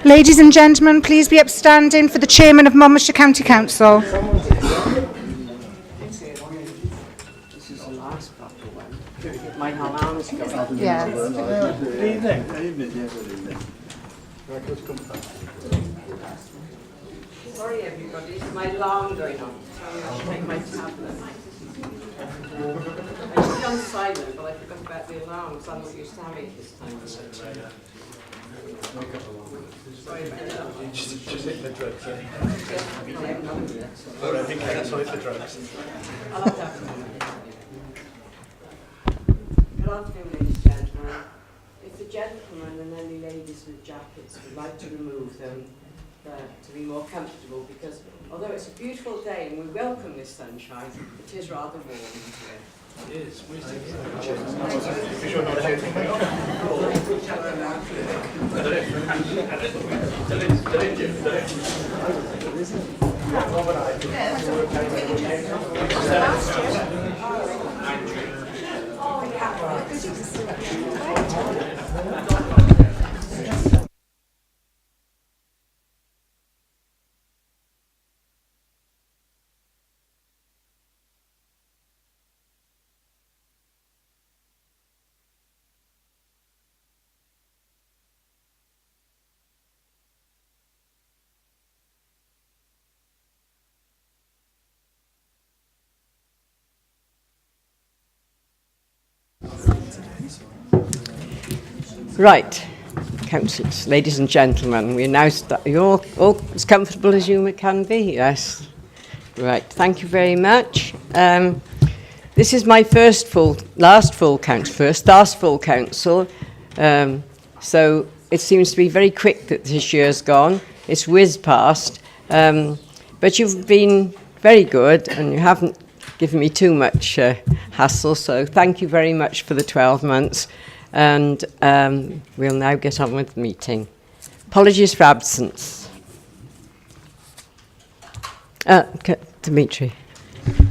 Ladies and gentlemen, please be upstanding for the Chairman of Monmouthshire County Council. This is the last proper one. My alarm's going. Yes. Good evening. Good evening, yeah, good evening. Sorry everybody, it's my alarm going on. Sorry, I should take my tablet. I put it on silent, but I forgot about the alarm, so I'm not used to having it this time. Sorry about that. Just hitting the drugs, yeah. I'll I think that's what it's the drugs. have to have some. Good afternoon, ladies and gentlemen. If the gentlemen and any ladies with jackets would like to remove them to be more comfortable, because although it's a beautiful day and we welcome this sunshine, it is rather warm here. It is. Right, councillors, ladies and gentlemen, we now you're all as comfortable as you can be, yes. Right, thank you very much. This is my last full council, so it seems to be very quick that this year's gone. It's whizzed past, but you've been very good and you haven't given me too much hassle, so thank you very much for the 12 months. And we'll now get on with the meeting. Apologies for absence. Dimitri.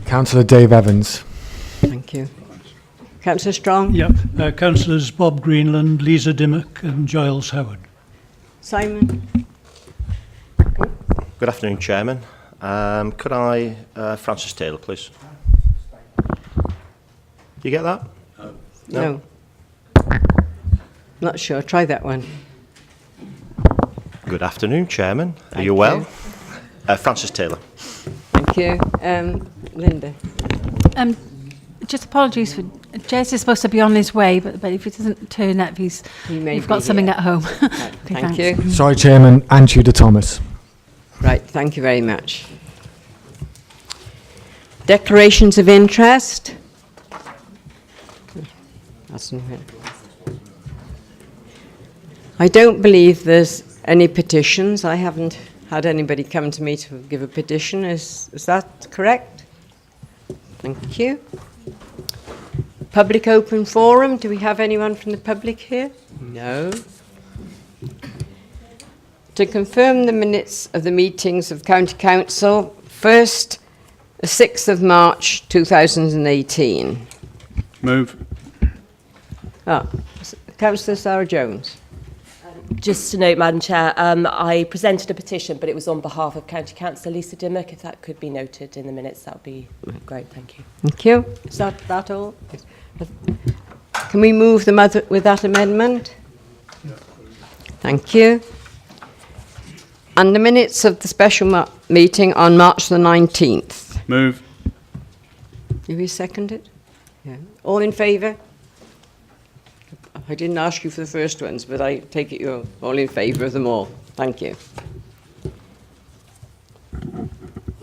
Councillor Dave Evans. Thank you. Councillor Strong. Yep. Councillors Bob Greenland, Lisa Dimmock and Giles Howard. Simon. Good afternoon, Chairman. Could I, Francis Taylor, please? You get that? No. Not sure. Try that one. Good afternoon, Chairman. Are Thank you well? Francis Taylor. Thank you. Linda. Just apologies for Jez is supposed to be on his way, but if he doesn't turn up, you've got something at home. Right, Okay, thank thanks. you. Sorry, Chairman, and Tudor Thomas. Right, thank you very much. Declarations of interest. I don't believe there's any petitions. I haven't had anybody come to me to give a petition. Is that correct? Thank you. Public open forum. Do we have anyone from the public here? No. To confirm the minutes of the meetings of County Council, first, the 6th of March 2018. Move. Councillor Sarah Jones. Just to note, Madam Chair, I presented a petition, but it was on behalf of County Councillor Lisa Dimmock. If that could be noted in the minutes, that would be great. Thank you. Thank you. Is that all? Can we move them with that amendment? Thank you. And the minutes of the special meeting on March the 19th. Move. Do we second it? Yeah. All in favour? I didn't ask you for the first ones, but I take it you're all in favour of them all. Thank you.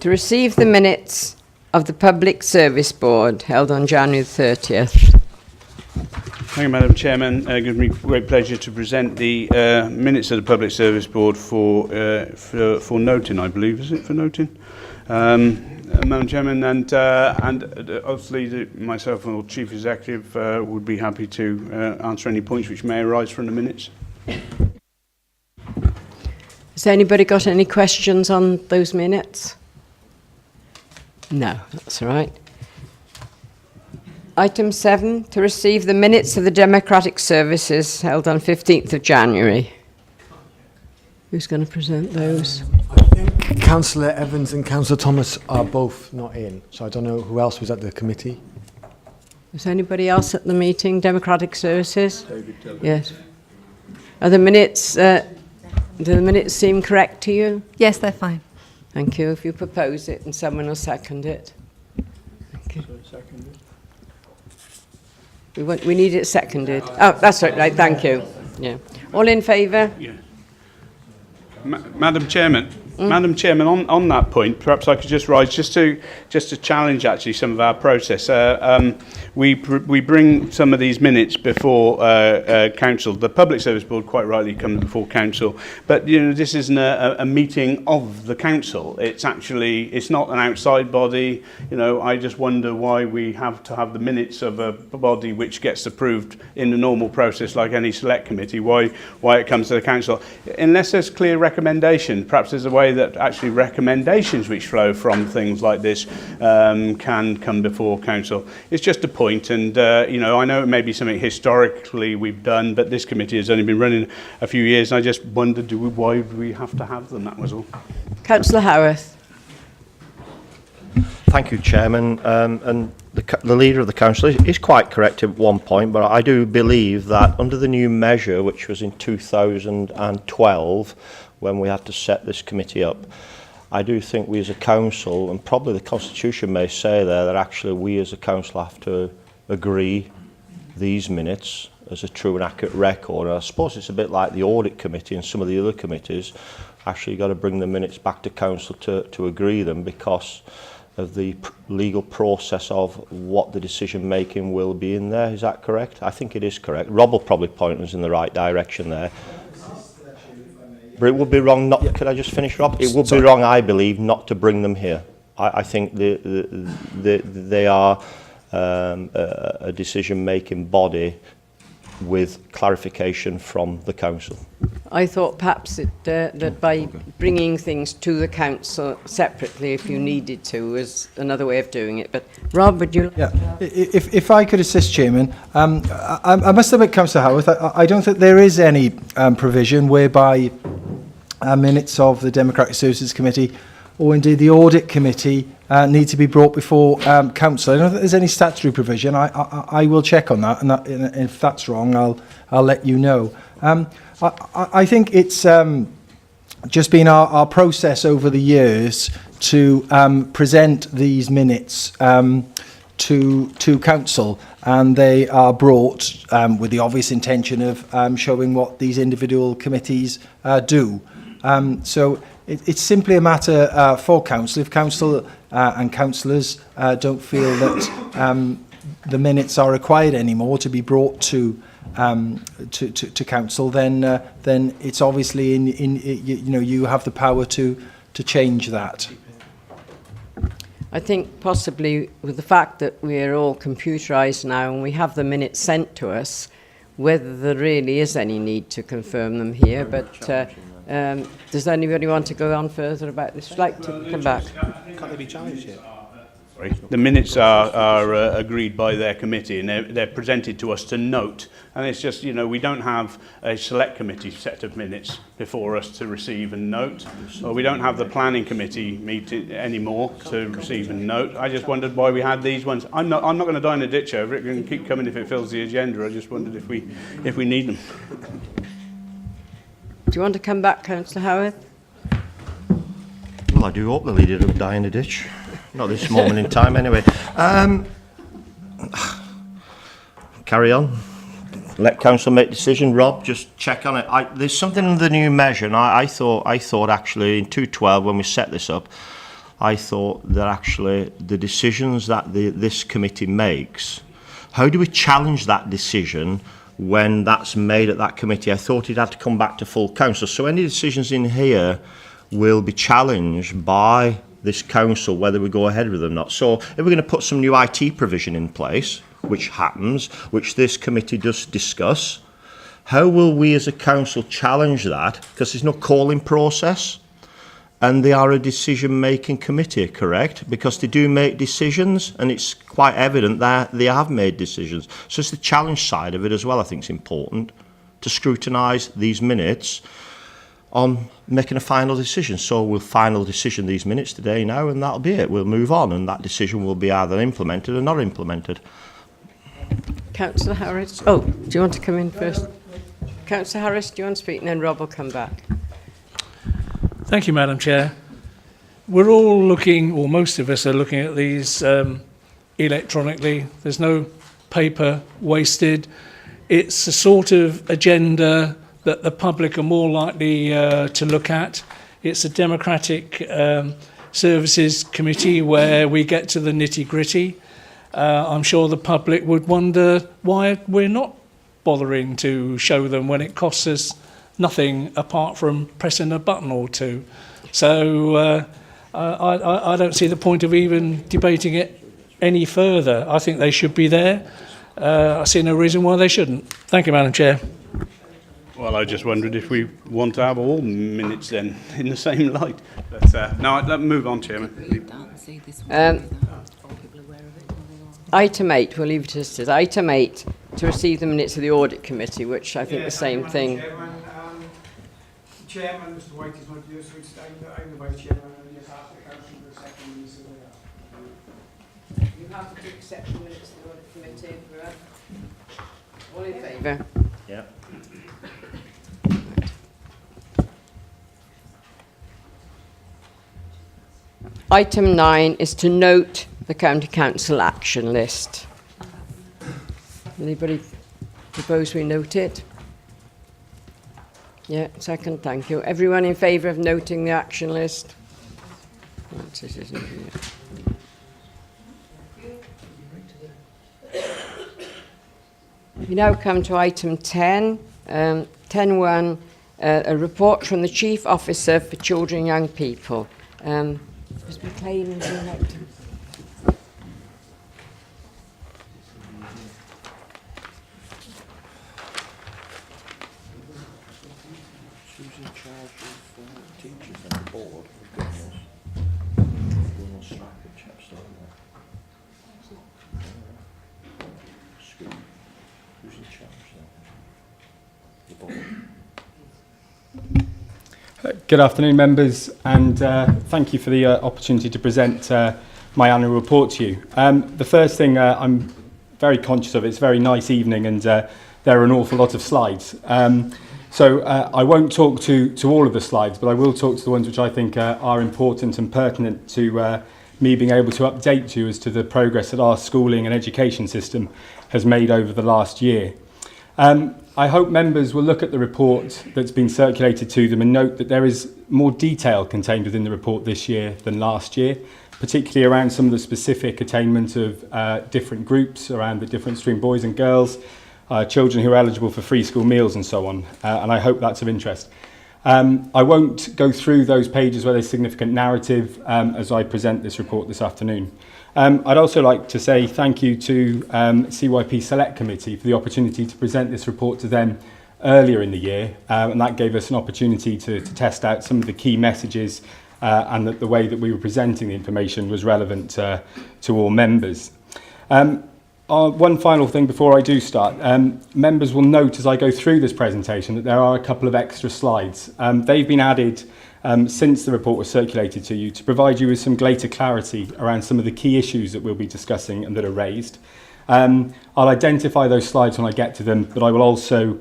To receive the minutes of the Public Service Board held on January 30th. Thank you, Madam Chairman. It gives me great pleasure to present the minutes of the Public Service Board for noting, I believe. Is it for noting? Madam Chairman, and obviously myself or Chief Executive would be happy to answer any points which may arise from the minutes. Has anybody got any questions on those minutes? No, that's all right. Item 7, to receive the minutes of the Democratic Services held on 15th of January. Who's going to present those? I think Councillor Evans and Councillor Thomas are both not in, so I don't know who else was at the committee. Is anybody else at the meeting? Democratic Services? Yes. Are the minutes, do the minutes seem correct to you? Yes, they're fine. Thank you. If you propose it and someone will second it. Thank you. We need it seconded. Oh, that's right, thank you. Yeah. All in favour? Yeah. Madam Chairman, Madam Chairman, on that point, perhaps I could just rise just to challenge actually some of our process. We bring some of these minutes before council. The Public Service Board quite rightly comes before council, but you know this isn't a meeting of the council. It's not an outside body. You know, I just wonder why we have to have the minutes of a body which gets approved in the normal process like any select committee. Why it comes to the council? Unless there's clear recommendation, perhaps there's a way that actually recommendations which flow from things like this can come before council. It's just a point, and you know, I know it may be something historically we've done, but this committee has only been running a few years, and I just wondered why we have to have them. That was all. Councillor Howarth. Thank you, Chairman. And the leader of the council is quite correct at one point, but I do believe that under the new measure, which was in 2012, when we had to set this committee up, I do think we as a council, and probably the Constitution may say there, that actually we as a council have to agree these minutes as a true and accurate record. And I suppose it's a bit like the audit committee and some of the other committees. Actually, you've got to bring the minutes back to council to agree them because of the legal process of what the decision making will be in there. Is that correct? I think it is correct. Rob will probably point us in the right direction there. But it would be wrong not... Could I just finish, Rob? It would be wrong, I believe, not to bring them here. I think they are a decision-making body with clarification from the council. I thought perhaps that by bringing things to the council separately, if you needed to, was another way of doing it. But Rob, would you? Yeah, if I could assist, Chairman, I must admit, Councillor Howarth, I don't think there is any provision whereby minutes of the Democratic Services Committee or indeed the Audit Committee need to be brought before council. I don't think there's any statutory provision. I will check on that, and if that's wrong, I'll let you know. I think it's just been our process over the years to present these minutes to council, and they are brought with the obvious intention of showing what these individual committees do. So it's simply a matter for council. If council and councillors don't feel that the minutes are required anymore to be brought to council, then it's obviously you have the power to change that. I think possibly with the fact that we're all computerised now and we have the minutes sent to us, whether there really is any need to confirm them here. But does anybody want to go on further about this? Would like to come back? Can't they be challenged yet? The minutes are agreed by their committee, and they're presented to us to note. And it's just, you know, we don't have a select committee set of minutes before us to receive and note, or we don't have the planning committee meeting anymore to receive and note. I just wondered why we had these ones. I'm not going to die in a ditch over it. It can keep coming if it fills the agenda. I just wondered if we need them. Do you want to come back, Councillor Howarth? Well, I do hope the leader will die in a ditch. Not this moment in time, anyway. Carry on. Let council make decision. Rob, just check on it. There's something in the new measure, and I thought actually in 2012 when we set this up, I thought that actually the decisions that this committee makes, how do we challenge that decision when that's made at that committee? I thought it had to come back to full council. So any decisions in here will be challenged by this council, whether we go ahead with them or not. So if we're going to put some new IT provision in place, which happens, which this committee does discuss, how will we as a council challenge that? Because there's no calling process, and they are a decision-making committee, correct? Because they do make decisions, and it's quite evident that they have made decisions. So it's the challenge side of it as well, I think is important, to scrutinise these minutes on making a final decision. So we'll final decision these minutes today now, and that'll be it. We'll move on, and that decision will be either implemented or not implemented. Councillor Harris. Oh, do you want to come in first? Councillor Harris, do you want to speak? And then Rob will come back. Thank you, Madam Chair. We're all looking, or most of us are looking at these electronically. There's no paper wasted. It's a sort of agenda that the public are more likely to look at. It's a democratic services committee where we get to the nitty-gritty. I'm sure the public would wonder why we're not bothering to show them when it costs us nothing apart from pressing a button or two. So I don't see the point of even debating it any further. I think they should be there. I see no reason why they shouldn't. Thank you, Madam Chair. Well, I just wondered if we want to have all minutes then in the same light. But no, let's move on, Chairman. Item 8, we'll leave it as it is. Item 8, to receive the minutes of the Audit Committee, which I think the same thing. Chairman, Mr. White is not here, so it's I'm the Vice Chairman, and just ask the Council for a second minutes of that. You have to accept the minutes of the Audit Committee. All in favour? Yeah. Item 9 is to note the County Council action list. Anybody propose we note it? Yeah, second, thank you. Everyone in favour of noting the action list? That's it, isn't it? We now come to item 10. 10.1, a report from the Chief Officer for Children and Young People. Mr. McLean, would you like to? Who's in charge of teachers and the board? We'll strike the chaps down there. School. Who's in charge then? The board. Good afternoon, members, and thank you for the opportunity to present my annual report to you. The first thing I'm very conscious of, it's a very nice evening, and there are an awful lot of slides. So I won't talk to all of the slides, but I will talk to the ones which I think are important and pertinent to me being able to update you as to the progress that our schooling and education system has made over the last year. I hope members will look at the report that's been circulated to them and note that there is more detail contained within the report this year than last year, particularly around some of the specific attainment of different groups, around the difference between boys and girls, children who are eligible for free school meals and so on, and I hope that's of interest. I won't go through those pages where there's significant narrative as I present this report this afternoon. I'd also like to say thank you to CYP Select Committee for the opportunity to present this report to them earlier in the year, and that gave us an opportunity to test out some of the key messages and that the way that we were presenting the information was relevant to all members. One final thing before I do start. Members will note as I go through this presentation that there are a couple of extra slides. They've been added since the report was circulated to you to provide you with some greater clarity around some of the key issues that we'll be discussing and that are raised. I'll identify those slides when I get to them, but I will also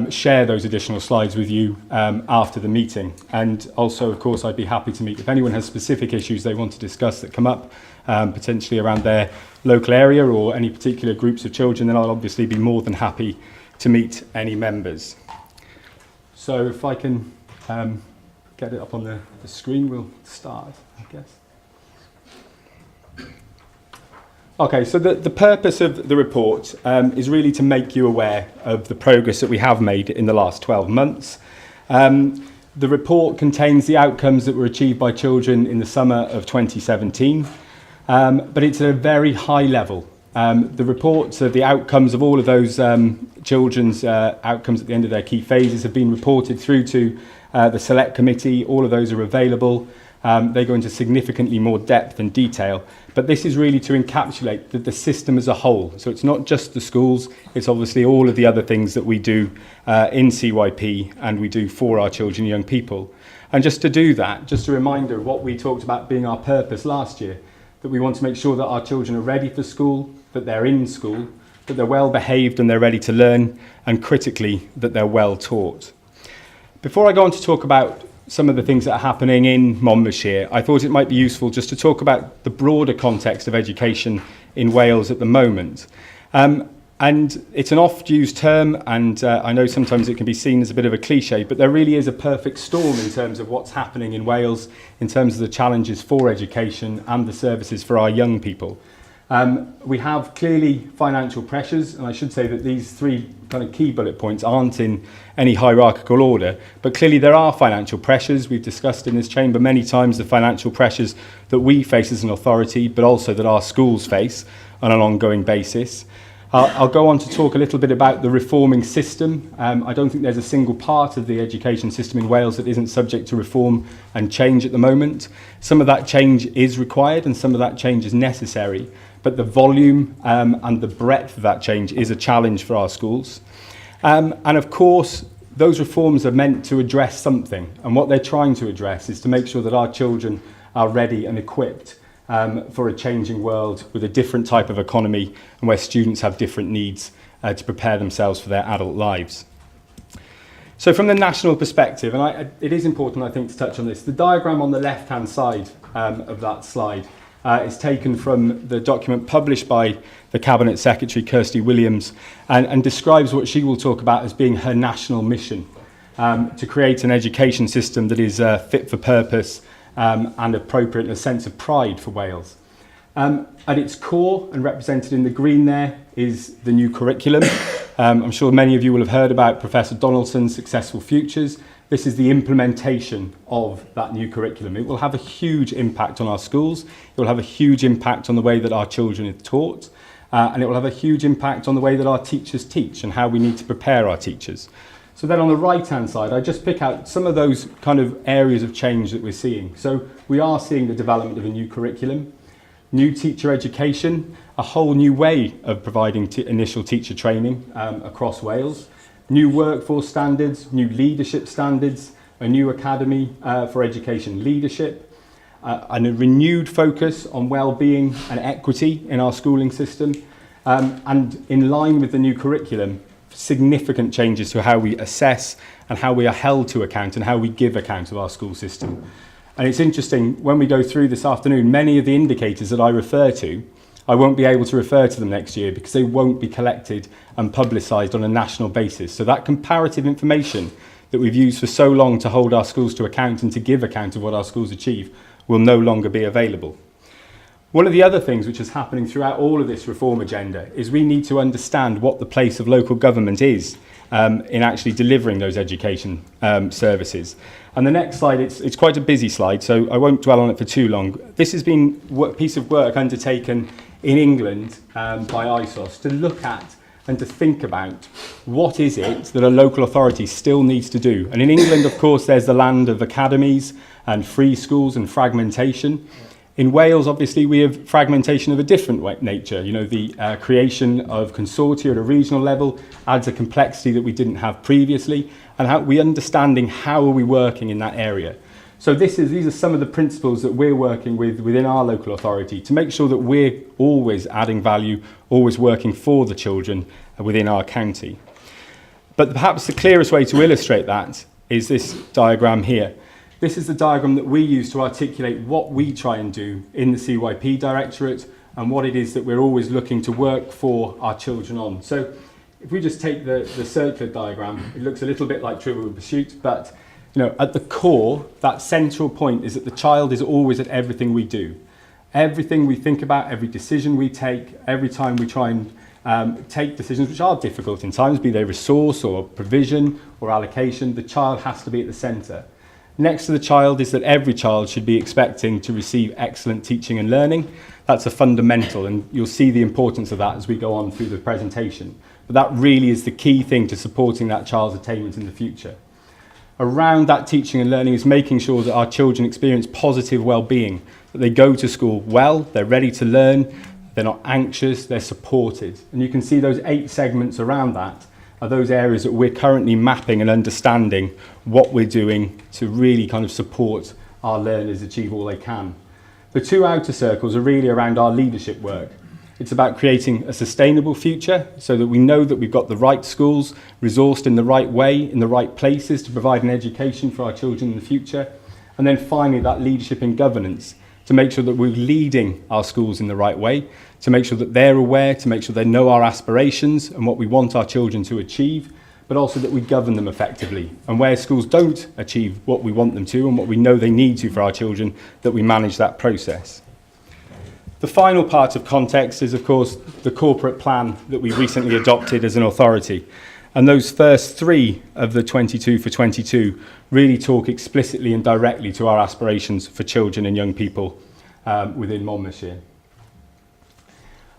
share those additional slides with you after the meeting. And also, of course, I'd be happy to meet if anyone has specific issues they want to discuss that come up, potentially around their local area or any particular groups of children, then I'll obviously be more than happy to meet any members. So if I can get it up on the screen, we'll start, I guess. Okay, so the purpose of the report is really to make you aware of the progress that we have made in the last 12 months. The report contains the outcomes that were achieved by children in the summer of 2017, but it's at a very high level. The reports of the outcomes of all of those children's outcomes at the end of their key phases have been reported through to the Select Committee. All of those are available. They go into significantly more depth and detail, but this is really to encapsulate the system as a whole. So it's not just the schools, it's obviously all of the other things that we do in CYP and we do for our children and young people. And just to do that, just a reminder of what we talked about being our purpose last year, that we want to make sure that our children are ready for school, that they're in school, that they're well behaved and they're ready to learn, and critically, that they're well taught. Before I go on to talk about some of the things that are happening in Monmouthshire, I thought it might be useful just to talk about the broader context of education in Wales at the moment. And it's an oft-used term, and I know sometimes it can be seen as a bit of a cliche, but there really is a perfect storm in terms of what's happening in Wales, in terms of the challenges for education and the services for our young people. We have clearly financial pressures, and I should say that these three kind of key bullet points aren't in any hierarchical order, but clearly there are financial pressures. We've discussed in this chamber many times the financial pressures that we face as an authority, but also that our schools face on an ongoing basis. I'll go on to talk a little bit about the reforming system. I don't think there's a single part of the education system in Wales that isn't subject to reform and change at the moment. Some of that change is required and some of that change is necessary, but the volume and the breadth of that change is a challenge for our schools. And of course, those reforms are meant to address something, and what they're trying to address is to make sure that our children are ready and equipped for a changing world with a different type of economy and where students have different needs to prepare themselves for their adult lives. So from the national perspective, and it is important, I think, to touch on this, the diagram on the left-hand side of that slide is taken from the document published by the Cabinet Secretary, Kirsty Williams, and describes what she will talk about as being her national mission, to create an education system that is fit for purpose and appropriate and a sense of pride for Wales. At its core, and represented in the green there, is the new curriculum. I'm sure many of you will have heard about Professor Donaldson's Successful Futures. This is the implementation of that new curriculum. It will have a huge impact on our schools. It will have a huge impact on the way that our children are taught. And it will have a huge impact on the way that our teachers teach and how we need to prepare our teachers. So then on the right-hand side, I just pick out some of those kind of areas of change that we're seeing. So we are seeing the development of a new curriculum, new teacher education, a whole new way of providing initial teacher training across Wales, new workforce standards, new leadership standards, a new academy for education leadership, and a renewed focus on well-being and equity in our schooling system, and in line with the new curriculum, significant changes to how we assess and how we are held to account and how we give account of our school system. And it's interesting, when we go through this afternoon, many of the indicators that I refer to, I won't be able to refer to them next year because they won't be collected and publicised on a national basis. So that comparative information that we've used for so long to hold our schools to account and to give account of what our schools achieve will no longer be available. One of the other things which is happening throughout all of this reform agenda is we need to understand what the place of local government is in actually delivering those education services. And the next slide, it's quite a busy slide, so I won't dwell on it for too long. This has been a piece of work undertaken in England by ISOS to look at and to think about what is it that a local authority still needs to do. And in England, of course, there's the land of academies and free schools and fragmentation. In Wales, obviously, we have fragmentation of a different nature. You know, the creation of consortia at a regional level adds a complexity that we didn't have previously, and how we understanding how are we working in that area. So these are some of the principles that we're working with within our local authority to make sure that we're always adding value, always working for the children within our county. But perhaps the clearest way to illustrate that is this diagram here. This is the diagram that we use to articulate what we try and do in the CYP Directorate and what it is that we're always looking to work for our children on. So if we just take the circular diagram, it looks a little bit like Trivial Pursuit, but you know, at the core, that central point is that the child is always at everything we do. Everything we think about, every decision we take, every time we try and take decisions which are difficult in times, be they resource or provision or allocation, the child has to be at the centre. Next to the child is that every child should be expecting to receive excellent teaching and learning. That's a fundamental, and you'll see the importance of that as we go on through the presentation. But that really is the key thing to supporting that child's attainment in the future. around that teaching and learning is making sure that our children experience positive well-being, that they go to school well, they're ready to learn, they're not anxious, they're supported. And you can see those 8 segments around that are those areas that we're currently mapping and understanding what we're doing to really kind of support our learners achieve all they can. The 2 outer circles are really around our leadership work. It's about creating a sustainable future so that we know that we've got the right schools, resourced in the right way, in the right places to provide an education for our children in the future. And then finally, that leadership in governance, to make sure that we're leading our schools in the right way, to make sure that they're aware, to make sure they know our aspirations and what we want our children to achieve, but also that we govern them effectively. And where schools don't achieve what we want them to and what we know they need to for our children, that we manage that process. The final part of context is, of course, the corporate plan that we recently adopted as an authority. And those first 3 of the 22 for 22 really talk explicitly and directly to our aspirations for children and young people within Monmouthshire.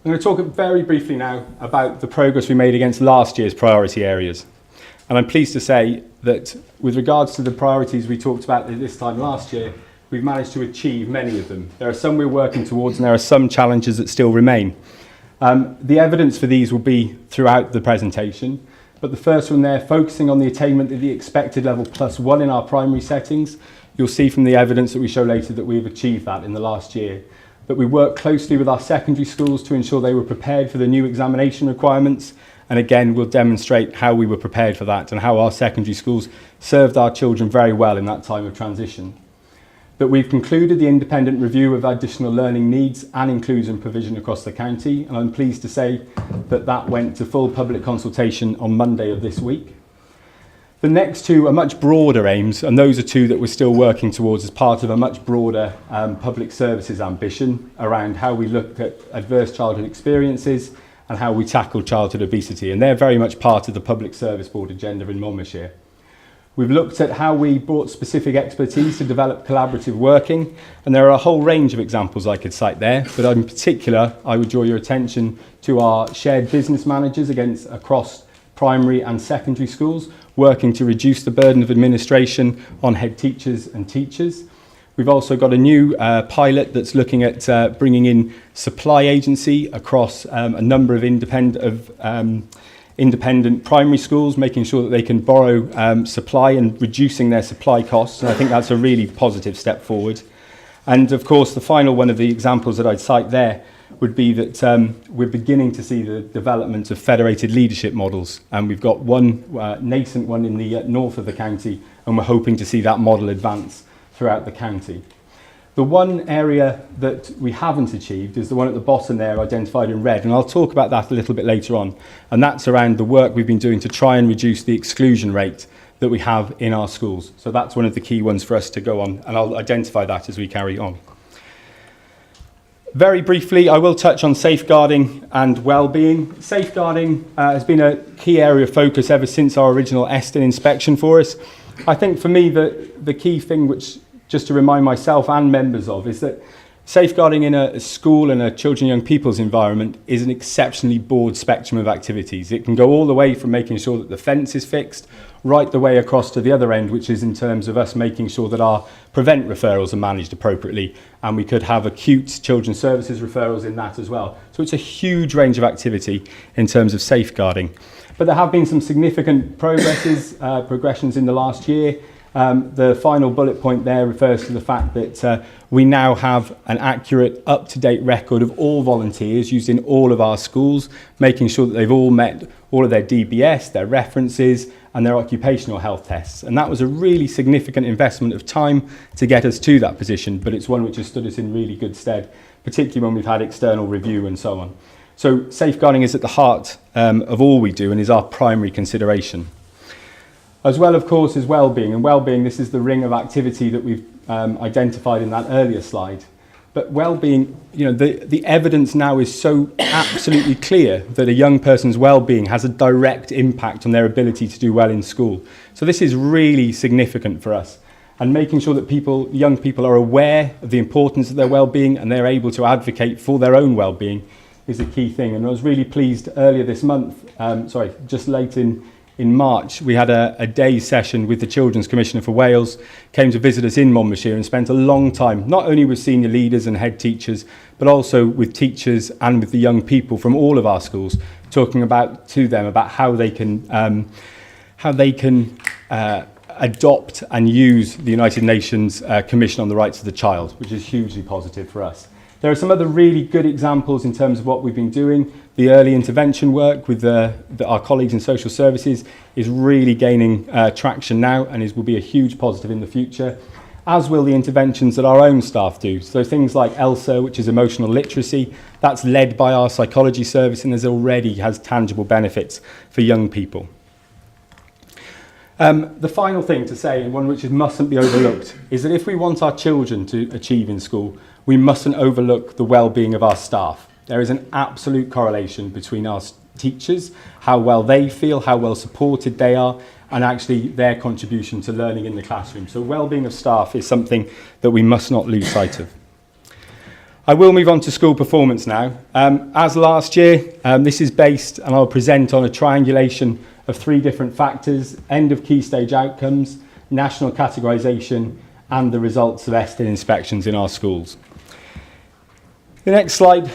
I'm going to talk very briefly now about the progress we made against last year's priority areas. And I'm pleased to say that with regards to the priorities we talked about this time last year, we've managed to achieve many of them. There are some we're working towards and there are some challenges that still remain. The evidence for these will be throughout the presentation. But the first one there, focusing on the attainment of the expected level +1 in our primary settings, you'll see from the evidence that we show later that we've achieved that in the last year. That we worked closely with our secondary schools to ensure they were prepared for the new examination requirements. And again, we'll demonstrate how we were prepared for that and how our secondary schools served our children very well in that time of transition. That we've concluded the independent review of additional learning needs and inclusion provision across the county, and I'm pleased to say that that went to full public consultation on Monday of this week. The next 2 are much broader aims, and those are 2 that we're still working towards as part of a much broader public services ambition around how we look at adverse childhood experiences and how we tackle childhood obesity, and they're very much part of the Public Service Board agenda in Monmouthshire. We've looked at how we brought specific expertise to develop collaborative working, and there are a whole range of examples I could cite there, but in particular, I would draw your attention to our shared business managers across primary and secondary schools, working to reduce the burden of administration on head teachers and teachers. We've also got a new pilot that's looking at bringing in supply agency across a number of independent primary schools, making sure that they can borrow supply and reducing their supply costs. And I think that's a really positive step forward. And of course, the final one of the examples that I'd cite there would be that we're beginning to see the development of federated leadership models. And we've got one nascent one in the north of the county, and we're hoping to see that model advance throughout the county. The one area that we haven't achieved is the one at the bottom there, identified in red, and I'll talk about that a little bit later on, and that's around the work we've been doing to try and reduce the exclusion rate that we have in our schools. So that's one of the key ones for us to go on, and I'll identify that as we carry on. Very briefly, I will touch on safeguarding and wellbeing. Safeguarding has been a key area of focus ever since our original Eston inspection for us. I think for me the key thing, which just to remind myself and members of, is that safeguarding in a school and a children and young people's environment is an exceptionally broad spectrum of activities. It can go all the way from making sure that the fence is fixed, right the way across to the other end, which is in terms of us making sure that our prevent referrals are managed appropriately, and we could have acute children's services referrals in that as well. So it's a huge range of activity in terms of safeguarding. But there have been some significant progressions in the last year. The final bullet point there refers to the fact that we now have an accurate, up-to-date record of all volunteers used in all of our schools, making sure that they've all met all of their DBS, their references, and their occupational health tests. And that was a really significant investment of time to get us to that position, but it's one which has stood us in really good stead, particularly when we've had external review and so on. So safeguarding is at the heart of all we do and is our primary consideration. As well, of course, is wellbeing. And wellbeing, this is the ring of activity that we've identified in that earlier slide. But wellbeing, you know, the evidence now is so absolutely clear that a young person's wellbeing has a direct impact on their ability to do well in school. So this is really significant for us. And making sure that young people are aware of the importance of their wellbeing and they're able to advocate for their own wellbeing is a key thing. And I was really pleased earlier this month, just late in in March, we had a day session with the Children's Commissioner for Wales, came to visit us in Monmouthshire and spent a long time, not only with senior leaders and head teachers, but also with teachers and with the young people from all of our schools, talking to them about how they can adopt and use the United Nations Commission on the Rights of the Child, which is hugely positive for us. There are some other really good examples in terms of what we've been doing. The early intervention work with our colleagues in social services is really gaining traction now and will be a huge positive in the future, as will the interventions that our own staff do. So things like ELSA, which is emotional literacy, that's led by our psychology service and already has tangible benefits for young people. The final thing to say, and one which mustn't be overlooked, is that if we want our children to achieve in school, we mustn't overlook the well-being of our staff. There is an absolute correlation between our teachers, how well they feel, how well supported they are, and actually their contribution to learning in the classroom. So well-being of staff is something that we must not lose sight of. I will move on to school performance now. As last year, this is based, and I'll present on a triangulation of 3 different factors: end of key stage outcomes, national categorisation, and the results of ESTIN inspections in our schools. The next slide,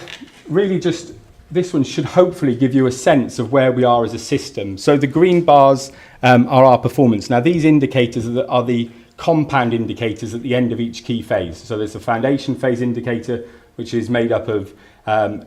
really just, this one should hopefully give you a sense of where we are as a system. So the green bars are our performance. Now these indicators are the compound indicators at the end of each key phase. So there's a foundation phase indicator, which is made up of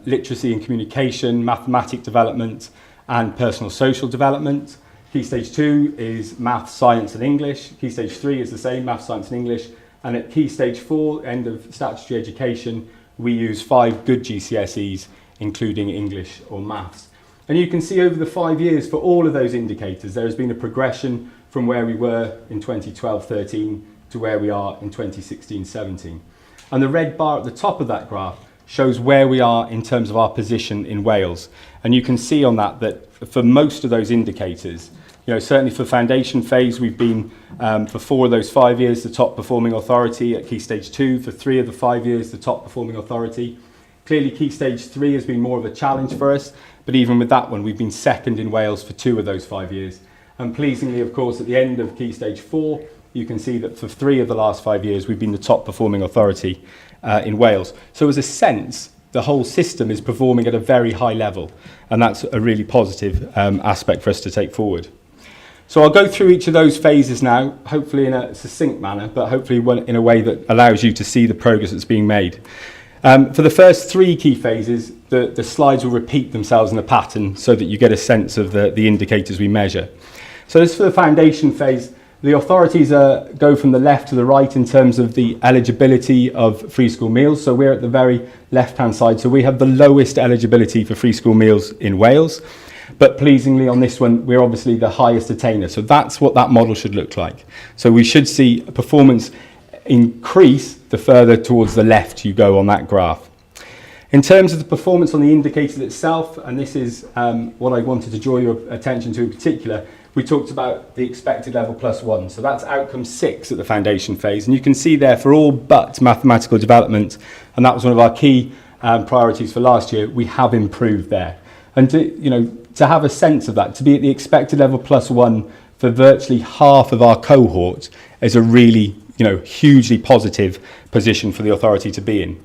literacy and communication, mathematic development, and personal social development. Key stage 2 is math, science and English. Key stage 3 is the same, math, science and English. And at key stage 4, end of statutory education, we use 5 good GCSEs, including English or maths. And you can see over the 5 years for all of those indicators, there has been a progression from where we were in 2012-13 to where we are in 2016-17. And the red bar at the top of that graph shows where we are in terms of our position in Wales. And you can see on that for most of those indicators, certainly for foundation phase, we've been, for 4 of those 5 years, the top performing authority. At key stage 2, for 3 of the 5 years, the top performing authority. Clearly, key stage 3 has been more of a challenge for us, but even with that one, we've been second in Wales for 2 of those 5 years. And pleasingly, of course, at the end of key stage 4, you can see that for 3 of the last 5 years, we've been the top performing authority in Wales. So as a sense, the whole system is performing at a very high level, and that's a really positive aspect for us to take forward. So I'll go through each of those phases now, hopefully in a succinct manner, but hopefully in a way that allows you to see the progress that's being made. For the first 3 key phases, the slides will repeat themselves in a pattern so that you get a sense of the indicators we measure. So this for the foundation phase, the authorities go from the left to the right in terms of the eligibility of free school meals. So we're at the very left-hand side. So we have the lowest eligibility for free school meals in Wales. But pleasingly on this one, we're obviously the highest attainer. So that's what that model should look like. So we should see performance increase the further towards the left you go on that graph. In terms of the performance on the indicator itself, and this is what I wanted to draw your attention to in particular, we talked about the expected level +1. So that's outcome 6 at the foundation phase. And you can see there for all but mathematical development, and that was one of our key priorities for last year, we have improved there. And to have a sense of that, to be at the expected level +1 for virtually half of our cohort is a really, hugely positive position for the authority to be in.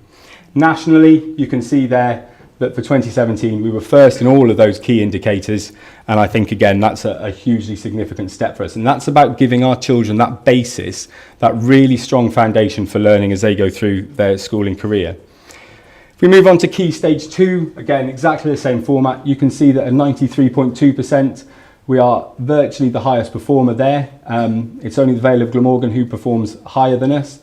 Nationally, you can see there that for 2017 we were first in all of those key indicators, and I think again that's a hugely significant step for us, and that's about giving our children that basis, that really strong foundation for learning as they go through their schooling career. If we move on to key stage 2, again exactly the same format, you can see that at 93.2% we are virtually the highest performer there. It's only the Vale of Glamorgan who performs higher than us,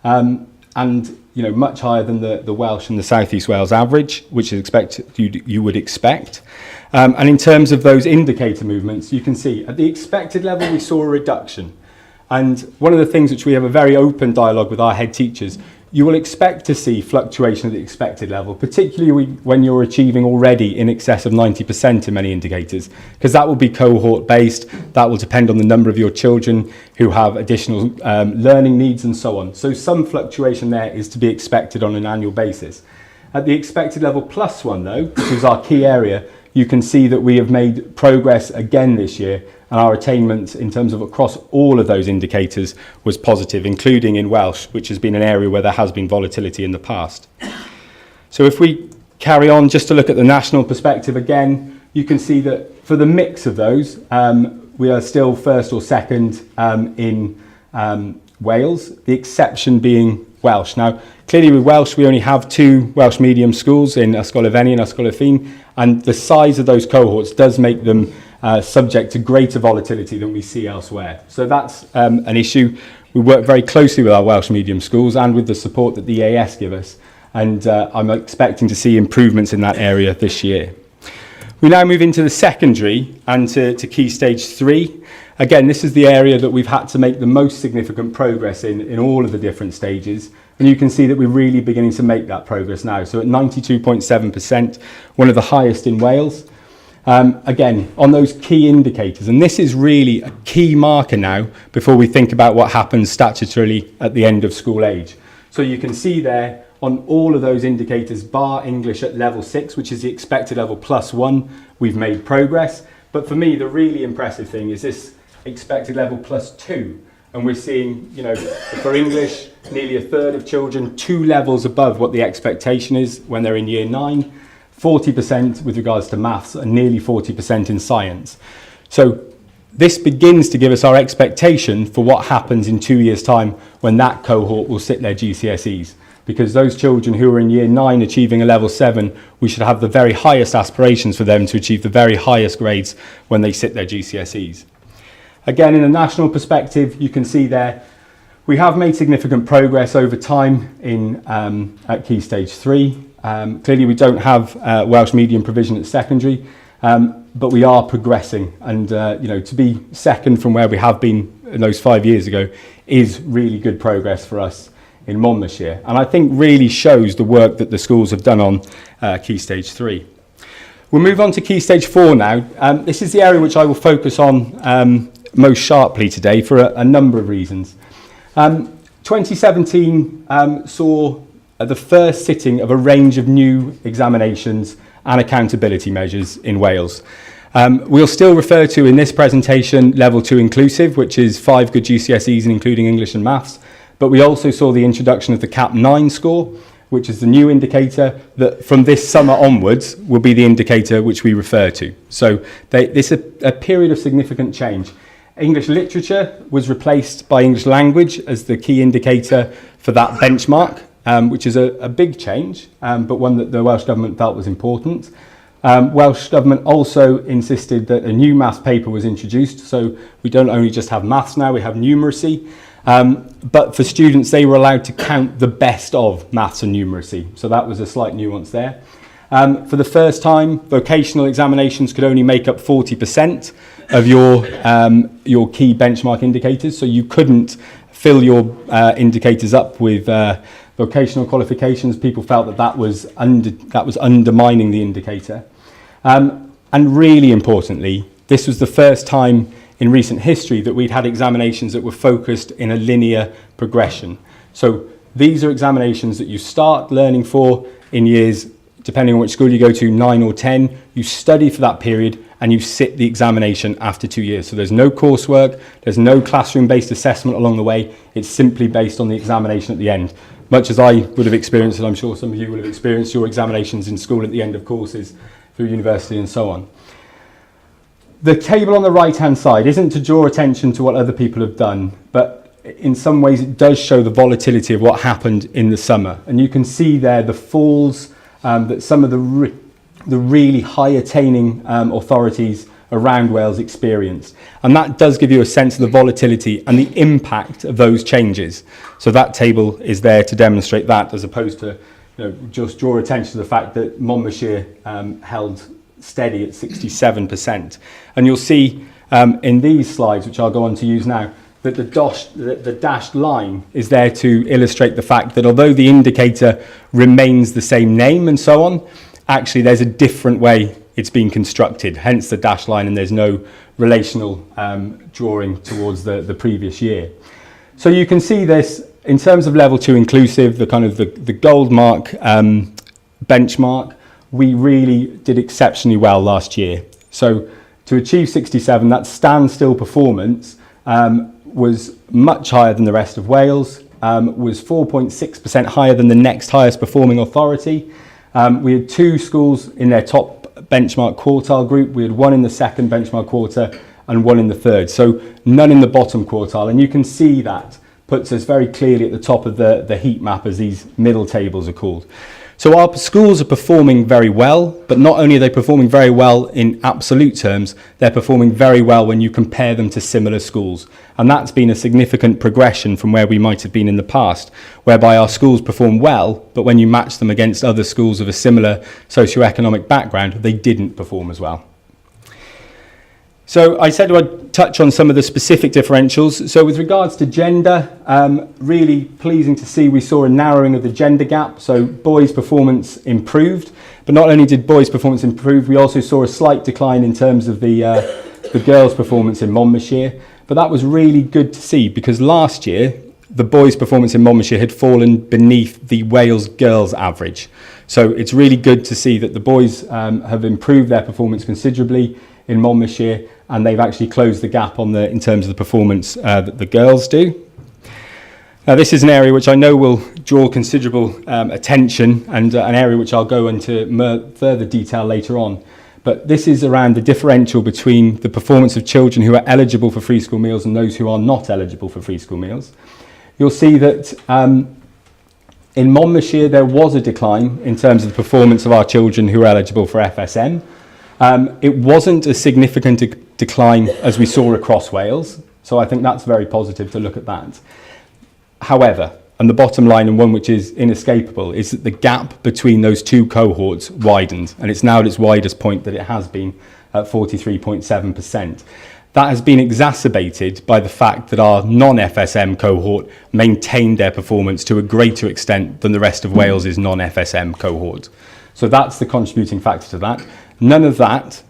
and much higher than the Welsh and the South East Wales average, which is you would expect. And in terms of those indicator movements, you can see at the expected level we saw a reduction. And one of the things which we have a very open dialogue with our head teachers, you will expect to see fluctuation at the expected level, particularly when you're achieving already in excess of 90% in many indicators, because that will be cohort based, that will depend on the number of your children who have additional learning needs and so on. So some fluctuation there is to be expected on an annual basis. At the expected level +1 though, which is our key area, you can see that we have made progress again this year, and our attainment in terms of across all of those indicators was positive, including in Welsh, which has been an area where there has been volatility in the past. So if we carry on just to look at the national perspective again, you can see that for the mix of those, we are still first or second in Wales, the exception being Welsh. Now, clearly with Welsh, we only have 2 Welsh medium schools in Ysgolefenni and Ysgolefin, and the size of those cohorts does make them subject to greater volatility than we see elsewhere. So that's an issue. We work very closely with our Welsh medium schools and with the support that the EAS give us, and I'm expecting to see improvements in that area this year. We now move into the secondary and to Key Stage 3. Again, this is the area that we've had to make the most significant progress in all of the different stages. And you can see that we're really beginning to make that progress now. So at 92.7%, one of the highest in Wales. Again, on those key indicators, and this is really a key marker now before we think about what happens statutorily at the end of school age. So you can see there on all of those indicators, bar English at level 6, which is the expected level +1, we've made progress. But for me, the really impressive thing is this expected level +2. And we're seeing, you know, for English, nearly a third of children 2 levels above what the expectation is when they're in year 9, 40% with regards to maths, and nearly 40% in science. So this begins to give us our expectation for what happens in 2 years' time when that cohort will sit their GCSEs. Because those children who are in year 9 achieving a level 7, we should have the very highest aspirations for them to achieve the very highest grades when they sit their GCSEs. Again, in a national perspective, you can see there, we have made significant progress over time at Key Stage 3. Clearly, we don't have Welsh medium provision at secondary, but we are progressing. And you know, to be second from where we have been in those 5 years ago is really good progress for us in Monmouthshire, and I think really shows the work that the schools have done on Key Stage 3. We'll move on to Key Stage 4 now. This is the area which I will focus on most sharply today for a number of reasons. 2017 saw the first sitting of a range of new examinations and accountability measures in Wales. We'll still refer to in this presentation level 2 inclusive, which is 5 good GCSEs and including English and maths. But we also saw the introduction of the CAP 9 score, which is the new indicator that from this summer onwards will be the indicator which we refer to. So this is a period of significant change. English literature was replaced by English language as the key indicator for that benchmark, which is a big change, but one that the Welsh Government felt was important. Welsh Government also insisted that a new maths paper was introduced, so we don't only just have maths now, we have numeracy. But for students, they were allowed to count the best of maths and numeracy. So that was a slight nuance there. For the first time, vocational examinations could only make up 40% of your key benchmark indicators. So you couldn't fill your indicators up with vocational qualifications. People felt that was undermining the indicator. And really importantly, this was the first time in recent history that we'd had examinations that were focused in a linear progression. So these are examinations that you start learning for in years, depending on which school you go to, 9 or 10, you study for that period and you sit the examination after 2 years. So there's no coursework, there's no classroom-based assessment along the way, it's simply based on the examination at the end. Much as I would have experienced, and I'm sure some of you will have experienced your examinations in school at the end of courses through university and so on. The table on the right-hand side isn't to draw attention to what other people have done, but in some ways it does show the volatility of what happened in the summer. And you can see there the falls that some of the really high-attaining authorities around Wales experienced. And that does give you a sense of the volatility and the impact of those changes. So that table is there to demonstrate that, as opposed to just draw attention to the fact that Monmouthshire held steady at 67%. And you'll see in these slides, which I'll go on to use now, that the dashed line is there to illustrate the fact that although the indicator remains the same name and so on, actually there's a different way it's been constructed, hence the dashed line, and there's no relational drawing towards the previous year. So you can see this in terms of level 2 inclusive, the kind of the gold mark benchmark. We really did exceptionally well last year. So To achieve 67, that standstill performance was much higher than the rest of Wales, was 4.6% higher than the next highest performing authority. We had 2 schools in their top benchmark quartile group. We had 1 in the second benchmark quarter and 1 in the third. So none in the bottom quartile. And you can see that puts us very clearly at the top of the heat map, as these middle tables are called. So our schools are performing very well, but not only are they performing very well in absolute terms, they're performing very well when you compare them to similar schools. And that's been a significant progression from where we might have been in the past, whereby our schools perform well, but when you match them against other schools of a similar socioeconomic background, they didn't perform as well. So I said I'd touch on some of the specific differentials. So with regards to gender, really pleasing to see we saw a narrowing of the gender gap. So boys' performance improved, but not only did boys' performance improve, we also saw a slight decline in terms of the girls' performance in Monmouthshire. But that was really good to see, because last year the boys' performance in Monmouthshire had fallen beneath the Wales girls' average. So it's really good to see that the boys have improved their performance considerably in Monmouthshire, and they've actually closed the gap in terms of the performance that the girls do. Now, this is an area which I know will draw considerable attention, and an area which I'll go into further detail later on. But this is around the differential between the performance of children who are eligible for free school meals and those who are not eligible for free school meals. You'll see that in Monmouthshire there was a decline in terms of the performance of our children who are eligible for FSM. It wasn't a significant decline as we saw across Wales, so I think that's very positive to look at that. However, and the bottom line, and one which is inescapable, is that the gap between those 2 cohorts widened, and it's now at its widest point that it has been at 43.7%. That has been exacerbated by the fact that our non-FSM cohort maintained their performance to a greater extent than the rest of Wales's non-FSM cohort. So that's the contributing factor to that. None of that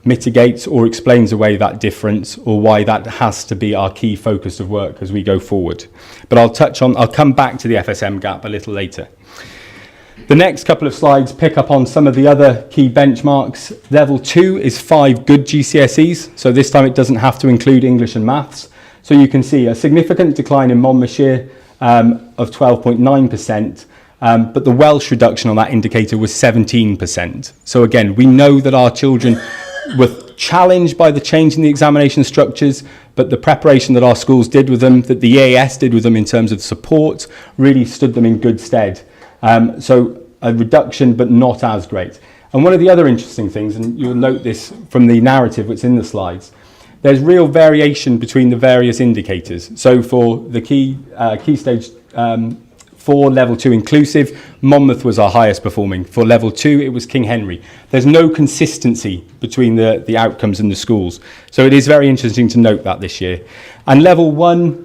mitigates or explains away that difference, or why that has to be our key focus of work as we go forward. But I'll come back to the FSM gap a little later. The next couple of slides pick up on some of the other key benchmarks. Level 2 is 5 good GCSEs, so this time it doesn't have to include English and maths. So you can see a significant decline in Monmouthshire of 12.9%. But the Welsh reduction on that indicator was 17%. So again, we know that our children were challenged by the change in the examination structures, but the preparation that our schools did with them, that the EAS did with them in terms of support, really stood them in good stead. So a reduction, but not as great. And one of the other interesting things, and you'll note this from the narrative that's in the slides, there's real variation between the various indicators. So for the key stage 4 level 2 inclusive, Monmouth was our highest performing. For level 2, it was King Henry. There's no consistency between the outcomes in the schools. So it is very interesting to note that this year. And level 1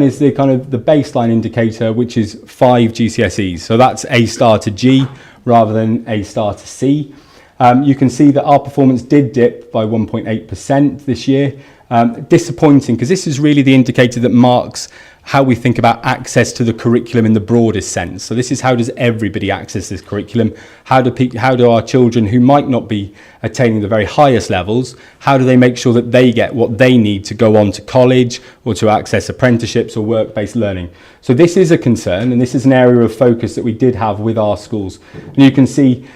is the kind of the baseline indicator, which is 5 GCSEs. So that's A star to G rather than A star to C. You can see that our performance did dip by 1.8% this year. Disappointing, because this is really the indicator that marks how we think about access to the curriculum in the broadest sense. So this is, how does everybody access this curriculum? How do our children who might not be attaining the very highest levels, how do they make sure that they get what they need to go on to college or to access apprenticeships or work-based learning? So this is a concern, and this is an area of focus that we did have with our schools. And you can see,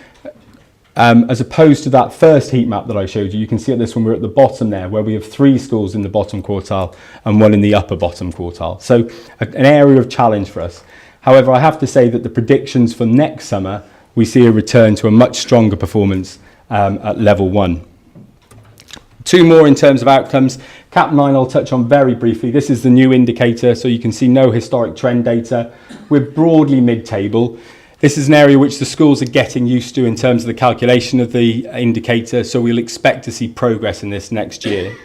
as opposed to that first heat map that I showed you, you can see at this one we're at the bottom there, where we have 3 schools in the bottom quartile and 1 in the upper bottom quartile. So an area of challenge for us. However, I have to say that the predictions for next summer, we see a return to a much stronger performance at level 1. 2 more in terms of outcomes. Cap 9 I'll touch on very briefly. This is the new indicator, so you can see no historic trend data. We're broadly mid-table. This is an area which the schools are getting used to in terms of the calculation of the indicator, so we'll expect to see progress in this next year.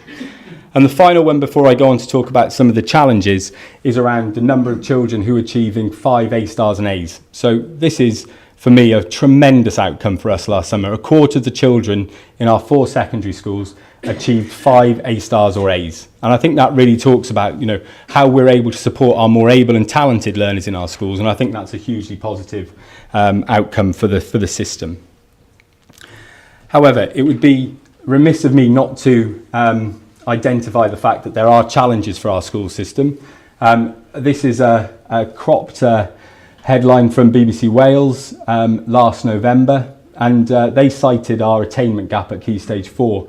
And the final one before I go on to talk about some of the challenges is around the number of children who are achieving 5 A stars and A's. So this is, for me, a tremendous outcome for us last summer. A quarter of the children in our 4 secondary schools achieved 5 A stars or A's. And I think that really talks about, how we're able to support our more able and talented learners in our schools. And I think that's a hugely positive outcome for the system. However, it would be remiss of me not to identify the fact that there are challenges for our school system. This is a cropped headline from BBC Wales last November, and they cited our attainment gap at Key Stage 4.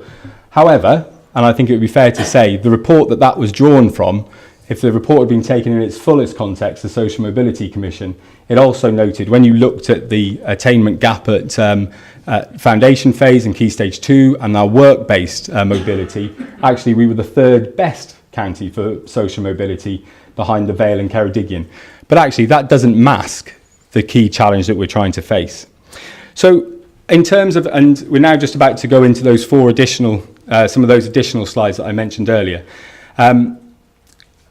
However, and I think it would be fair to say, the report that was drawn from, if the report had been taken in its fullest context, the Social Mobility Commission, it also noted when you looked at the attainment gap at foundation phase and Key Stage 2 and our work-based mobility, actually we were the third best county for social mobility behind the Vale and Ceredigion. But actually that doesn't mask the key challenge that we're trying to face. So in terms of, and we're now just about to go into those some of those additional slides that I mentioned earlier.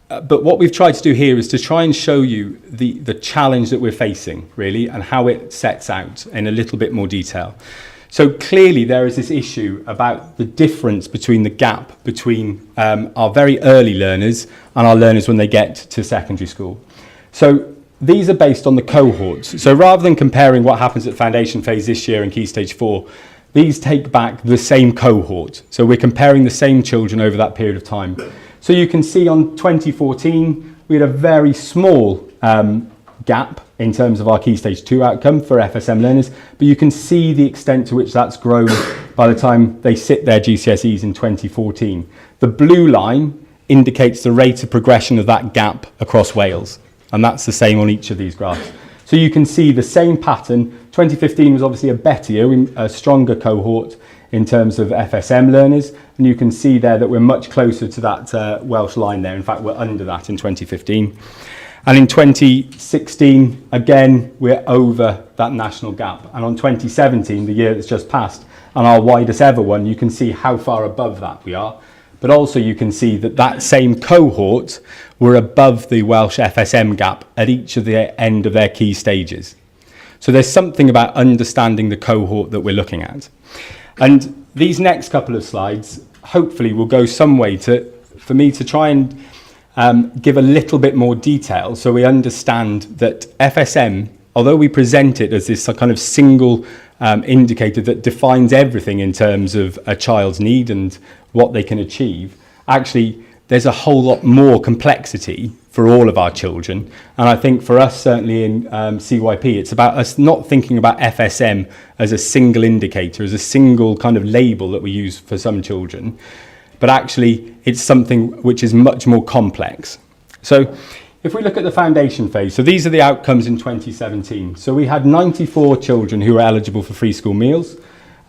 But what we've tried to do here is to try and show you the challenge that we're facing, really, and how it sets out in a little bit more detail. So clearly there is this issue about the difference between the gap between our very early learners and our learners when they get to secondary school. So these are based on the cohorts. So rather than comparing what happens at foundation phase this year and Key Stage 4, these take back the same cohort. So we're comparing the same children over that period of time. So you can see on 2014, we had a very small gap in terms of our Key Stage 2 outcome for FSM learners, but you can see the extent to which that's grown by the time they sit their GCSEs in 2014. The blue line indicates the rate of progression of that gap across Wales, and that's the same on each of these graphs. So you can see the same pattern. 2015 was obviously a better year, a stronger cohort in terms of FSM learners, and you can see there that we're much closer to that Welsh line there. In fact, we're under that in 2015. And in 2016, again, we're over that national gap. And on 2017, the year that's just passed, and our widest ever one, you can see how far above that we are. But also you can see that that same cohort were above the Welsh FSM gap at each of the end of their key stages. So there's something about understanding the cohort that we're looking at. And these next couple of slides hopefully will go some way for me to try and give a little bit more detail so we understand that FSM, although we present it as this kind of single indicator that defines everything in terms of a child's need and what they can achieve, actually there's a whole lot more complexity for all of our children. And I think for us, certainly in CYP, it's about us not thinking about FSM as a single indicator, as a single kind of label that we use for some children, but actually it's something which is much more complex. So if we look at the foundation phase, so these are the outcomes in 2017. So we had 94 children who were eligible for free school meals.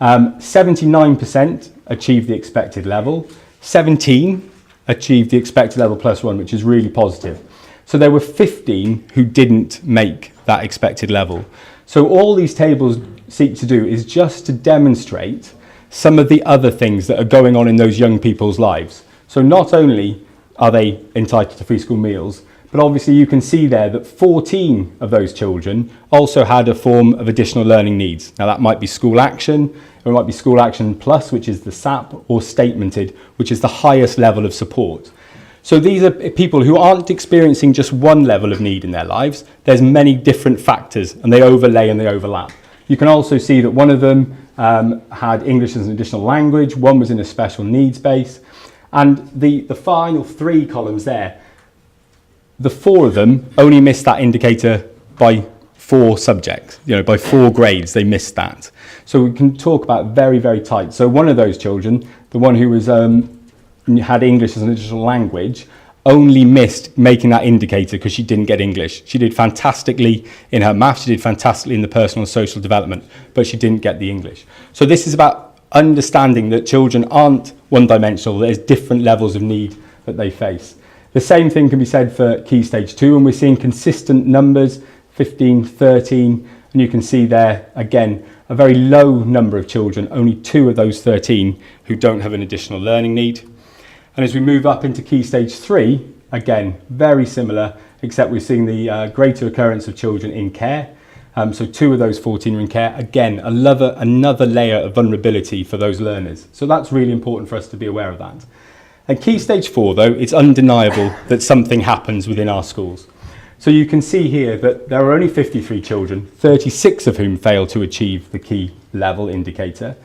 79% achieved the expected level. 17 achieved the expected level +1, which is really positive. So there were 15 who didn't make that expected level. So all these tables seek to do is just to demonstrate some of the other things that are going on in those young people's lives. So not only are they entitled to free school meals, but obviously you can see there that 14 of those children also had a form of additional learning needs. Now that might be school action, or it might be school action plus, which is the SAP, or statemented, which is the highest level of support. So these are people who aren't experiencing just one level of need in their lives. There's many different factors and they overlay and they overlap. You can also see that one of them had English as an additional language, one was in a special needs base, and the final three columns there, the four of them only missed that indicator by 4 subjects, by 4 grades, they missed that. So we can talk about very, very tight. So one of those children, the one who was had English as an additional language, only missed making that indicator because she didn't get English. She did fantastically in her maths, she did fantastically in the personal and social development, but she didn't get the English. So this is about understanding that children aren't one-dimensional, there's different levels of need that they face. The same thing can be said for Key Stage 2, and we're seeing consistent numbers, 15, 13, and you can see there, again, a very low number of children, only 2 of those 13 who don't have an additional learning need. And as we move up into Key Stage 3, again, very similar, except we're seeing the greater occurrence of children in care. So 2 of those 14 are in care. Again, another layer of vulnerability for those learners. So that's really important for us to be aware of that. At Key Stage 4, though, it's undeniable that something happens within our schools. So you can see here that there are only 53 children, 36 of whom fail to achieve the key level indicator.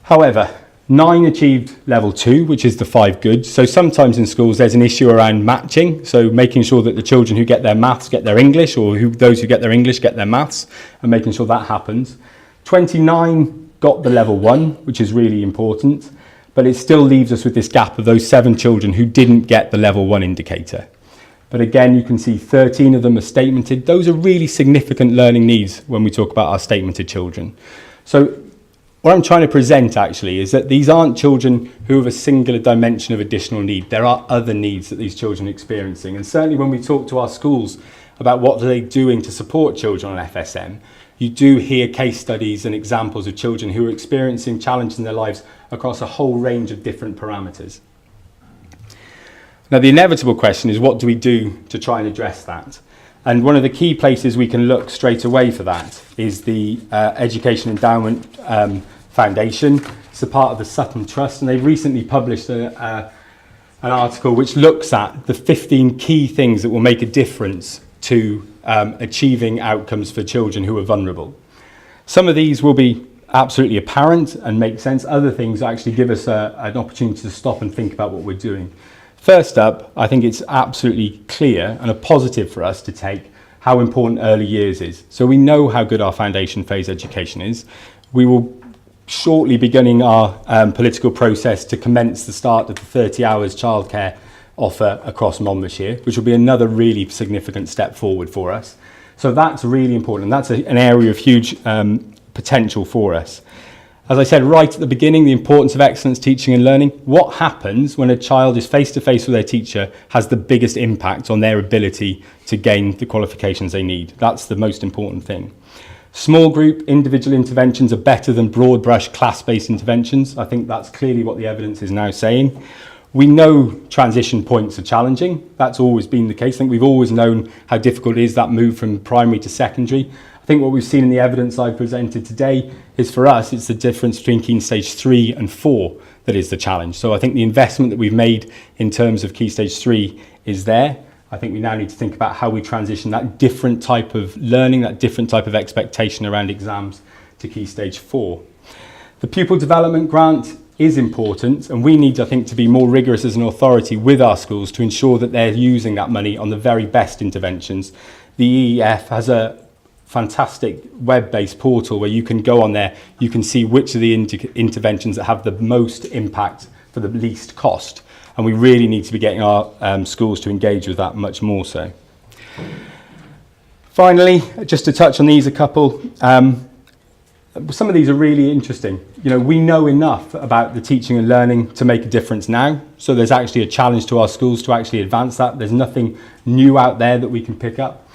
However, 9 achieved level 2, which is the 5 goods. So sometimes in schools there's an issue around matching, so making sure that the children who get their maths get their English, or those who get their English get their maths, and making sure that happens. 29 got the level 1, which is really important, but it still leaves us with this gap of those 7 children who didn't get the level 1 indicator. But again, you can see 13 of them are statemented. Those are really significant learning needs when we talk about our statemented children. So what I'm trying to present actually is that these aren't children who have a singular dimension of additional need. There are other needs that these children are experiencing. And certainly when we talk to our schools about what are they doing to support children on FSM, you do hear case studies and examples of children who are experiencing challenges in their lives across a whole range of different parameters. Now, the inevitable question is, what do we do to try and address that? And one of the key places we can look straight away for that is the Education Endowment Foundation. It's a part of the Sutton Trust, and they've recently published an article which looks at the 15 key things that will make a difference to achieving outcomes for children who are vulnerable. Some of these will be absolutely apparent and make sense. Other things actually give us an opportunity to stop and think about what we're doing. First up, I think it's absolutely clear and a positive for us to take how important early years is. So we know how good our foundation phase education is. We will shortly beginning our political process to commence the start of the 30 hours childcare offer across Monmouthshire, which will be another really significant step forward for us. So that's really important, and that's an area of huge potential for us. As I said right at the beginning, the importance of excellence teaching and learning. What happens when a child is face-to-face with their teacher has the biggest impact on their ability to gain the qualifications they need. That's the most important thing. Small group individual interventions are better than broad brush class-based interventions. I think that's clearly what the evidence is now saying. We know transition points are challenging. That's always been the case. I think we've always known how difficult it is, that move from primary to secondary. I think what we've seen in the evidence I've presented today is, for us, it's the difference between Key Stage 3 and 4 that is the challenge. So I think the investment that we've made in terms of Key Stage 3 is there. I think we now need to think about how we transition that different type of learning, that different type of expectation around exams to Key Stage 4. The pupil development grant is important, and we need, I think, to be more rigorous as an authority with our schools to ensure that they're using that money on the very best interventions. The EEF has a fantastic web-based portal where you can go on there, you can see which of the interventions that have the most impact for the least cost, and we really need to be getting our schools to engage with that much more so. Finally, just to touch on these a couple, some of these are really interesting. You know, we know enough about the teaching and learning to make a difference now, so there's actually a challenge to our schools to actually advance that. There's nothing new out there that we can pick up.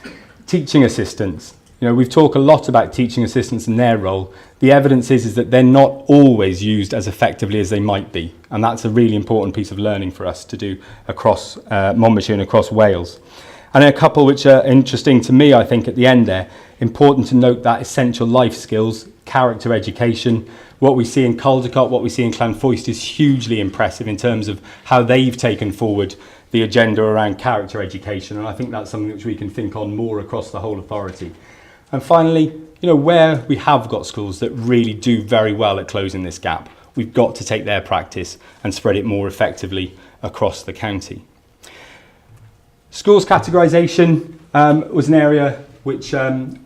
Teaching assistants. You know, we've talked a lot about teaching assistants and their role. The evidence is that they're not always used as effectively as they might be. And that's a really important piece of learning for us to do across Monmouthshire and across Wales. And a couple which are interesting to me, I think, at the end there, important to note that essential life skills, character education, what we see in Caldecott, what we see in Llanfoist is hugely impressive in terms of how they've taken forward the agenda around character education. And I think that's something which we can think on more across the whole authority. And finally, you know, where we have got schools that really do very well at closing this gap, we've got to take their practice and spread it more effectively across the county. Schools categorisation was an area which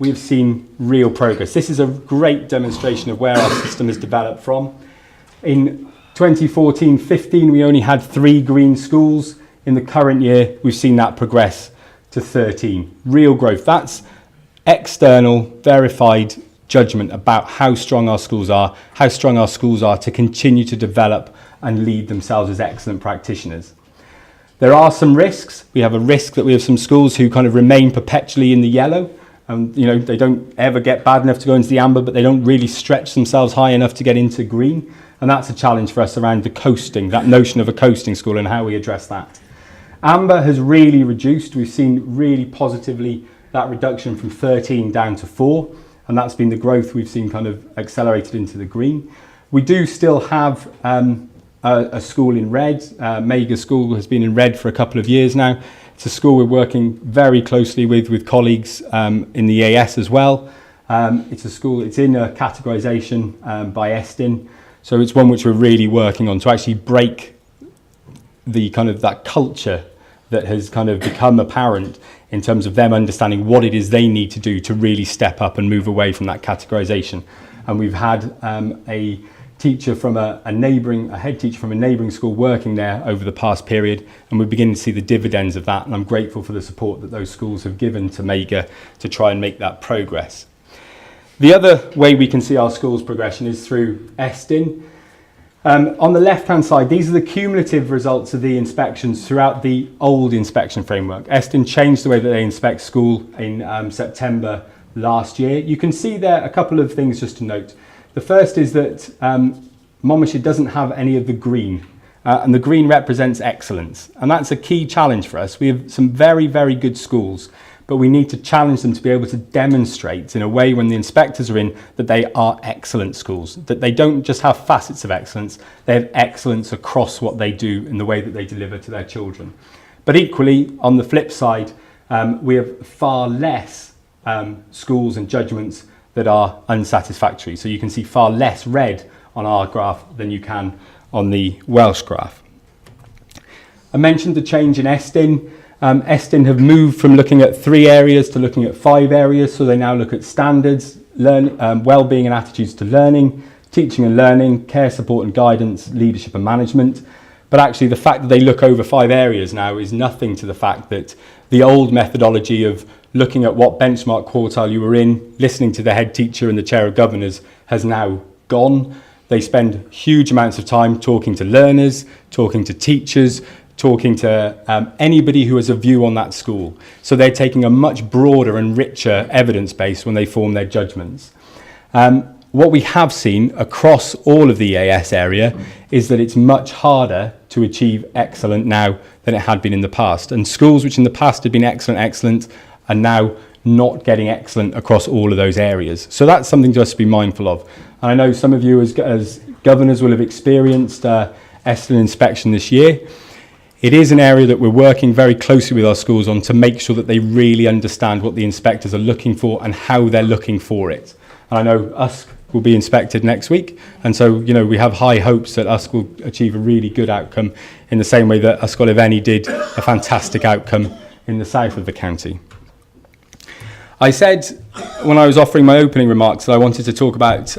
we've seen real progress. This is a great demonstration of where our system has developed from. In 2014-15, we only had 3 green schools. In the current year, we've seen that progress to 13. Real growth. That's external, verified judgment about how strong our schools are, how strong our schools are to continue to develop and lead themselves as excellent practitioners. There are some risks. We have a risk that we have some schools who kind of remain perpetually in the yellow. You know, they don't ever get bad enough to go into the amber, but they don't really stretch themselves high enough to get into green. And that's a challenge for us around the coasting, that notion of a coasting school and how we address that. Amber has really reduced. We've seen really positively that reduction from 13 down to 4, and that's been the growth we've seen kind of accelerated into the green. We do still have a school in red. Mega School has been in red for a couple of years now. It's a school we're working very closely with colleagues in the AS as well. It's a school, it's in a categorisation by Estin. So it's one which we're really working on to actually break the kind of that culture that has kind of become apparent in terms of them understanding what it is they need to do to really step up and move away from that categorisation. And we've had a teacher from a head teacher from a neighbouring school working there over the past period, and we're beginning to see the dividends of that, and I'm grateful for the support that those schools have given to MEGA to try and make that progress. The other way we can see our schools' progression is through ESTIN. On the left-hand side, these are the cumulative results of the inspections throughout the old inspection framework. ESTIN changed the way that they inspect school in September last year. You can see there a couple of things just to note. The first is that Monmouthshire doesn't have any of the green, and the green represents excellence. And that's a key challenge for us. We have some very, very good schools, but we need to challenge them to be able to demonstrate in a way when the inspectors are in that they are excellent schools, that they don't just have facets of excellence, they have excellence across what they do in the way that they deliver to their children. But equally, on the flip side, we have far less schools and judgments that are unsatisfactory. So you can see far less red on our graph than you can on the Welsh graph. I mentioned the change in ESTIN. ESTIN have moved from looking at 3 areas to looking at 5 areas. So they now look at standards, wellbeing and attitudes to learning, teaching and learning, care, support and guidance, leadership and management. But actually the fact that they look over 5 areas now is nothing to the fact that the old methodology of looking at what benchmark quartile you were in, listening to the head teacher and the chair of governors has now gone. They spend huge amounts of time talking to learners, talking to teachers, talking to anybody who has a view on that school. So they're taking a much broader and richer evidence base when they form their judgments. What we have seen across all of the EAS area is that it's much harder to achieve excellent now than it had been in the past. And schools which in the past had been excellent are now not getting excellent across all of those areas. So that's something just to be mindful of. And I know some of you as governors will have experienced ESTIN inspection this year. It is an area that we're working very closely with our schools on to make sure that they really understand what the inspectors are looking for and how they're looking for it. And I know USC will be inspected next week, and so we have high hopes that USC will achieve a really good outcome in the same way that Ysgol Ifenny did a fantastic outcome in the south of the county. I said when I was offering my opening remarks that I wanted to talk about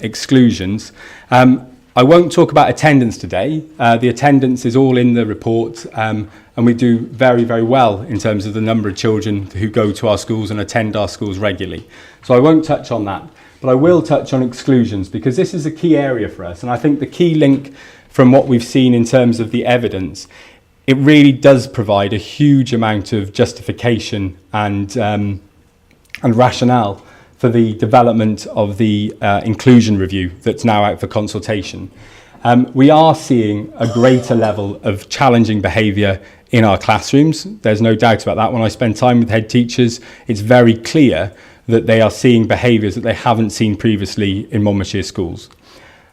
exclusions. I won't talk about attendance today. The attendance is all in the report, and we do very, very well in terms of the number of children who go to our schools and attend our schools regularly. So I won't touch on that, but I will touch on exclusions because this is a key area for us. And I think the key link from what we've seen in terms of the evidence, it really does provide a huge amount of justification and rationale for the development of the inclusion review that's now out for consultation. We are seeing a greater level of challenging behaviour in our classrooms. There's no doubt about that. When I spend time with head teachers, it's very clear that they are seeing behaviours that they haven't seen previously in Monmouthshire schools.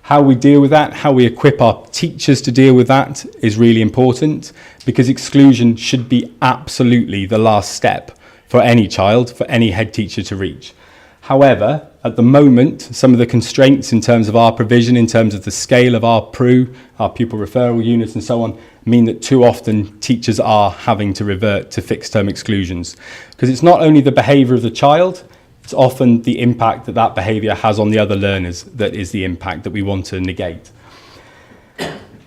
How we deal with that, how we equip our teachers to deal with that is really important, because exclusion should be absolutely the last step for any child, for any head teacher to reach. However, at the moment, some of the constraints in terms of our provision, in terms of the scale of our PRU, our pupil referral units and so on, mean that too often teachers are having to revert to fixed term exclusions. Because it's not only the behaviour of the child, it's often the impact that that behaviour has on the other learners that is the impact that we want to negate.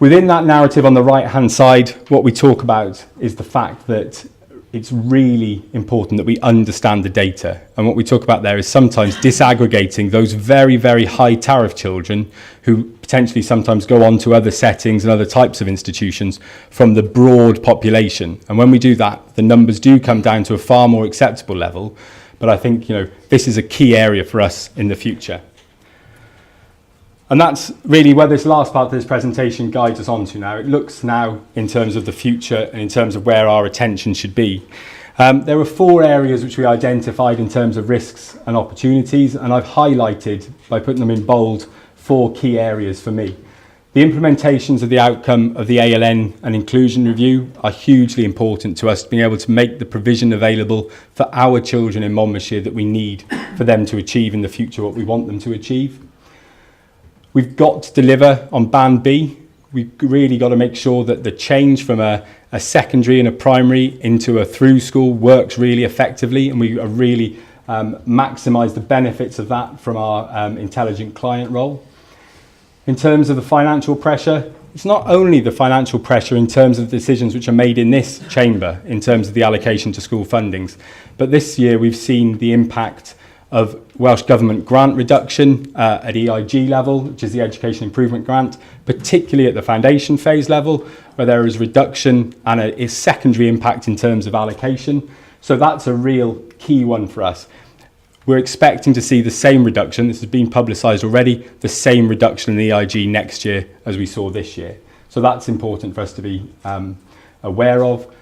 Within that narrative on the right-hand side, what we talk about is the fact that it's really important that we understand the data. And what we talk about there is sometimes disaggregating those very, very high tariff children who potentially sometimes go on to other settings and other types of institutions from the broad population. And when we do that, the numbers do come down to a far more acceptable level. But I think, this is a key area for us in the future. And that's really where this last part of this presentation guides us on to now. It looks now in terms of the future and in terms of where our attention should be. There are 4 areas which we identified in terms of risks and opportunities, and I've highlighted, by putting them in bold, 4 key areas for me. The implementations of the outcome of the ALN and inclusion review are hugely important to us, being able to make the provision available for our children in Monmouthshire that we need for them to achieve in the future what we want them to achieve. We've got to deliver on Band B. We've really got to make sure that the change from a secondary and a primary into a through school works really effectively, and we are really maximise the benefits of that from our intelligent client role. In terms of the financial pressure, it's not only the financial pressure in terms of decisions which are made in this chamber in terms of the allocation to school fundings, but this year we've seen the impact of Welsh Government grant reduction at EIG level, which is the Education Improvement Grant, particularly at the foundation phase level, where there is reduction and a secondary impact in terms of allocation. So that's a real key one for us. We're expecting to see the same reduction, this has been publicised already, the same reduction in the EIG next year as we saw this year. So that's important for us to be aware of.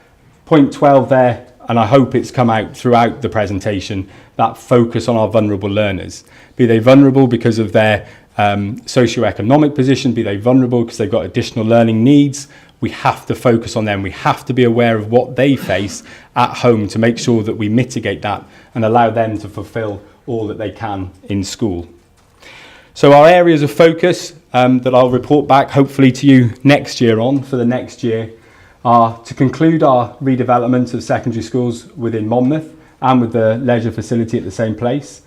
Point 12 there, and I hope it's come out throughout the presentation, that focus on our vulnerable learners. Be they vulnerable because of their socioeconomic position, be they vulnerable because they've got additional learning needs, we have to focus on them. We have to be aware of what they face at home to make sure that we mitigate that and allow them to fulfil all that they can in school. So our areas of focus that I'll report back hopefully to you next year on for the next year are to conclude our redevelopment of secondary schools within Monmouth and with the leisure facility at the same place,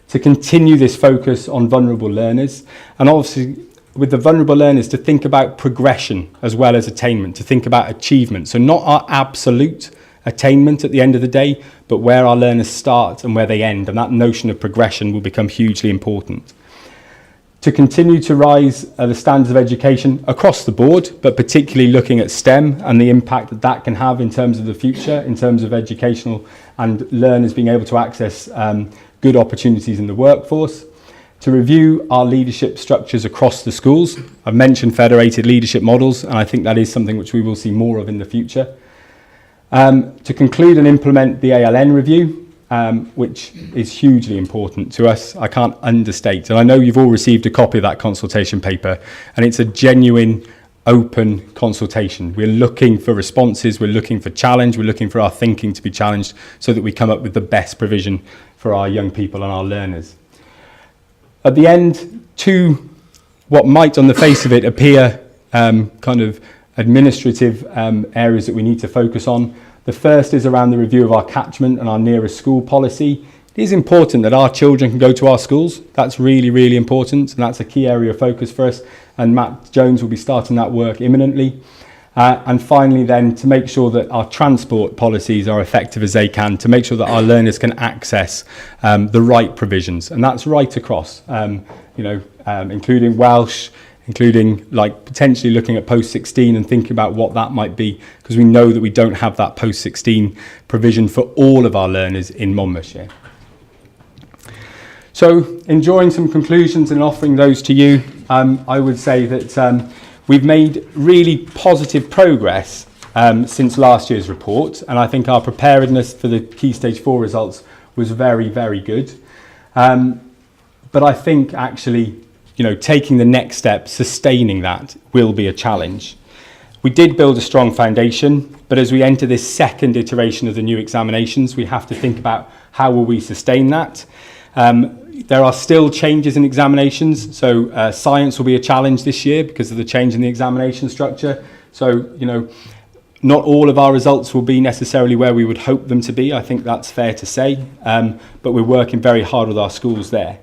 to continue this focus on vulnerable learners, and obviously with the vulnerable learners to think about progression as well as attainment, to think about achievement. So not our absolute attainment at the end of the day, but where our learners start and where they end, and that notion of progression will become hugely important. To continue to rise the standards of education across the board, but particularly looking at STEM and the impact that that can have in terms of the future, in terms of educational and learners being able to access good opportunities in the workforce. To review our leadership structures across the schools. I've mentioned federated leadership models, and I think that is something which we will see more of in the future. To conclude and implement the ALN review, which is hugely important to us. I can't understate, and I know you've all received a copy of that consultation paper, and it's a genuine open consultation. We're looking for responses, we're looking for challenge, we're looking for our thinking to be challenged so that we come up with the best provision for our young people and our learners. At the end, two what might on the face of it appear kind of administrative areas that we need to focus on. The first is around the review of our catchment and our nearest school policy. It is important that our children can go to our schools. That's really, really important, and that's a key area of focus for us, and Matt Jones will be starting that work imminently. And finally then, to make sure that our transport policies are effective as they can, to make sure that our learners can access the right provisions, and that's right across, including Welsh, including like potentially looking at post-16 and thinking about what that might be, because we know that we don't have that post-16 provision for all of our learners in Monmouthshire. So, enjoying some conclusions and offering those to you, I would say that we've made really positive progress since last year's report, and I think our preparedness for the Key Stage 4 results was very, very good. But I think actually, taking the next step, sustaining that, will be a challenge. We did build a strong foundation, but as we enter this second iteration of the new examinations, we have to think about how will we sustain that. There are still changes in examinations, so science will be a challenge this year because of the change in the examination structure. So, not all of our results will be necessarily where we would hope them to be. I think that's fair to say, but we're working very hard with our schools there.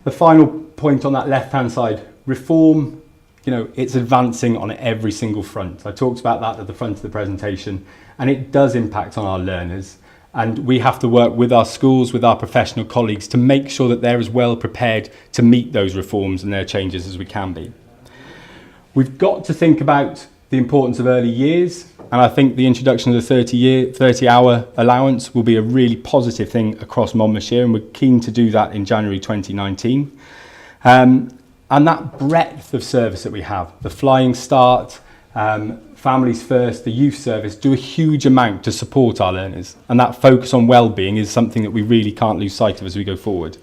The final point on that left-hand side, reform, it's advancing on every single front. I talked about that at the front of the presentation, and it does impact on our learners. And we have to work with our schools, with our professional colleagues to make sure that they're as well prepared to meet those reforms and their changes as we can be. We've got to think about the importance of early years, and I think the introduction of the 30-hour allowance will be a really positive thing across Monmouthshire, and we're keen to do that in January 2019. And that breadth of service that we have, the Flying Start, Families First, the youth service, do a huge amount to support our learners, and that focus on well-being is something that we really can't lose sight of as we go forward.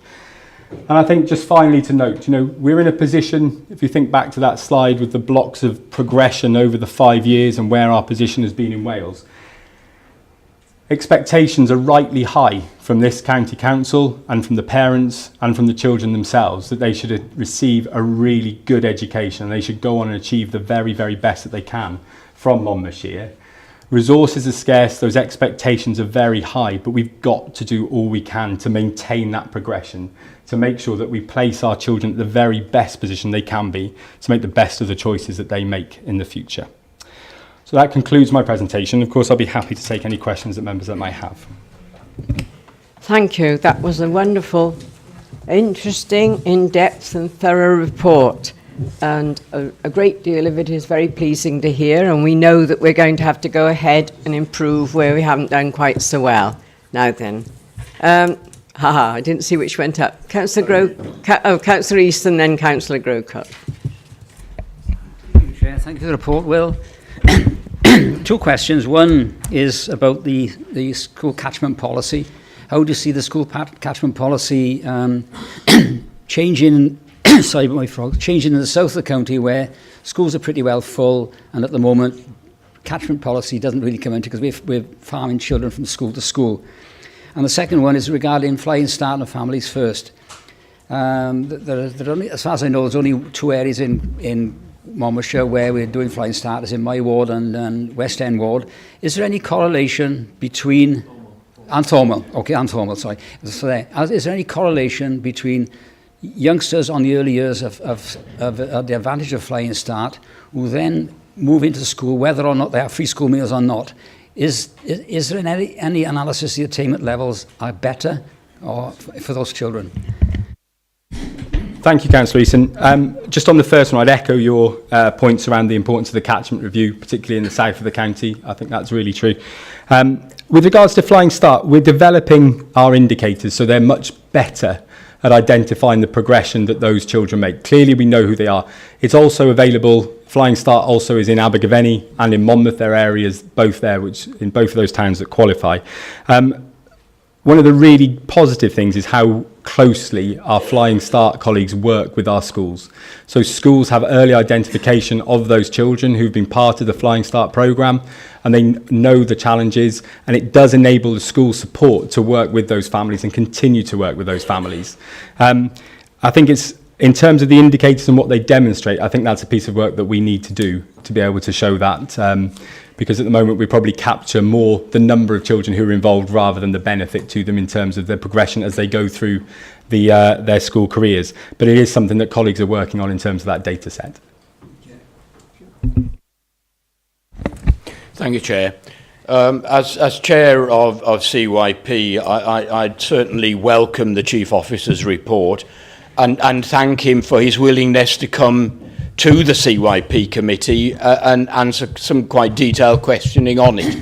And I think just finally to note, we're in a position, if you think back to that slide with the blocks of progression over the 5 years and where our position has been in Wales, expectations are rightly high from this county council and from the parents and from the children themselves that they should receive a really good education. They should go on and achieve the very, very best that they can from Monmouthshire. Resources are scarce, those expectations are very high, but we've got to do all we can to maintain that progression, to make sure that we place our children at the very best position they can be, to make the best of the choices that they make in the future. So that concludes my presentation. Of course, I'll be happy to take any questions that members might have. Thank you. That was a wonderful, interesting, in-depth and thorough report. And a great deal of it is very pleasing to hear, and we know that we're going to have to go ahead and improve where we haven't done quite so well. Now then, I didn't see which went up. Councillor Councillor East and then Councillor Grocott. Thank you, Chair. Thank you for the report, Will. Two questions. One is about the school catchment policy. How do you see the school catchment policy changing? Sorry about my frog. Changing in the south of the county, where schools are pretty well full, and at the moment, catchment policy doesn't really come into, because we're farming children from school to school. And the second one is regarding Flying Start and Families First. There are only, as far as I know, there's only two areas in Monmouthshire where we're doing Flying Starters, in my ward and West End ward. Is there any correlation between... And Thornwell, sorry. So is there any correlation between youngsters on the early years of the advantage of Flying Start, who then move into school, whether or not they have free school meals or not? Is there any analysis the attainment levels are better or for those children? Thank you, Councillor Easton. Just on the first one, I'd echo your points around the importance of the catchment review, particularly in the south of the county. I think that's really true. With regards to Flying Start, we're developing our indicators so they're much better at identifying the progression that those children make. Clearly, we know who they are. It's also available. Flying Start also is in Abergavenny and in Monmouth. There are areas both there, which in both of those towns that qualify. One of the really positive things is how closely our Flying Start colleagues work with our schools. So schools have early identification of those children who've been part of the Flying Start programme, and they know the challenges, and it does enable the school support to work with those families and continue to work with those families. I think it's, in terms of the indicators and what they demonstrate, I think that's a piece of work that we need to do to be able to show that. Because at the moment we probably capture more the number of children who are involved rather than the benefit to them in terms of their progression as they go through their school careers. But it is something that colleagues are working on in terms of that data set. Thank you, Chair. As Chair of CYP, I'd certainly welcome the Chief Officer's report and thank him for his willingness to come to the CYP committee and answer some quite detailed questioning on it.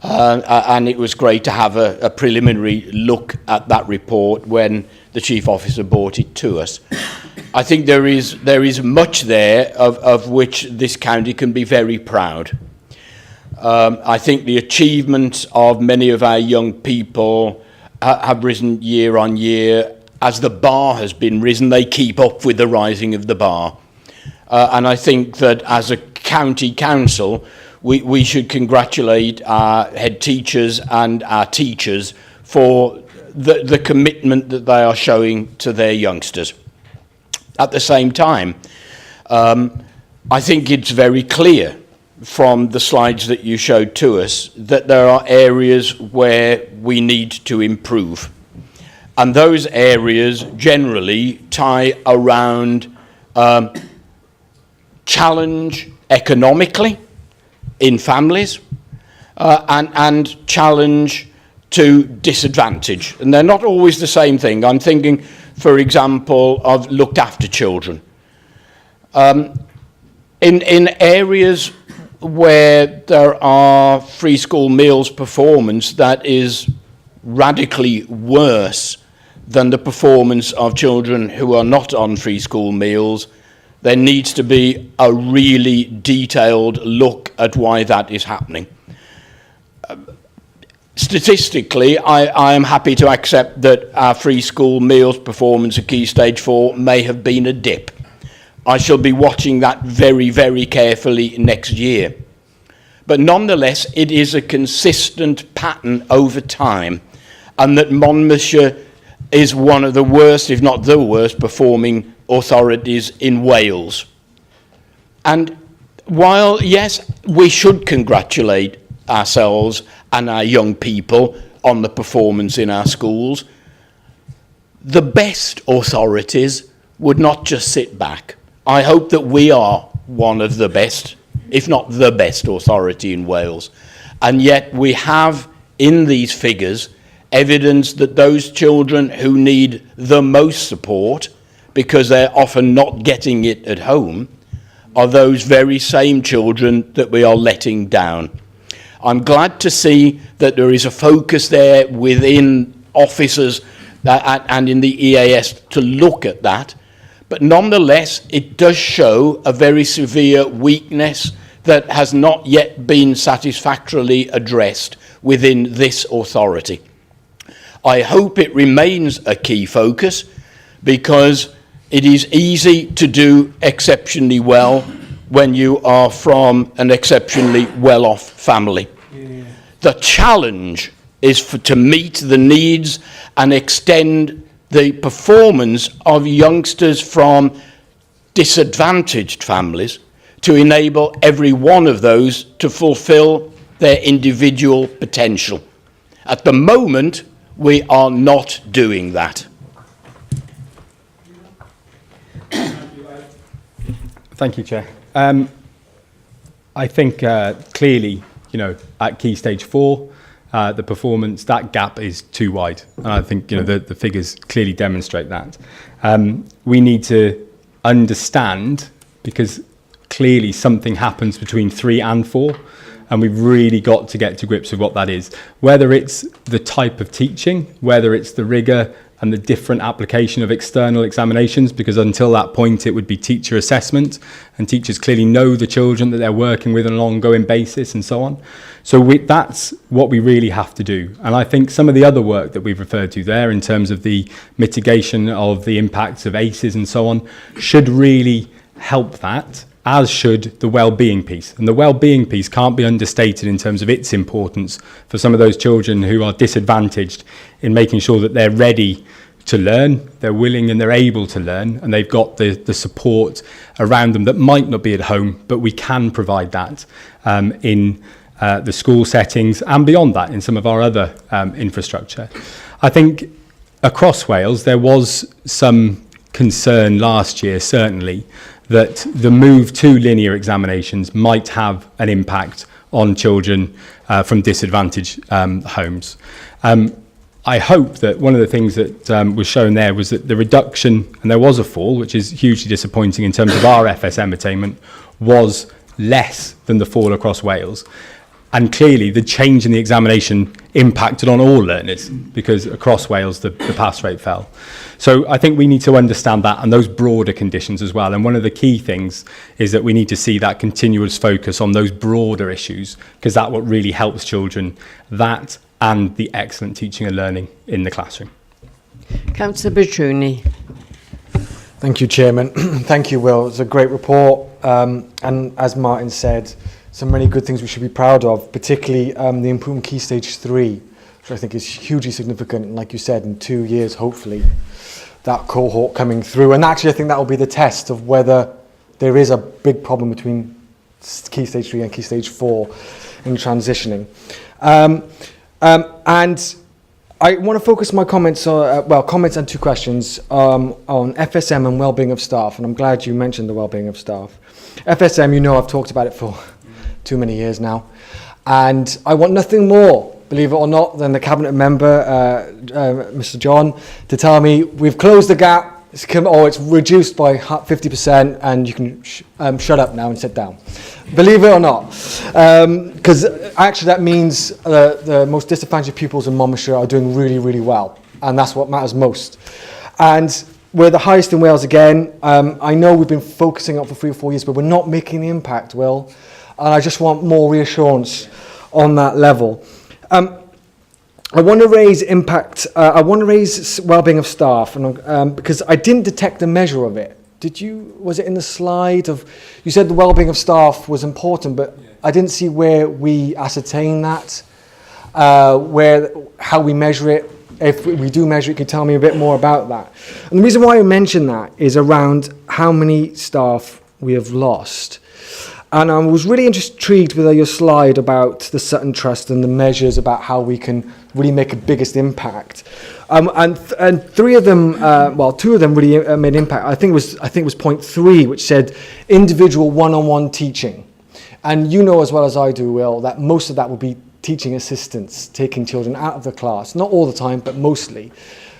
And it was great to have a preliminary look at that report when the Chief Officer brought it to us. I think there is much there of which this county can be very proud. I think the achievements of many of our young people have risen year on year. As the bar has been risen, they keep up with the rising of the bar. And I think that as a county council, we should congratulate our head teachers and our teachers for the commitment that they are showing to their youngsters. At the same time, I think it's very clear from the slides that you showed to us that there are areas where we need to improve. And those areas generally tie around challenge economically in families and challenge to disadvantage. And they're not always the same thing. I'm thinking, for example, of looked after children. In areas where there are free school meals performance that is radically worse than the performance of children who are not on free school meals, there needs to be a really detailed look at why that is happening. Statistically, I am happy to accept that our free school meals performance at Key Stage 4 may have been a dip. I shall be watching that very, very carefully next year. But nonetheless, it is a consistent pattern over time. and that Monmouthshire is one of the worst, if not the worst, performing authorities in Wales. And while, yes, we should congratulate ourselves and our young people on the performance in our schools, the best authorities would not just sit back. I hope that we are one of the best, if not the best authority in Wales. And yet we have in these figures evidence that those children who need the most support, because they're often not getting it at home, are those very same children that we are letting down. I'm glad to see that there is a focus there within officers and in the EAS to look at that, but nonetheless it does show a very severe weakness that has not yet been satisfactorily addressed within this authority. I hope it remains a key focus, because it is easy to do exceptionally well when you are from an exceptionally well-off family. Yeah. The challenge is to meet the needs and extend the performance of youngsters from disadvantaged families to enable every one of those to fulfill their individual potential. At the moment, we are not doing that. Thank you, Chair. I think clearly, at Key Stage 4, the performance, that gap is too wide. And I think, the figures clearly demonstrate that. We need to understand, because clearly something happens between 3 and 4, and we've really got to get to grips with what that is. Whether it's the type of teaching, whether it's the rigour and the different application of external examinations, because until that point it would be teacher assessment, and teachers clearly know the children that they're working with on an ongoing basis and so on. So that's what we really have to do. And I think some of the other work that we've referred to there in terms of the mitigation of the impacts of ACEs and so on should really help that, as should the well-being piece. And the well-being piece can't be understated in terms of its importance for some of those children who are disadvantaged, in making sure that they're ready to learn, they're willing and they're able to learn, and they've got the support around them that might not be at home, but we can provide that in the school settings and beyond that in some of our other infrastructure. I think across Wales there was some concern last year, certainly, that the move to linear examinations might have an impact on children from disadvantaged homes. I hope that one of the things that was shown there was that the reduction, and there was a fall, which is hugely disappointing in terms of our FSM attainment, was less than the fall across Wales. And clearly the change in the examination impacted on all learners, because across Wales the pass rate fell. So I think we need to understand that and those broader conditions as well. And one of the key things is that we need to see that continuous focus on those broader issues, because that's what really helps children, that and the excellent teaching and learning in the classroom. Councillor Bertruni. Thank you, Chairman. Thank you, Will. It's a great report. And as Martin said, some many good things we should be proud of, particularly the improvement Key Stage 3, which I think is hugely significant. And like you said, in 2 years, hopefully, that cohort coming through. And actually, I think that will be the test of whether there is a big problem between Key Stage 3 and Key Stage 4 in transitioning. And I want to focus my comments on, comments and 2 questions on FSM and wellbeing of staff. And I'm glad you mentioned the wellbeing of staff. FSM, I've talked about it for too many years now. And I want nothing more, believe it or not, than the cabinet member, Mr. John, to tell me we've closed the gap, it's reduced by 50%, and you can shut up now and sit down. Believe it or not. Because actually that means the most disadvantaged pupils in Monmouthshire are doing really, really well. And that's what matters most. And we're the highest in Wales again. I know we've been focusing on for 3 or 4 years, but we're not making the impact, Will. And I just want more reassurance on that level. I want to raise impact. I want to raise well-being of staff, and because I didn't detect a measure of it. Did you? Was it in the slide of? You said the well-being of staff was important, but yeah. I didn't see where we ascertain that, how we measure it. if we do measure it, can you tell me a bit more about that? And the reason why I mention that is around how many staff we have lost. And I was really intrigued with your slide about the Sutton Trust and the measures about how we can really make a biggest impact. And three of them, two of them really made impact. I think it was point 3, which said individual one-on-one teaching. And you know as well as I do, Will, that most of that will be teaching assistants, taking children out of the class, not all the time, but mostly,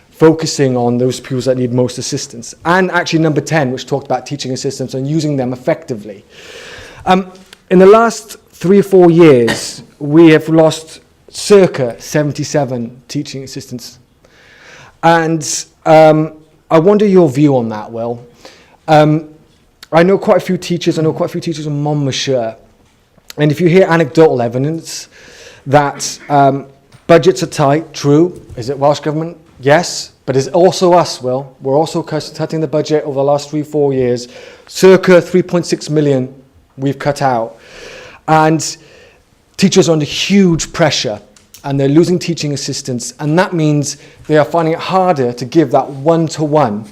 focusing on those pupils that need most assistance. And actually number 10, which talked about teaching assistants and using them effectively. In the last 3 or 4 years, we have lost circa 77 teaching assistants. And I wonder your view on that, Will. I know quite a few teachers. I know quite a few teachers in Monmouthshire. And if you hear anecdotal evidence that budgets are tight, true. Is it Welsh Government? Yes. But it's also us, Will. We're also cutting the budget over the last 3-4 years. Circa 3.6 million we've cut out. And teachers are under huge pressure. And they're losing teaching assistants. And that means they are finding it harder to give that one-to-one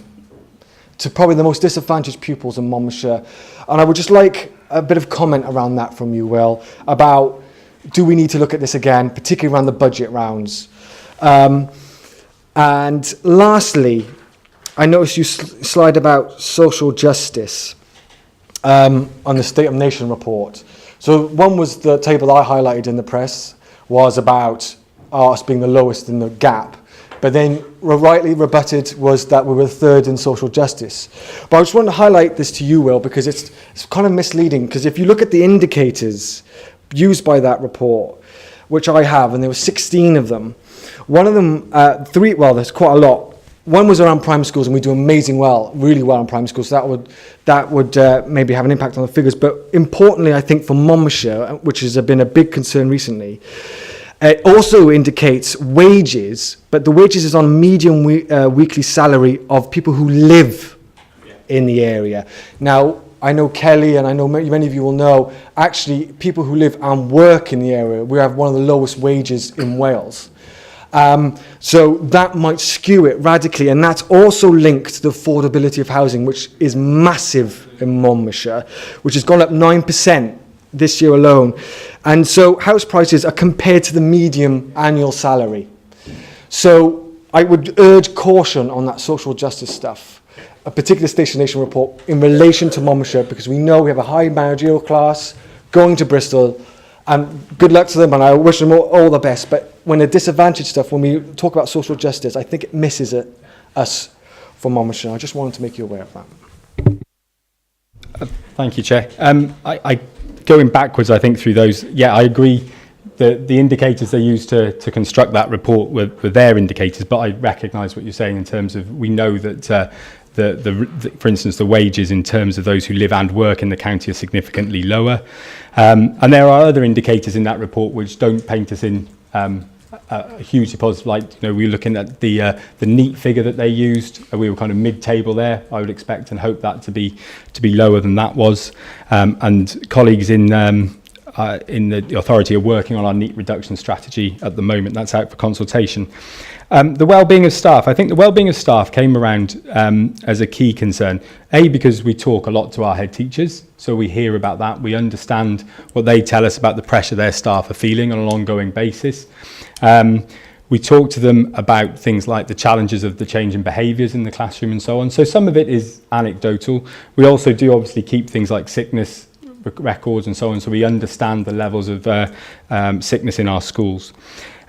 to probably the most disadvantaged pupils in Monmouthshire. And I would just like a bit of comment around that from you, Will, about do we need to look at this again, particularly around the budget rounds. And lastly, I noticed you slide about social justice on the State of Nation report. So one was the table that I highlighted in the press was about us being the lowest in the gap. But then rightly rebutted was that we were third in social justice. But I just want to highlight this to you, Will, because it's kind of misleading. Because if you look at the indicators used by that report, which I have, and there were 16 of them, one of them, there's quite a lot. One was around primary schools, and we do really well in primary schools. So that would maybe have an impact on the figures. But importantly, I think for Monmouthshire, which has been a big concern recently, it also indicates wages, but the wages is on median weekly salary of people who live in the area. Now, I know Kelly, and I know many of you will know, actually, people who live and work in the area, we have one of the lowest wages in Wales. So that might skew it radically, and that's also linked to the affordability of housing, which is massive in Monmouthshire, which has gone up 9% this year alone. And so house prices are compared to the median annual salary. So I would urge caution on that social justice stuff, a particular State of Nation report in relation to Monmouthshire, because we know we have a high managerial class going to Bristol, and good luck to them, and I wish them all the best. But when they're disadvantaged stuff, when we talk about social justice, I think it misses us from Monmouthshire. I just wanted to make you aware of that. Thank you, Chair. Going backwards, I think, through those, I agree that the indicators they used to construct that report were their indicators, but I recognise what you're saying in terms of we know that, for instance, the wages in terms of those who live and work in the county are significantly lower. And there are other indicators in that report which don't paint us in a hugely positive light. You know, we were looking at the neat figure that they used. We were kind of mid-table there. I would expect and hope that to be lower than that was. And colleagues in the authority are working on our neat reduction strategy at the moment. That's out for consultation. The well-being of staff. I think the well-being of staff came around as a key concern. Because we talk a lot to our head teachers, so we hear about that. We understand what they tell us about the pressure their staff are feeling on an ongoing basis. We talk to them about things like the challenges of the change in behaviours in the classroom and so on. So some of it is anecdotal. We also do obviously keep things like sickness records and so on, so we understand the levels of sickness in our schools.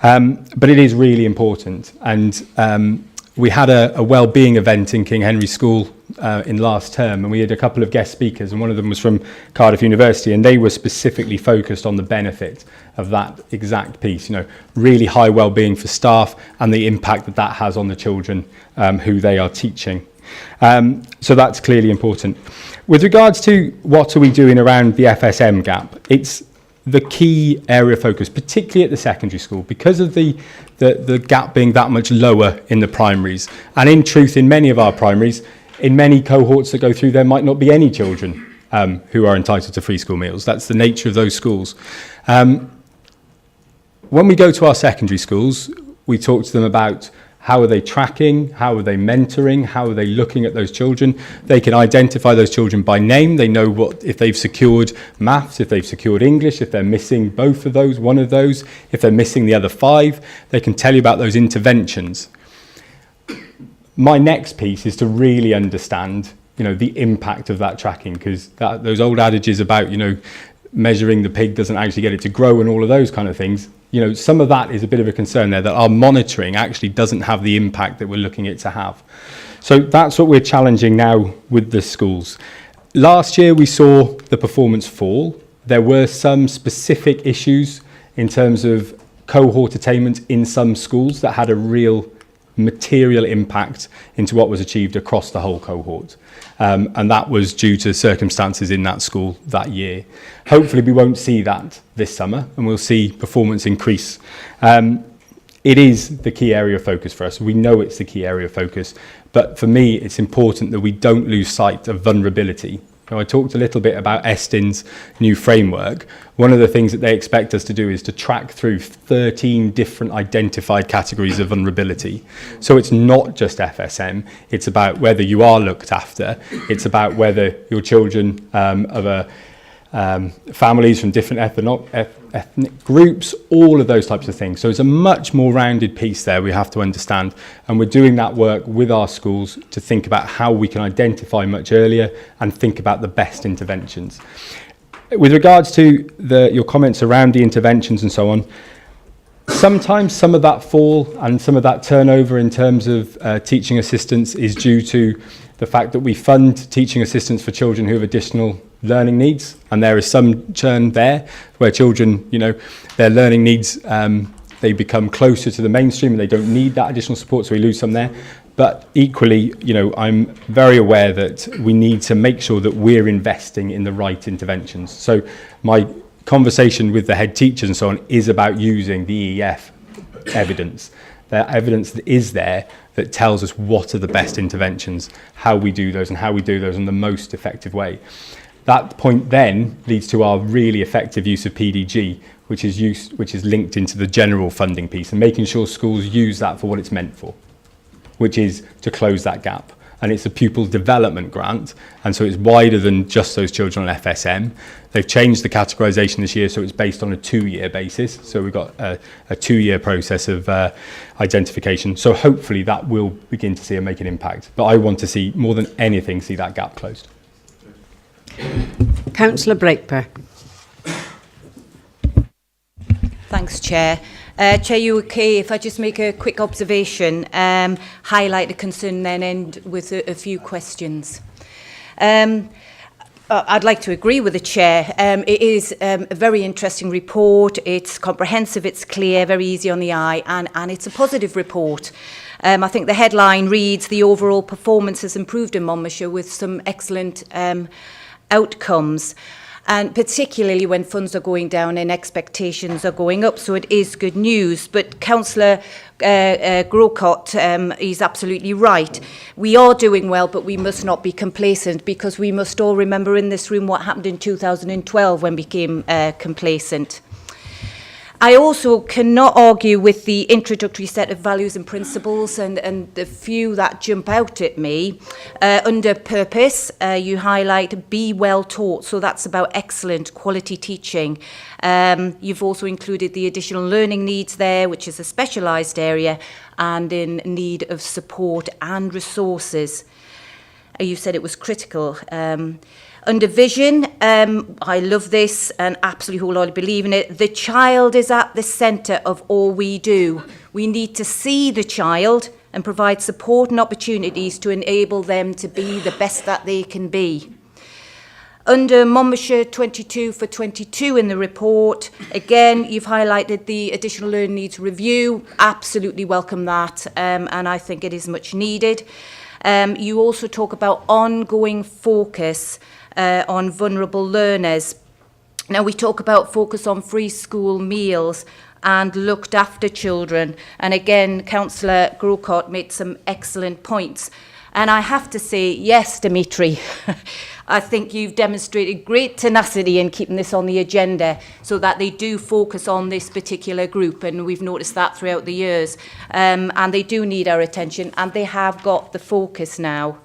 But it is really important, and we had a wellbeing event in King Henry School in last term, and we had a couple of guest speakers, and one of them was from Cardiff University, and they were specifically focused on the benefit of that exact piece, you know, really high wellbeing for staff and the impact that that has on the children who they are teaching. So that's clearly important. With regards to what are we doing around the FSM gap, it's the key area of focus, particularly at the secondary school, because of the gap being that much lower in the primaries. And in truth, in many of our primaries, in many cohorts that go through, there might not be any children who are entitled to free school meals. That's the nature of those schools. When we go to our secondary schools, we talk to them about How are they tracking? How are they mentoring? How are they looking at those children? They can identify those children by name. They know what if they've secured maths, if they've secured English, if they're missing both of those, one of those, if they're missing the other 5. They can tell you about those interventions. My next piece is to really understand, the impact of that tracking, because those old adages about, measuring the pig doesn't actually get it to grow and all of those kind of things. Some of that is a bit of a concern there, that our monitoring actually doesn't have the impact that we're looking at it to have. So that's what we're challenging now with the schools. Last year we saw the performance fall. There were some specific issues in terms of cohort attainment in some schools that had a real material impact into what was achieved across the whole cohort. And that was due to circumstances in that school that year. Hopefully we won't see that this summer, and we'll see performance increase. It is the key area of focus for us. We know it's the key area of focus, but for me it's important that we don't lose sight of vulnerability. Now, I talked a little bit about Estin's new framework. One of the things that they expect us to do is to track through 13 different identified categories of vulnerability. So it's not just FSM, it's about whether you are looked after, it's about whether your children of families from different ethnic groups, all of those types of things. So it's a much more rounded piece there we have to understand, and we're doing that work with our schools to think about how we can identify much earlier and think about the best interventions. With regards to your comments around the interventions and so on, sometimes some of that fall and some of that turnover in terms of teaching assistants is due to the fact that we fund teaching assistants for children who have additional learning needs, and there is some churn there where children, their learning needs, they become closer to the mainstream and they don't need that additional support, so we lose some there. But equally, I'm very aware that we need to make sure that we're investing in the right interventions. So my conversation with the head teachers and so on is about using the EF evidence. The evidence that is there that tells us what are the best interventions, how we do those, and how we do those in the most effective way. That point then leads to our really effective use of PDG, which is linked into the general funding piece, and making sure schools use that for what it's meant for, which is to close that gap. And it's a pupil development grant, and so it's wider than just those children on FSM. They've changed the categorisation this year, so it's based on a 2-year basis. So we've got a 2-year process of identification. So hopefully that will begin to see and make an impact. But I want to see, more than anything, see that gap closed. Councillor Brakeper. Thanks, Chair. Chair, you okay if I just make a quick observation, highlight the concern, then end with a few questions. I'd like to agree with the Chair. It is a very interesting report. It's comprehensive, it's clear, very easy on the eye, and it's a positive report. I think the headline reads, the overall performance has improved in Monmouthshire with some excellent outcomes, and particularly when funds are going down and expectations are going up, so it is good news. But Councillor Grocott is absolutely right. We are doing well, but we must not be complacent, because we must all remember in this room what happened in 2012 when we became complacent. I also cannot argue with the introductory set of values and principles and the few that jump out at me. Under purpose, you highlight be well taught, so that's about excellent quality teaching. You've also included the additional learning needs there, which is a specialised area and in need of support and resources. You said it was critical. Under vision, I love this and absolutely wholeheartedly believe in it. The child is at the centre of all we do. We need to see the child and provide support and opportunities to enable them to be the best that they can be. Under Monmouthshire 22 for 22 in the report, again, you've highlighted the additional learning needs review. Absolutely welcome that, and I think it is much needed. You also talk about ongoing focus on vulnerable learners. Now, we talk about focus on free school meals and looked after children. And again, Councillor Grocott made some excellent points. And I have to say, yes, Dimitri, I think you've demonstrated great tenacity in keeping this on the agenda so that they do focus on this particular group, and we've noticed that throughout the years. And they do need our attention, and they have got the focus now.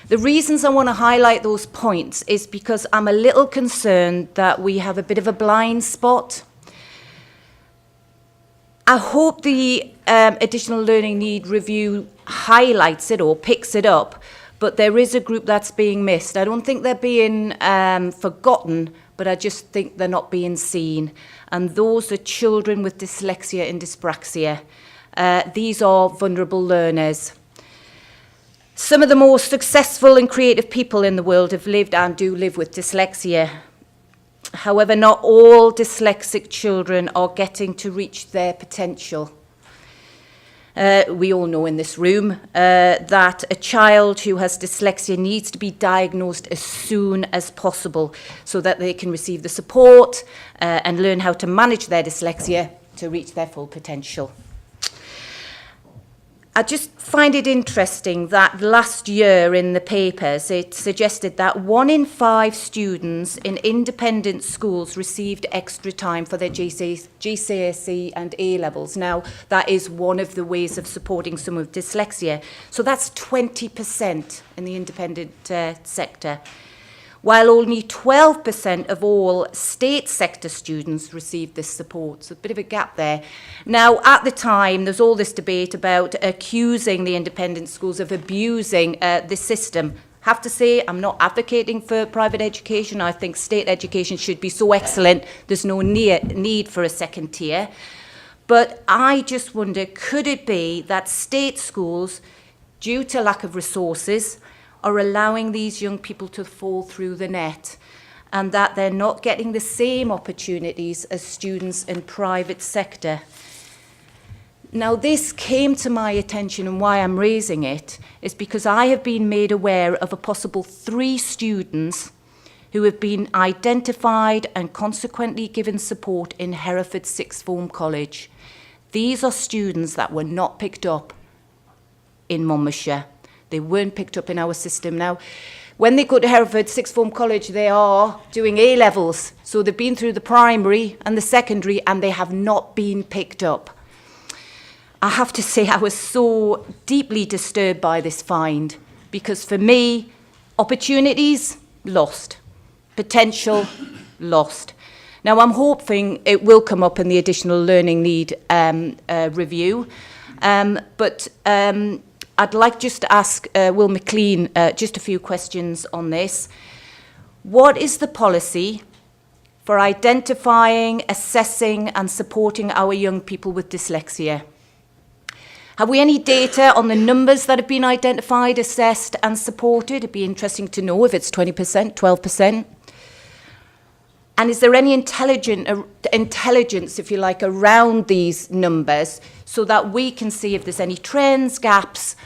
The reasons I want to highlight those points is because I'm a little concerned that we have a bit of a blind spot. I hope the additional learning need review highlights it or picks it up, but there is a group that's being missed. I don't think they're being forgotten, but I just think they're not being seen. And those are children with dyslexia and dyspraxia. These are vulnerable learners. Some of the more successful and creative people in the world have lived and do live with dyslexia. However, not all dyslexic children are getting to reach their potential. We all know in this room that a child who has dyslexia needs to be diagnosed as soon as possible so that they can receive the support and learn how to manage their dyslexia to reach their full potential. I just find it interesting that last year in the papers it suggested that 1 in 5 students in independent schools received extra time for their GCSE and A levels. Now, that is one of the ways of supporting someone with dyslexia. So that's 20% in the independent sector, while only 12% of all state sector students received this support. So a bit of a gap there. Now, at the time, there's all this debate about accusing the independent schools of abusing the system. I have to say, I'm not advocating for private education. I think state education should be so excellent, there's no need for a second tier. But I just wonder, could it be that state schools, due to lack of resources, are allowing these young people to fall through the net, and that they're not getting the same opportunities as students in private sector? Now, this came to my attention, and why I'm raising it is because I have been made aware of a possible 3 students who have been identified and consequently given support in Hereford Sixth Form College. These are students that were not picked up in Monmouthshire. They weren't picked up in our system. Now, when they go to Hereford Sixth Form College, they are doing A-levels. So they've been through the primary and the secondary, and they have not been picked up. I have to say I was so deeply disturbed by this find, because for me, opportunities, lost. Potential, lost. Now, I'm hoping it will come up in the additional learning need review. But I'd like just to ask Will McLean just a few questions on this. What is the policy for identifying, assessing and supporting our young people with dyslexia? Have we any data on the numbers that have been identified, assessed and supported? It'd be interesting to know if it's 20%, 12%. And is there any intelligence, if you like, around these numbers so that we can see if there's any trends, gaps,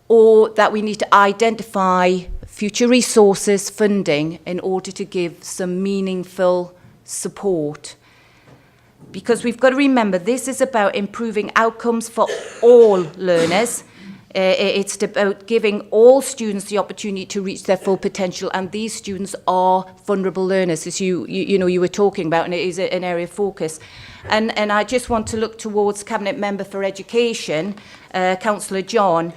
or that we need to identify future resources, funding, in order to give some meaningful support? Because we've got to remember, this is about improving outcomes for all learners. It's about giving all students the opportunity to reach their full potential, and these students are vulnerable learners, as you were talking about, and it is an area of focus. And I just want to look towards Cabinet Member for Education, Councillor John.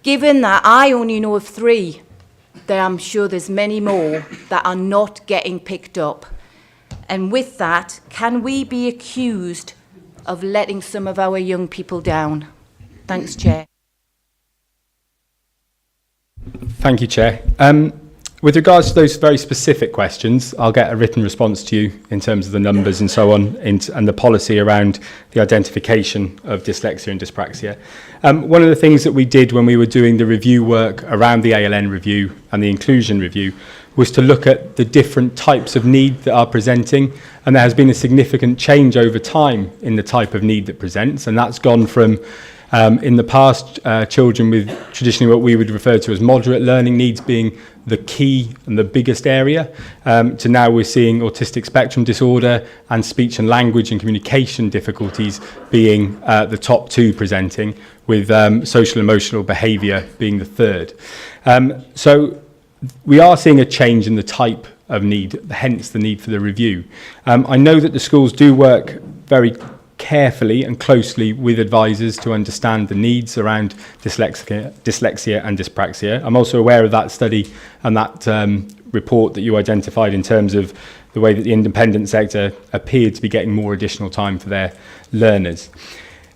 Given that I only know of 3, there I'm sure there's many more that are not getting picked up. And with that, can we be accused of letting some of our young people down? Thanks, Chair. Thank you, Chair. With regards to those very specific questions, I'll get a written response to you in terms of the numbers and so on, and the policy around the identification of dyslexia and dyspraxia. One of the things that we did when we were doing the review work around the ALN review and the inclusion review was to look at the different types of need that are presenting, and there has been a significant change over time in the type of need that presents, and that's gone from In the past, children with traditionally what we would refer to as moderate learning needs being the key and the biggest area, to now we're seeing autistic spectrum disorder and speech and language and communication difficulties being the top two presenting, with social emotional behaviour being the third. So we are seeing a change in the type of need, hence the need for the review. I know that the schools do work very carefully and closely with advisors to understand the needs around dyslexia and dyspraxia. I'm also aware of that study and that report that you identified in terms of the way that the independent sector appeared to be getting more additional time for their learners.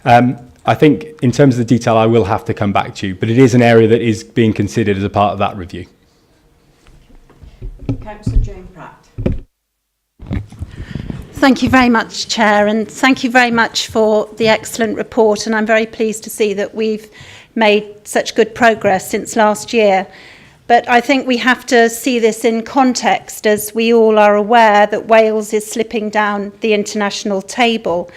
I think in terms of the detail, I will have to come back to you, but it is an area that is being considered as a part of that review. Councillor Jane Pratt. Thank you very much, Chair, and thank you very much for the excellent report, and I'm very pleased to see that we've made such good progress since last year. But I think we have to see this in context, as we all are aware that Wales is slipping down the international table,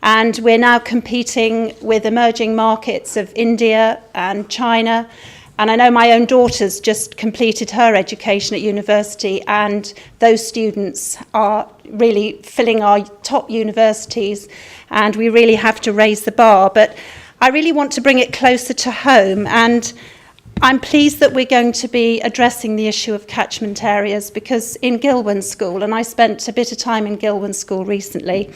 and we're now competing with emerging markets of India and China. And I know my own daughter's just completed her education at university, and those students are really filling our top universities, and we really have to raise the bar. But I really want to bring it closer to home, and I'm pleased that we're going to be addressing the issue of catchment areas, because in Gilwan School, and I spent a bit of time in Gilwan School recently,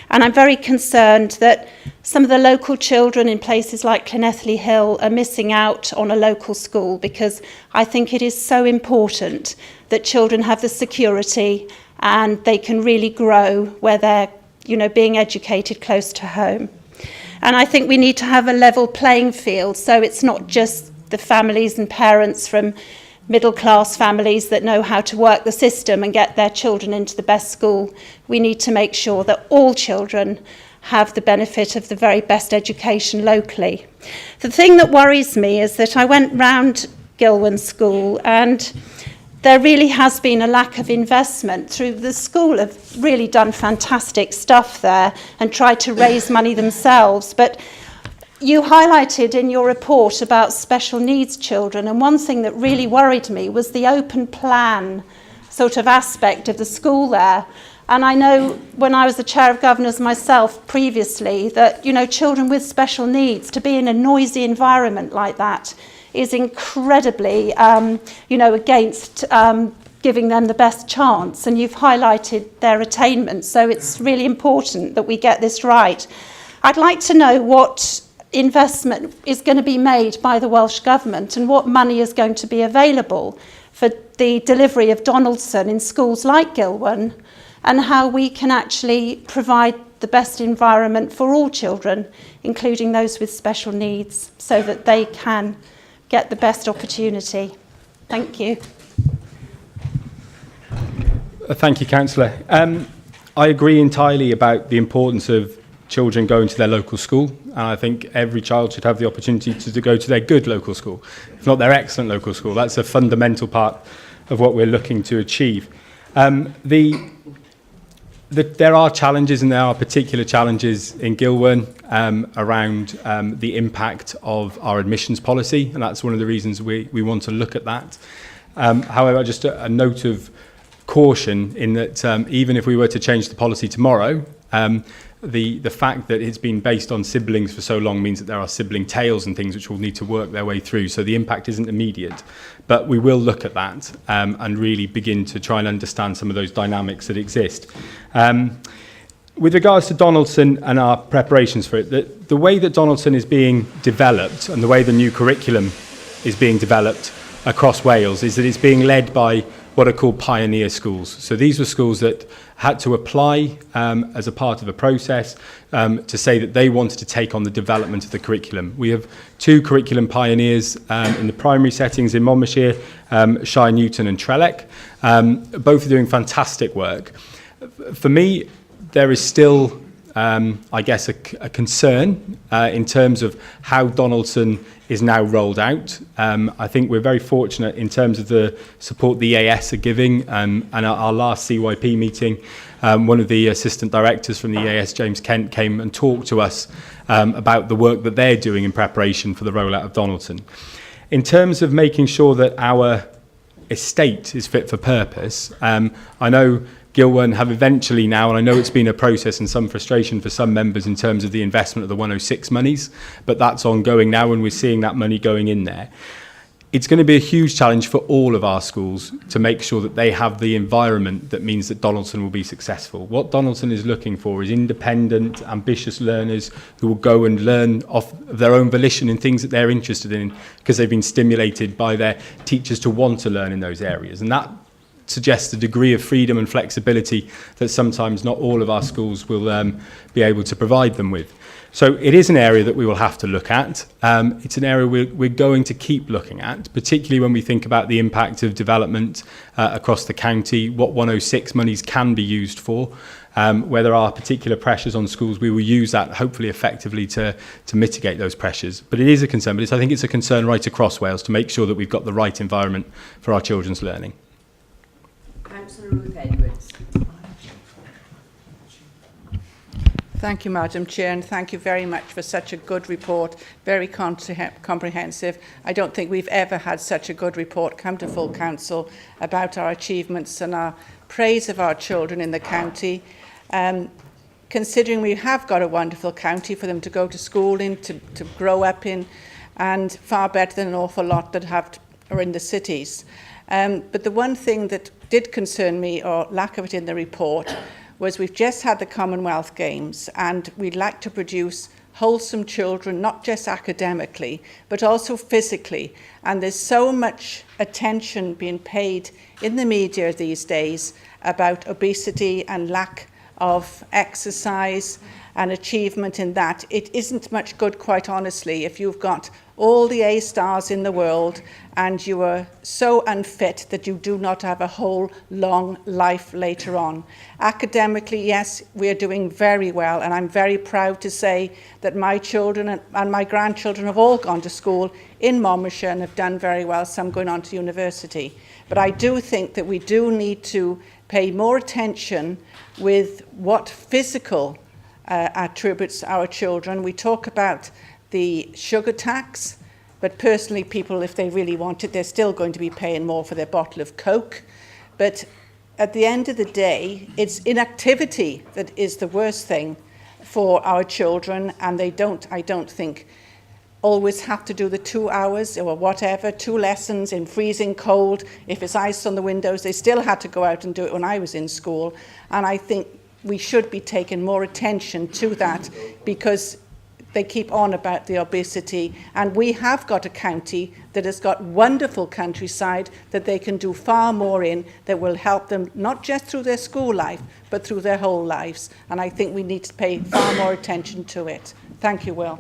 and I'm very concerned that some of the local children in places like Llanelli Hill are missing out on a local school, because I think it is so important that children have the security and they can really grow where they're, being educated close to home. And I think we need to have a level playing field, so it's not just the families and parents from middle-class families that know how to work the system and get their children into the best school. We need to make sure that all children have the benefit of the very best education locally. The thing that worries me is that I went round Gilwan School, and there really has been a lack of investment. Through the school have really done fantastic stuff there and tried to raise money themselves, but you highlighted in your report about special needs children, and one thing that really worried me was the open plan sort of aspect of the school there. And I know when I was the chair of governors myself previously that, children with special needs, to be in a noisy environment like that is incredibly, against giving them the best chance. And you've highlighted their attainment, so it's really important that we get this right. I'd like to know what investment is going to be made by the Welsh Government and what money is going to be available for the delivery of Donaldson in schools like Gilwan, and how we can actually provide the best environment for all children, including those with special needs, so that they can get the best opportunity. Thank you. Thank you, Councillor. I agree entirely about the importance of children going to their local school, and I think every child should have the opportunity to go to their good local school, if not their excellent local school. That's a fundamental part of what we're looking to achieve. There are challenges, and there are particular challenges in Gilwan around the impact of our admissions policy, and that's one of the reasons we want to look at that. However, just a note of caution in that even if we were to change the policy tomorrow, the fact that it's been based on siblings for so long means that there are sibling tails and things which will need to work their way through. So the impact isn't immediate, but we will look at that and really begin to try and understand some of those dynamics that exist. With regards to Donaldson and our preparations for it, the way that Donaldson is being developed and the way the new curriculum is being developed across Wales is that it's being led by what are called pioneer schools. So these were schools that had to apply as a part of a process to say that they wanted to take on the development of the curriculum. We have two curriculum pioneers in the primary settings in Monmouthshire, Shire Newton and Trelec. Both are doing fantastic work. For me, there is still, I guess, a concern in terms of how Donaldson is now rolled out. I think we're very fortunate in terms of the support the EAS are giving, and our last CYP meeting, one of the assistant directors from the EAS, James Kent, came and talked to us about the work that they're doing in preparation for the rollout of Donaldson. In terms of making sure that our estate is fit for purpose, I know Gilwern have eventually now, and I know it's been a process and some frustration for some members in terms of the investment of the 106 monies, but that's ongoing now and we're seeing that money going in there. It's going to be a huge challenge for all of our schools to make sure that they have the environment that means that Donaldson will be successful. What Donaldson is looking for is independent, ambitious learners who will go and learn off of their own volition in things that they're interested in because they've been stimulated by their teachers to want to learn in those areas. And that suggests a degree of freedom and flexibility that sometimes not all of our schools will be able to provide them with. So it is an area that we will have to look at. It's an area we're going to keep looking at, particularly when we think about the impact of development across the county, what 106 monies can be used for, where there are particular pressures on schools. We will use that hopefully effectively to mitigate those pressures. But it is a concern, but I think it's a concern right across Wales to make sure that we've got the right environment for our children's learning. Councillor Ruth Edwards. Thank you, Madam Chair, and thank you very much for such a good report, very comprehensive. I don't think we've ever had such a good report come to full council about our achievements and our praise of our children in the county. Considering we have got a wonderful county for them to go to school in, to grow up in, and far better than an awful lot that are in the cities. But the one thing that did concern me, or lack of it in the report, was we've just had the Commonwealth Games and we'd like to produce wholesome children, not just academically, but also physically. And there's so much attention being paid in the media these days about obesity and lack of exercise and achievement in that. It isn't much good, quite honestly, if you've got all the A stars in the world and you are so unfit that you do not have a whole long life later on. Academically, yes, we are doing very well, and I'm very proud to say that my children and my grandchildren have all gone to school in Monmouthshire and have done very well, some going on to university. But I do think that we do need to pay more attention with what physical attributes our children. We talk about the sugar tax, but personally people, if they really want it, they're still going to be paying more for their bottle of Coke. But at the end of the day, it's inactivity that is the worst thing for our children, and I don't think, always have to do the 2 hours or whatever, 2 lessons in freezing cold. If it's ice on the windows, they still had to go out and do it when I was in school. And I think we should be taking more attention to that, because they keep on about the obesity, and we have got a county that has got wonderful countryside that they can do far more in, that will help them not just through their school life but through their whole lives, and I think we need to pay far more attention to it. Thank you, Will.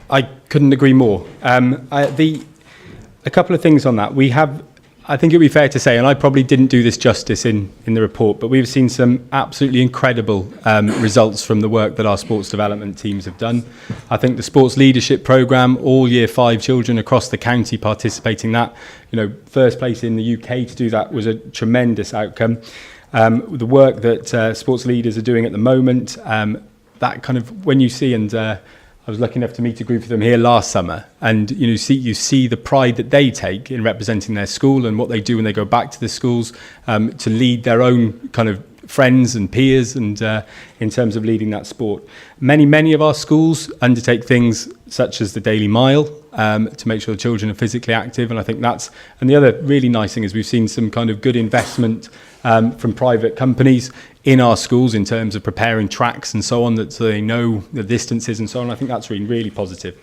I couldn't agree more. A couple of things on that. I think it would be fair to say, and I probably didn't do this justice in the report, but we've seen some absolutely incredible results from the work that our sports development teams have done. I think the sports leadership programme, all year 5 children across the county participating in that, first place in the UK to do that was a tremendous outcome. The work that sports leaders are doing at the moment, that kind of, when you see, and I was lucky enough to meet a group of them here last summer, and you see the pride that they take in representing their school and what they do when they go back to the schools to lead their own kind of friends and peers, and in terms of leading that sport. Many of our schools undertake things such as the Daily Mile to make sure the children are physically active, and I think that's, and the other really nice thing is we've seen some kind of good investment from private companies in our schools in terms of preparing tracks and so on, that so they know the distances and so on. I think that's really positive.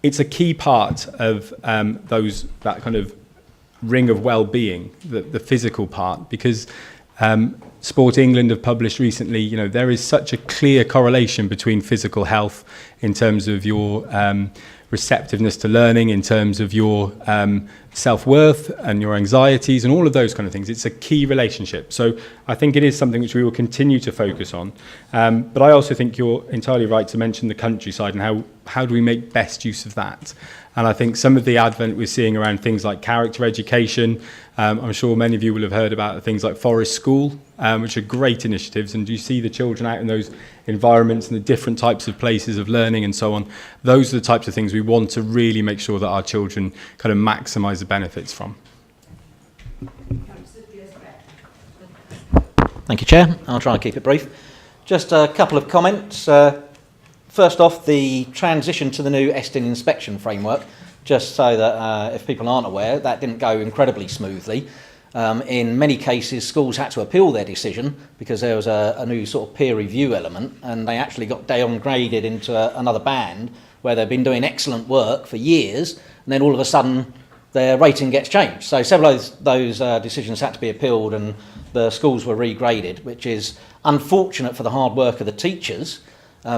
It's a key part of that kind of ring of well-being, the physical part, because Sport England have published recently, there is such a clear correlation between physical health in terms of your receptiveness to learning, in terms of your self-worth and your anxieties and all of those kind of things. It's a key relationship. So I think it is something which we will continue to focus on. But I also think you're entirely right to mention the countryside and how do we make best use of that. And I think some of the advent we're seeing around things like character education, I'm sure many of you will have heard about things like Forest School, which are great initiatives, and you see the children out in those environments and the different types of places of learning and so on. Those are the types of things we want to really make sure that our children kind of maximise the benefits from. Thank you, Chair. I'll try and keep it brief. Just a couple of comments. First off, the transition to the new ESTIN inspection framework, just so that if people aren't aware, that didn't go incredibly smoothly. In many cases, schools had to appeal their decision because there was a new sort of peer review element, and they actually got downgraded into another band where they've been doing excellent work for years, and then all of a sudden their rating gets changed. So several of those decisions had to be appealed, and the schools were regraded, which is unfortunate for the hard work of the teachers,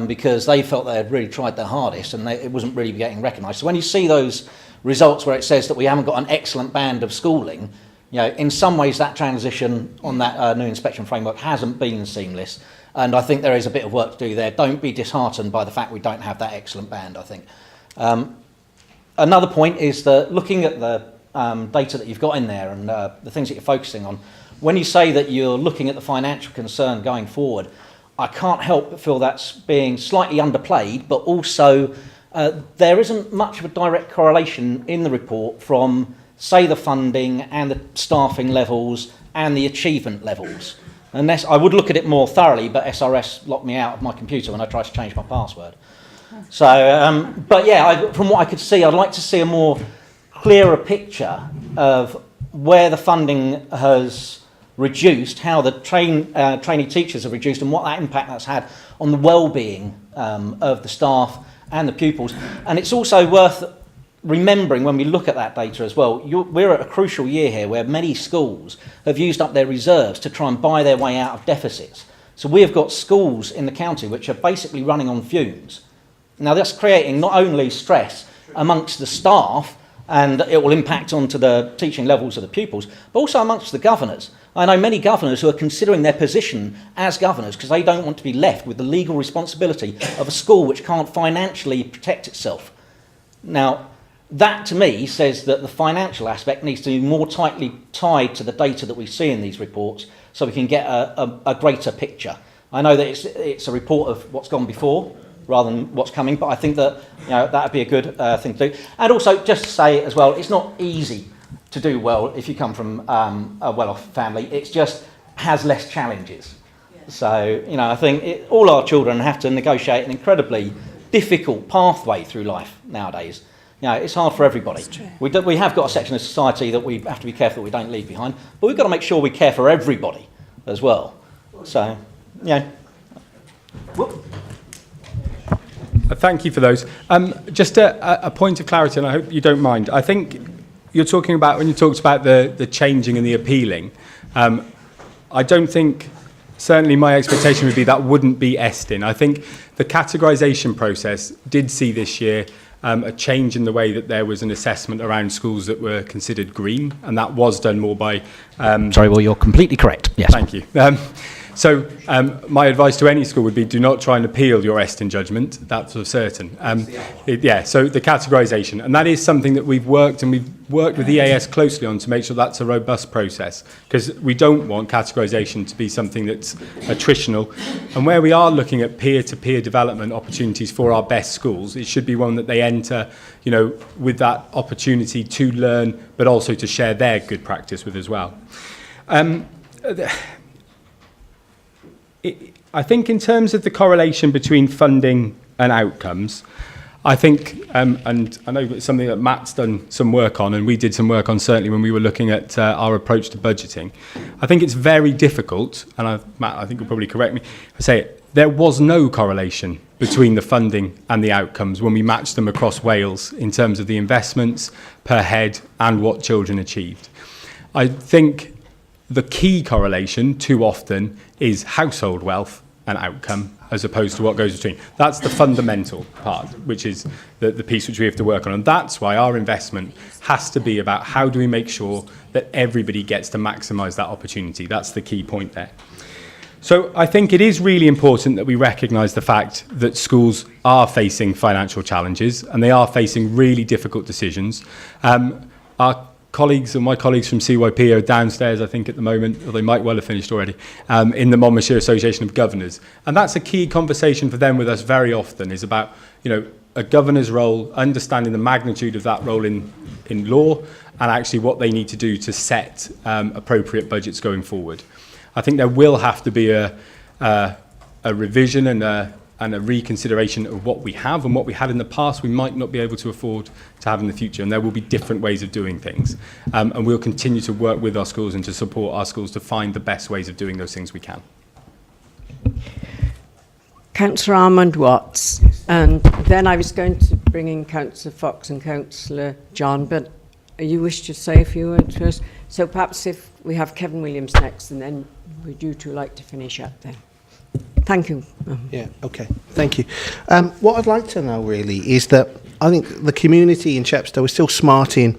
because they felt they had really tried their hardest and it wasn't really getting recognised. So when you see those results where it says that we haven't got an excellent band of schooling, you know, in some ways that transition on that new inspection framework hasn't been seamless, and I think there is a bit of work to do there. Don't be disheartened by the fact we don't have that excellent band, I think. Another point is that looking at the data that you've got in there and the things that you're focusing on, when you say that you're looking at the financial concern going forward, I can't help but feel that's being slightly underplayed, but also there isn't much of a direct correlation in the report from, say, the funding and the staffing levels and the achievement levels. Unless I would look at it more thoroughly, but SRS locked me out of my computer when I tried to change my password. So, but yeah, from what I could see, I'd like to see a more clearer picture of where the funding has reduced, how the trainee teachers have reduced, and what that impact that's had on the well-being of the staff and the pupils. And it's also worth remembering when we look at that data as well, we're at a crucial year here where many schools have used up their reserves to try and buy their way out of deficits. So we have got schools in the county which are basically running on fumes. Now that's creating not only stress amongst the staff, and it will impact onto the teaching levels of the pupils, but also amongst the governors. I know many governors who are considering their position as governors because they don't want to be left with the legal responsibility of a school which can't financially protect itself. Now, that to me says that the financial aspect needs to be more tightly tied to the data that we see in these reports so we can get a greater picture. I know that it's a report of what's gone before rather than what's coming, but I think that that would be a good thing to do. And also, just to say as well, it's not easy to do well if you come from a well-off family. It's just has less challenges. Yeah. So, I think all our children have to negotiate an incredibly difficult pathway through life nowadays. It's hard for everybody. We have got a section of society that we have to be careful that we don't leave behind, but we've got to make sure we care for everybody as well. So, Thank you for those. Just a point of clarity, and I hope you don't mind. I think you're talking about, when you talked about the changing and the appealing, I don't think, certainly my expectation would be that wouldn't be ESTIN. I think the categorisation process did see this year a change in the way that there was an assessment around schools that were considered green, and that was done more by... Sorry, well, you're completely correct. Yes. Thank you. So my advice to any school would be do not try and appeal your ESTIN judgment, that's for certain. So the categorisation, and that is something that we've worked with EAS closely on to make sure that's a robust process, because we don't want categorisation to be something that's attritional. And where we are looking at peer-to-peer development opportunities for our best schools, it should be one that they enter, with that opportunity to learn, but also to share their good practice with as well. I think in terms of the correlation between funding and outcomes, I think, and I know it's something that Matt's done some work on, and we did some work on certainly when we were looking at our approach to budgeting. I think it's very difficult, and Matt, I think you'll probably correct me if I say it, there was no correlation between the funding and the outcomes when we matched them across Wales in terms of the investments per head and what children achieved. I think the key correlation too often is household wealth and outcome as opposed to what goes between. That's the fundamental part, which is the piece which we have to work on. And that's why our investment has to be about how do we make sure that everybody gets to maximise that opportunity. That's the key point there. So I think it is really important that we recognise the fact that schools are facing financial challenges and they are facing really difficult decisions. Our my colleagues from CYP are downstairs, I think, at the moment, or they might well have finished already, in the Monmouthshire Association of Governors. And that's a key conversation for them with us very often, is about, a governor's role, understanding the magnitude of that role in law, and actually what they need to do to set appropriate budgets going forward. I think there will have to be a revision and a reconsideration of what we have, and what we had in the past we might not be able to afford to have in the future, and there will be different ways of doing things. And we'll continue to work with our schools and to support our schools to find the best ways of doing those things we can. Councillor Armand Watts, and then I was going to bring in Councillor Fox and Councillor John, but you wish to say a few words first? So perhaps if we have Kevin Williams next, and then would you two like to finish up then? Thank you. Yeah, okay, thank you. What I'd like to know really is that I think the community in Chepstow is still smarting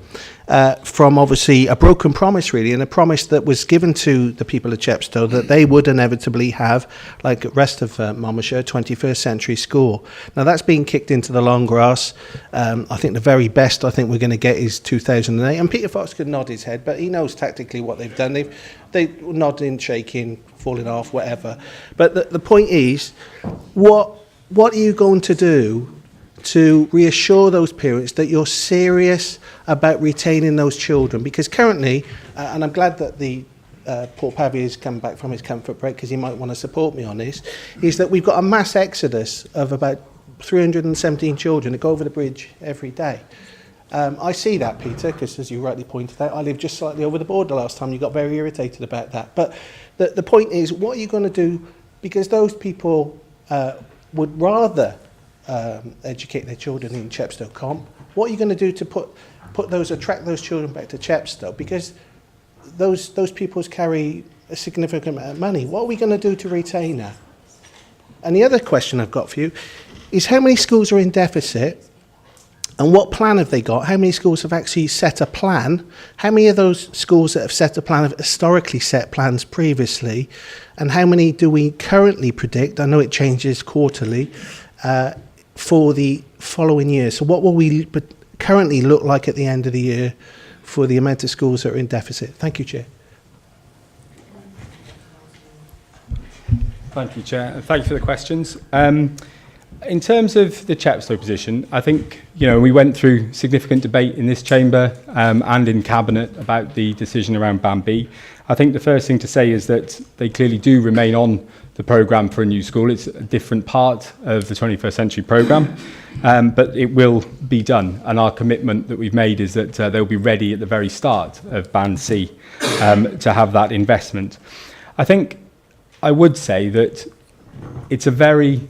from obviously a broken promise really, and a promise that was given to the people of Chepstow that they would inevitably have, like the rest of Monmouthshire, 21st century school. Now that's being kicked into the long grass. I think the very best I think we're going to get is 2008, and Peter Fox could nod his head, but he knows tactically what they've done. They nodding, shaking, falling off, whatever. But the point is, what are you going to do to reassure those parents that you're serious about retaining those children? Because currently, and I'm glad that the Paul Pavey has come back from his comfort break, because he might want to support me on this, is that we've got a mass exodus of about 317 children that go over the bridge every day. I see that, Peter, because as you rightly pointed out, I lived just slightly over the border last time. You got very irritated about that. But the point is, what are you going to do? Because those people would rather educate their children in Chepstow Comp. What are you going to do to attract those children back to Chepstow? Because those pupils carry a significant amount of money. What are we going to do to retain that? And the other question I've got for you is, how many schools are in deficit? And what plan have they got? How many schools have actually set a plan? How many of those schools that have set a plan have historically set plans previously? And how many do we currently predict? I know it changes quarterly, for the following year. So what will we currently look like at the end of the year for the amount of schools that are in deficit? Thank you, Chair. Thank you, Chair. Thank you for the questions. In terms of the Chepstow position, I think, we went through significant debate in this chamber and in Cabinet about the decision around Band B. I think the first thing to say is that they clearly do remain on the programme for a new school. It's a different part of the 21st century programme, but it will be done. And our commitment that we've made is that they'll be ready at the very start of Band C to have that investment. I think I would say that it's a very...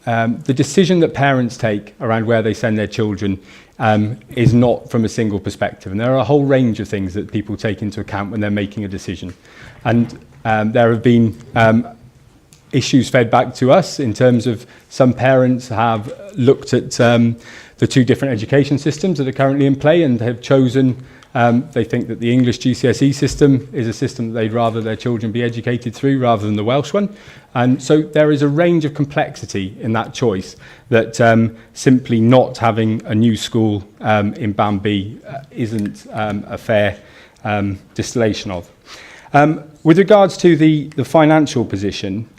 the decision that parents take around where they send their children is not from a single perspective. And there are a whole range of things that people take into account when they're making a decision. And there have been issues fed back to us in terms of some parents have looked at the two different education systems that are currently in play and have chosen, they think that the English GCSE system is a system that they'd rather their children be educated through rather than the Welsh one. And so there is a range of complexity in that choice that simply not having a new school in Band B isn't a fair distillation of. With regards to the financial position,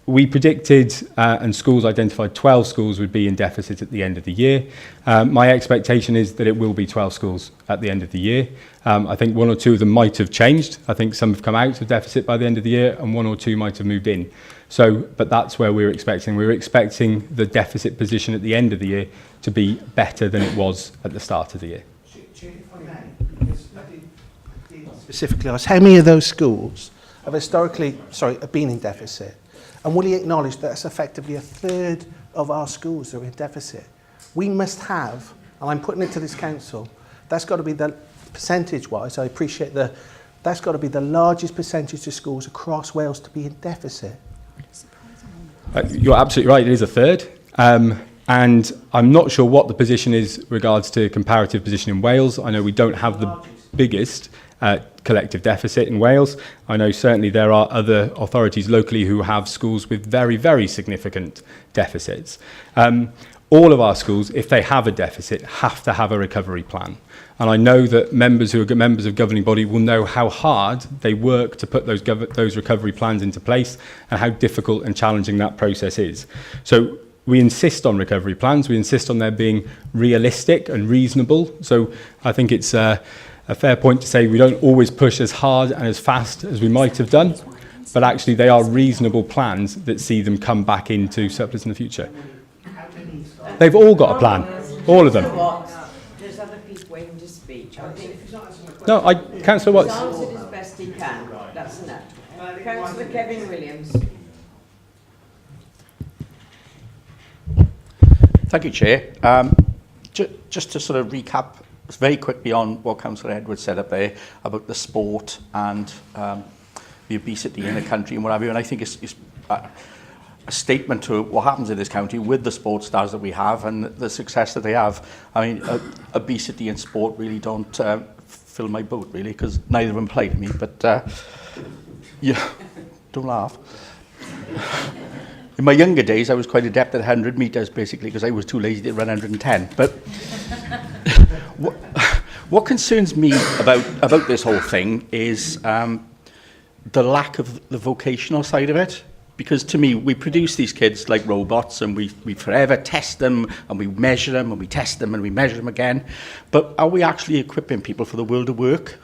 we predicted and schools identified 12 schools would be in deficit at the end of the year. My expectation is that it will be 12 schools at the end of the year. I think one or two of them might have changed. I think some have come out of deficit by the end of the year and one or two might have moved in. But that's where we're expecting. We're expecting the deficit position at the end of the year to be better than it was at the start of the year. Specifically asked, how many of those schools have have been in deficit? And will you acknowledge that that's effectively a third of our schools that are in deficit? We must have, and I'm putting it to this council, that's got to be the percentage-wise, I appreciate that's got to be the largest percentage of schools across Wales to be in deficit. You're absolutely right, it is a third. And I'm not sure what the position is regards to comparative position in Wales. I know we don't have the biggest collective deficit in Wales. I know certainly there are other authorities locally who have schools with very, very significant deficits. all of our schools, if they have a deficit, have to have a recovery plan. And I know that members who are members of governing body will know how hard they work to put those recovery plans into place and how difficult and challenging that process is. So we insist on recovery plans. We insist on there being realistic and reasonable. So I think it's a fair point to say we don't always push as hard and as fast as we might have done, but actually they are reasonable plans that see them come back into surplus in the future. They've all got a plan, all of them. There's other people waiting to speak. No, Councillor Watts. He's answered as best he can. That's enough. Councillor Kevin Williams. Thank you, Chair. Just to sort of recap very quickly on what Councillor Edwards said up there about the sport and the obesity in the country and what have you, and I think it's a statement to what happens in this county with the sports stars that we have and the success that they have. I mean, obesity and sport really don't fill my boat, really, because neither of them play to me, but yeah, don't laugh. In my younger days, I was quite adept at 100 metres, basically, because I was too lazy to run 110. But what concerns me about this whole thing is the lack of the vocational side of it. Because to me, we produce these kids like robots and we forever test them and we measure them and we test them and we measure them again. But are we actually equipping people for the world of work?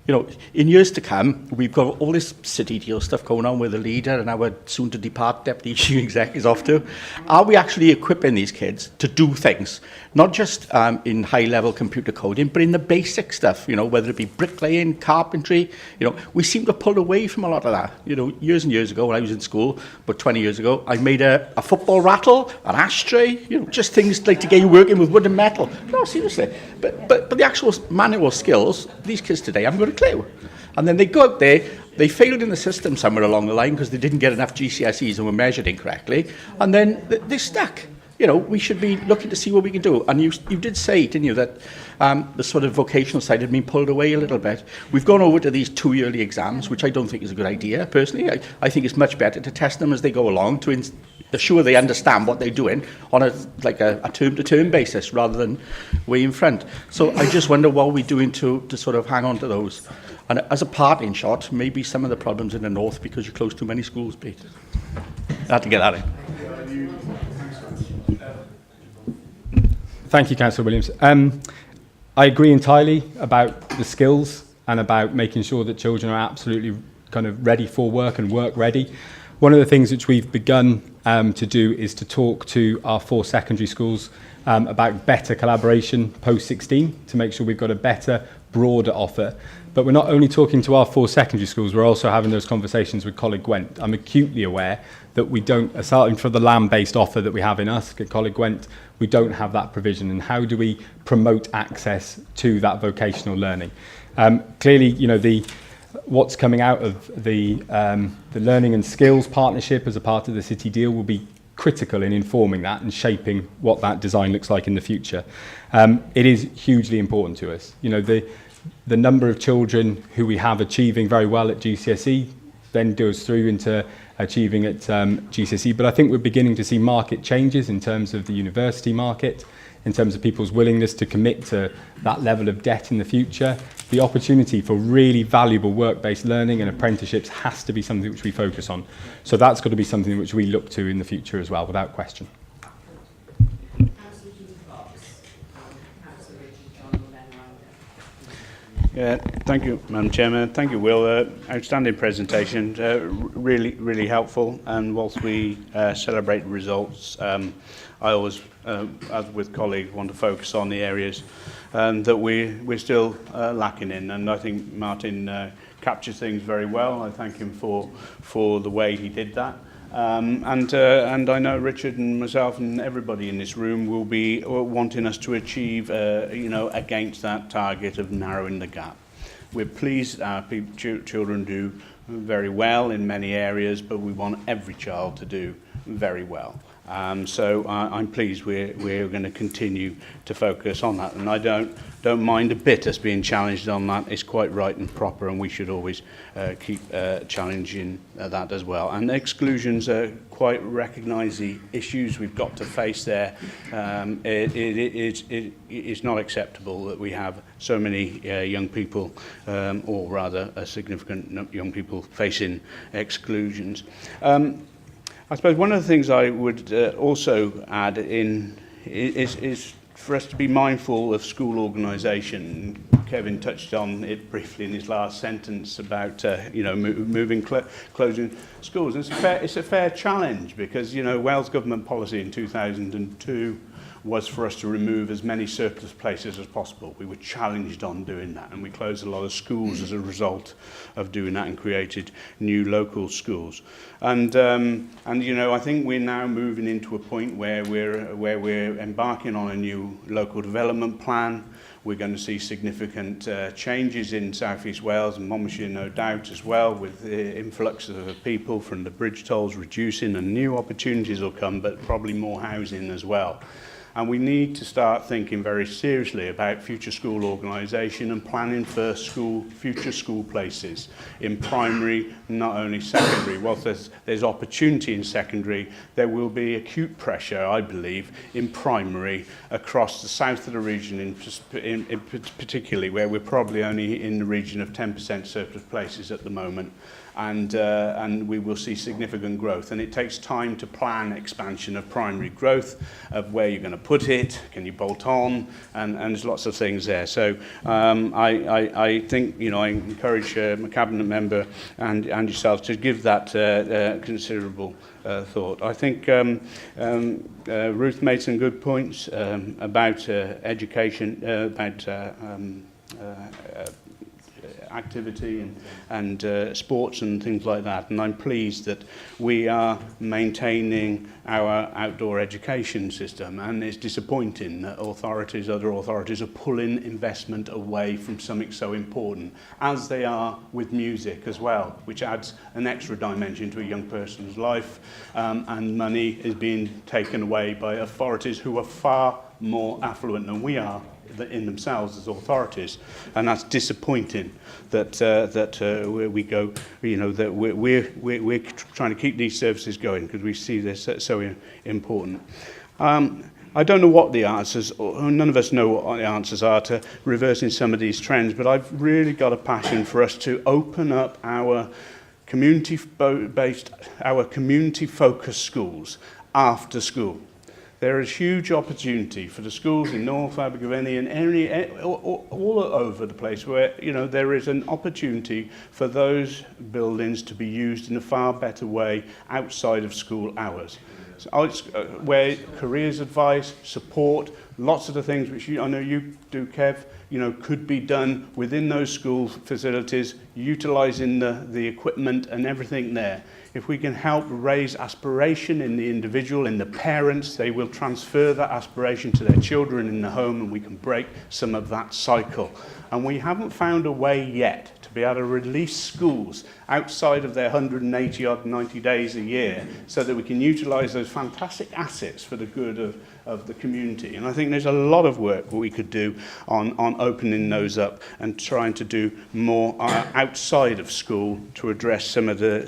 You know, in years to come, we've got all this city deal stuff going on with the leader and our soon-to-depart deputy chief exec is off to. Are we actually equipping these kids to do things? Not just in high-level computer coding, but in the basic stuff, you know, whether it be bricklaying, carpentry. You know, we seem to pull away from a lot of that. You know, years and years ago when I was in school, about 20 years ago, I made a football rattle, an ashtray, you know, just things like to get you working with wood and metal. No, seriously. But the actual manual skills, these kids today haven't got a clue. And then they go out there, they failed in the system somewhere along the line because they didn't get enough GCSEs and were measured incorrectly, and then they're stuck. You know, we should be looking to see what we can do. And you did say, didn't you, that the sort of vocational side had been pulled away a little bit. We've gone over to these 2 yearly exams, which I don't think is a good idea, personally. I think it's much better to test them as they go along to ensure they understand what they're doing on a term-to-term basis rather than way in front. So I just wonder what we're doing to sort of hang on to those. And as a parting shot, maybe some of the problems in the north because you close too many schools, Pete. I had to get that in. Thank you, Councillor Williams. I agree entirely about the skills and about making sure that children are absolutely kind of ready for work and work ready. One of the things which we've begun to do is to talk to our 4 secondary schools about better collaboration post-16 to make sure we've got a better, broader offer. But we're not only talking to our 4 secondary schools, we're also having those conversations with Coleg Gwent. I'm acutely aware that we don't, aside from the land-based offer that we have in us at Coleg Gwent, we don't have that provision. And how do we promote access to that vocational learning? Clearly, you know, what's coming out of the Learning and Skills Partnership as a part of the City deal will be critical in informing that and shaping what that design looks like in the future. It is hugely important to us. You know, the number of children who we have achieving very well at GCSE then goes through into achieving at GCSE. But I think we're beginning to see market changes in terms of the university market, in terms of people's willingness to commit to that level of debt in the future. The opportunity for really valuable work-based learning and apprenticeships has to be something which we focus on. So that's got to be something which we look to in the future as well, without question. Thank you, Madam Chairman. Thank you, Will. Outstanding presentation, really helpful. And whilst we celebrate results, I always, as with colleagues, want to focus on the areas that we're still lacking in. And I think Martin captured things very well. I thank him for the way he did that. And I know Richard and myself and everybody in this room will be wanting us to achieve, against that target of narrowing the gap. We're pleased our children do very well in many areas, but we want every child to do very well. So I'm pleased we're going to continue to focus on that, and I don't mind a bit us being challenged on that. It's quite right and proper, and we should always keep challenging that as well. And exclusions quite recognise the issues we've got to face there. It's not acceptable that we have so many young people, or rather a significant young people facing exclusions. I suppose one of the things I would also add in is for us to be mindful of school organisation. Kevin touched on it briefly in his last sentence about closing schools. And it's a fair challenge because Wales government policy in 2002 was for us to remove as many surplus places as possible. We were challenged on doing that, and we closed a lot of schools as a result of doing that and created new local schools. And I think we're now moving into a point where we're embarking on a new local development plan. We're going to see significant changes in South East Wales and Monmouthshire, no doubt, as well, with the influx of people from the bridge tolls reducing, and new opportunities will come, but probably more housing as well. And we need to start thinking very seriously about future school organisation and planning for future school places in primary, not only secondary. Whilst there's opportunity in secondary, there will be acute pressure, I believe, in primary across the south of the region, in particularly where we're probably only in the region of 10% surplus places at the moment. And we will see significant growth. And it takes time to plan expansion of primary growth, of where you're going to put it, can you bolt on, and there's lots of things there. So I think, I encourage my cabinet member and yourself to give that considerable thought. I think Ruth made some good points about education, about activity and sports and things like that, and I'm pleased that we are maintaining our outdoor education system, and it's disappointing that other authorities are pulling investment away from something so important, as they are with music as well, which adds an extra dimension to a young person's life, and money is being taken away by authorities who are far more affluent than we are in themselves as authorities, and that's disappointing that we go, that we're trying to keep these services going because we see this so important. I don't know what the answers, or none of us know what the answers are to reversing some of these trends, but I've really got a passion for us to open up our community-focused schools after school. There is huge opportunity for the schools in North Abergavenny and all over the place where there is an opportunity for those buildings to be used in a far better way outside of school hours. So where careers advice, support, lots of the things which I know you do, Kev, could be done within those school facilities, utilising the equipment and everything there. If we can help raise aspiration in the individual, in the parents, they will transfer that aspiration to their children in the home, and we can break some of that cycle. And we haven't found a way yet to be able to release schools outside of their 180 odd 90 days a year so that we can utilise those fantastic assets for the good of the community. And I think there's a lot of work we could do on opening those up and trying to do more outside of school to address some of the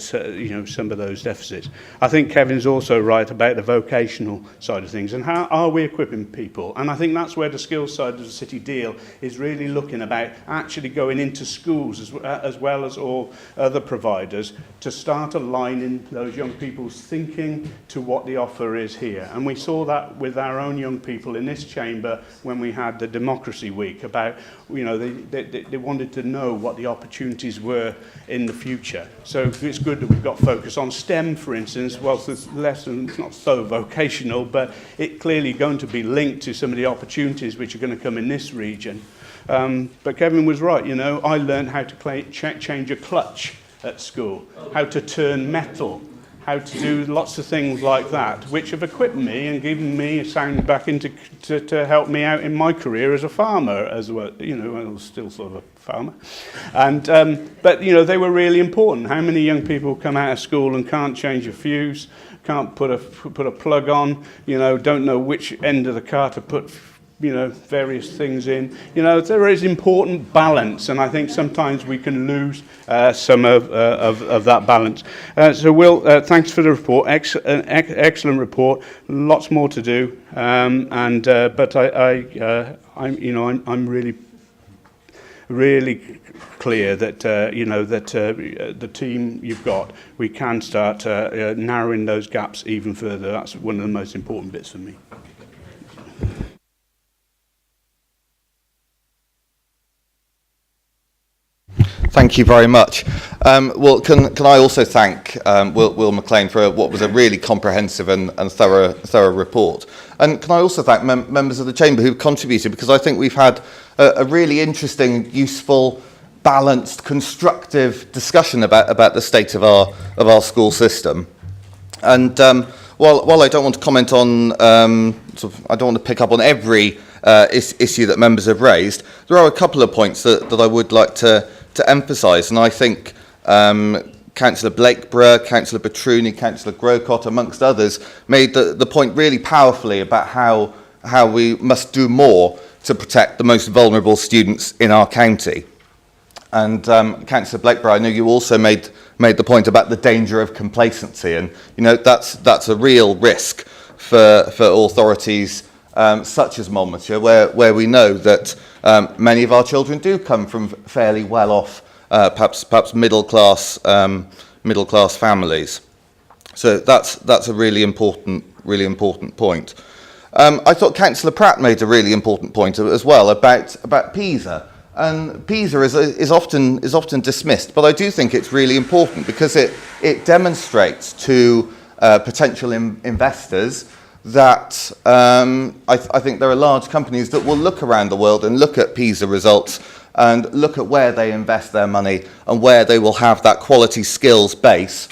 some of those deficits. I think Kevin's also right about the vocational side of things and how are we equipping people, and I think that's where the skills side of the city deal is really looking about actually going into schools as well as all other providers to start aligning those young people's thinking to what the offer is here. And we saw that with our own young people in this chamber when we had the Democracy Week about, they wanted to know what the opportunities were in the future. So it's good that we've got focus on STEM, for instance, whilst this lesson is not so vocational, but it's clearly going to be linked to some of the opportunities which are going to come in this region. But Kevin was right, I learned how to change a clutch at school, how to turn metal, how to do lots of things like that, which have equipped me and given me a sound back to help me out in my career as a farmer as well. I was still sort of a farmer. And, but they were really important. How many young people come out of school and can't change a fuse, can't put a plug on, you know, don't know which end of the car to put, you know, various things in. You know, there is important balance, and I think sometimes we can lose some of that balance. So Will, thanks for the report. Excellent report. Lots more to do, but I'm really clear that you know that the team you've got, we can start narrowing those gaps even further. That's one of the most important bits for me. Thank you very much. Well, can I also thank Will McLean for what was a really comprehensive and thorough report. And can I also thank members of the Chamber who contributed, because I think we've had a really interesting, useful, balanced, constructive discussion about the state of our school system. And while I don't want to comment on, I don't want to pick up on every issue that members have raised, there are a couple of points that I would like to emphasise, and I think Councillor Blakeborough, Councillor Petruni, Councillor Grocott, amongst others, made the point really powerfully about how we must do more to protect the most vulnerable students in our county. And Councillor Blakeborough, I know you also made the point about the danger of complacency, and you know that's a real risk for authorities such as Monmouthshire, where we know that many of our children do come from fairly well-off, perhaps middle-class families. So that's a really important point. I thought Councillor Pratt made a really important point as well about PISA. And PISA is often dismissed, but I do think it's really important because it demonstrates to potential investors that I think there are large companies that will look around the world and look at PISA results and look at where they invest their money and where they will have that quality skills base,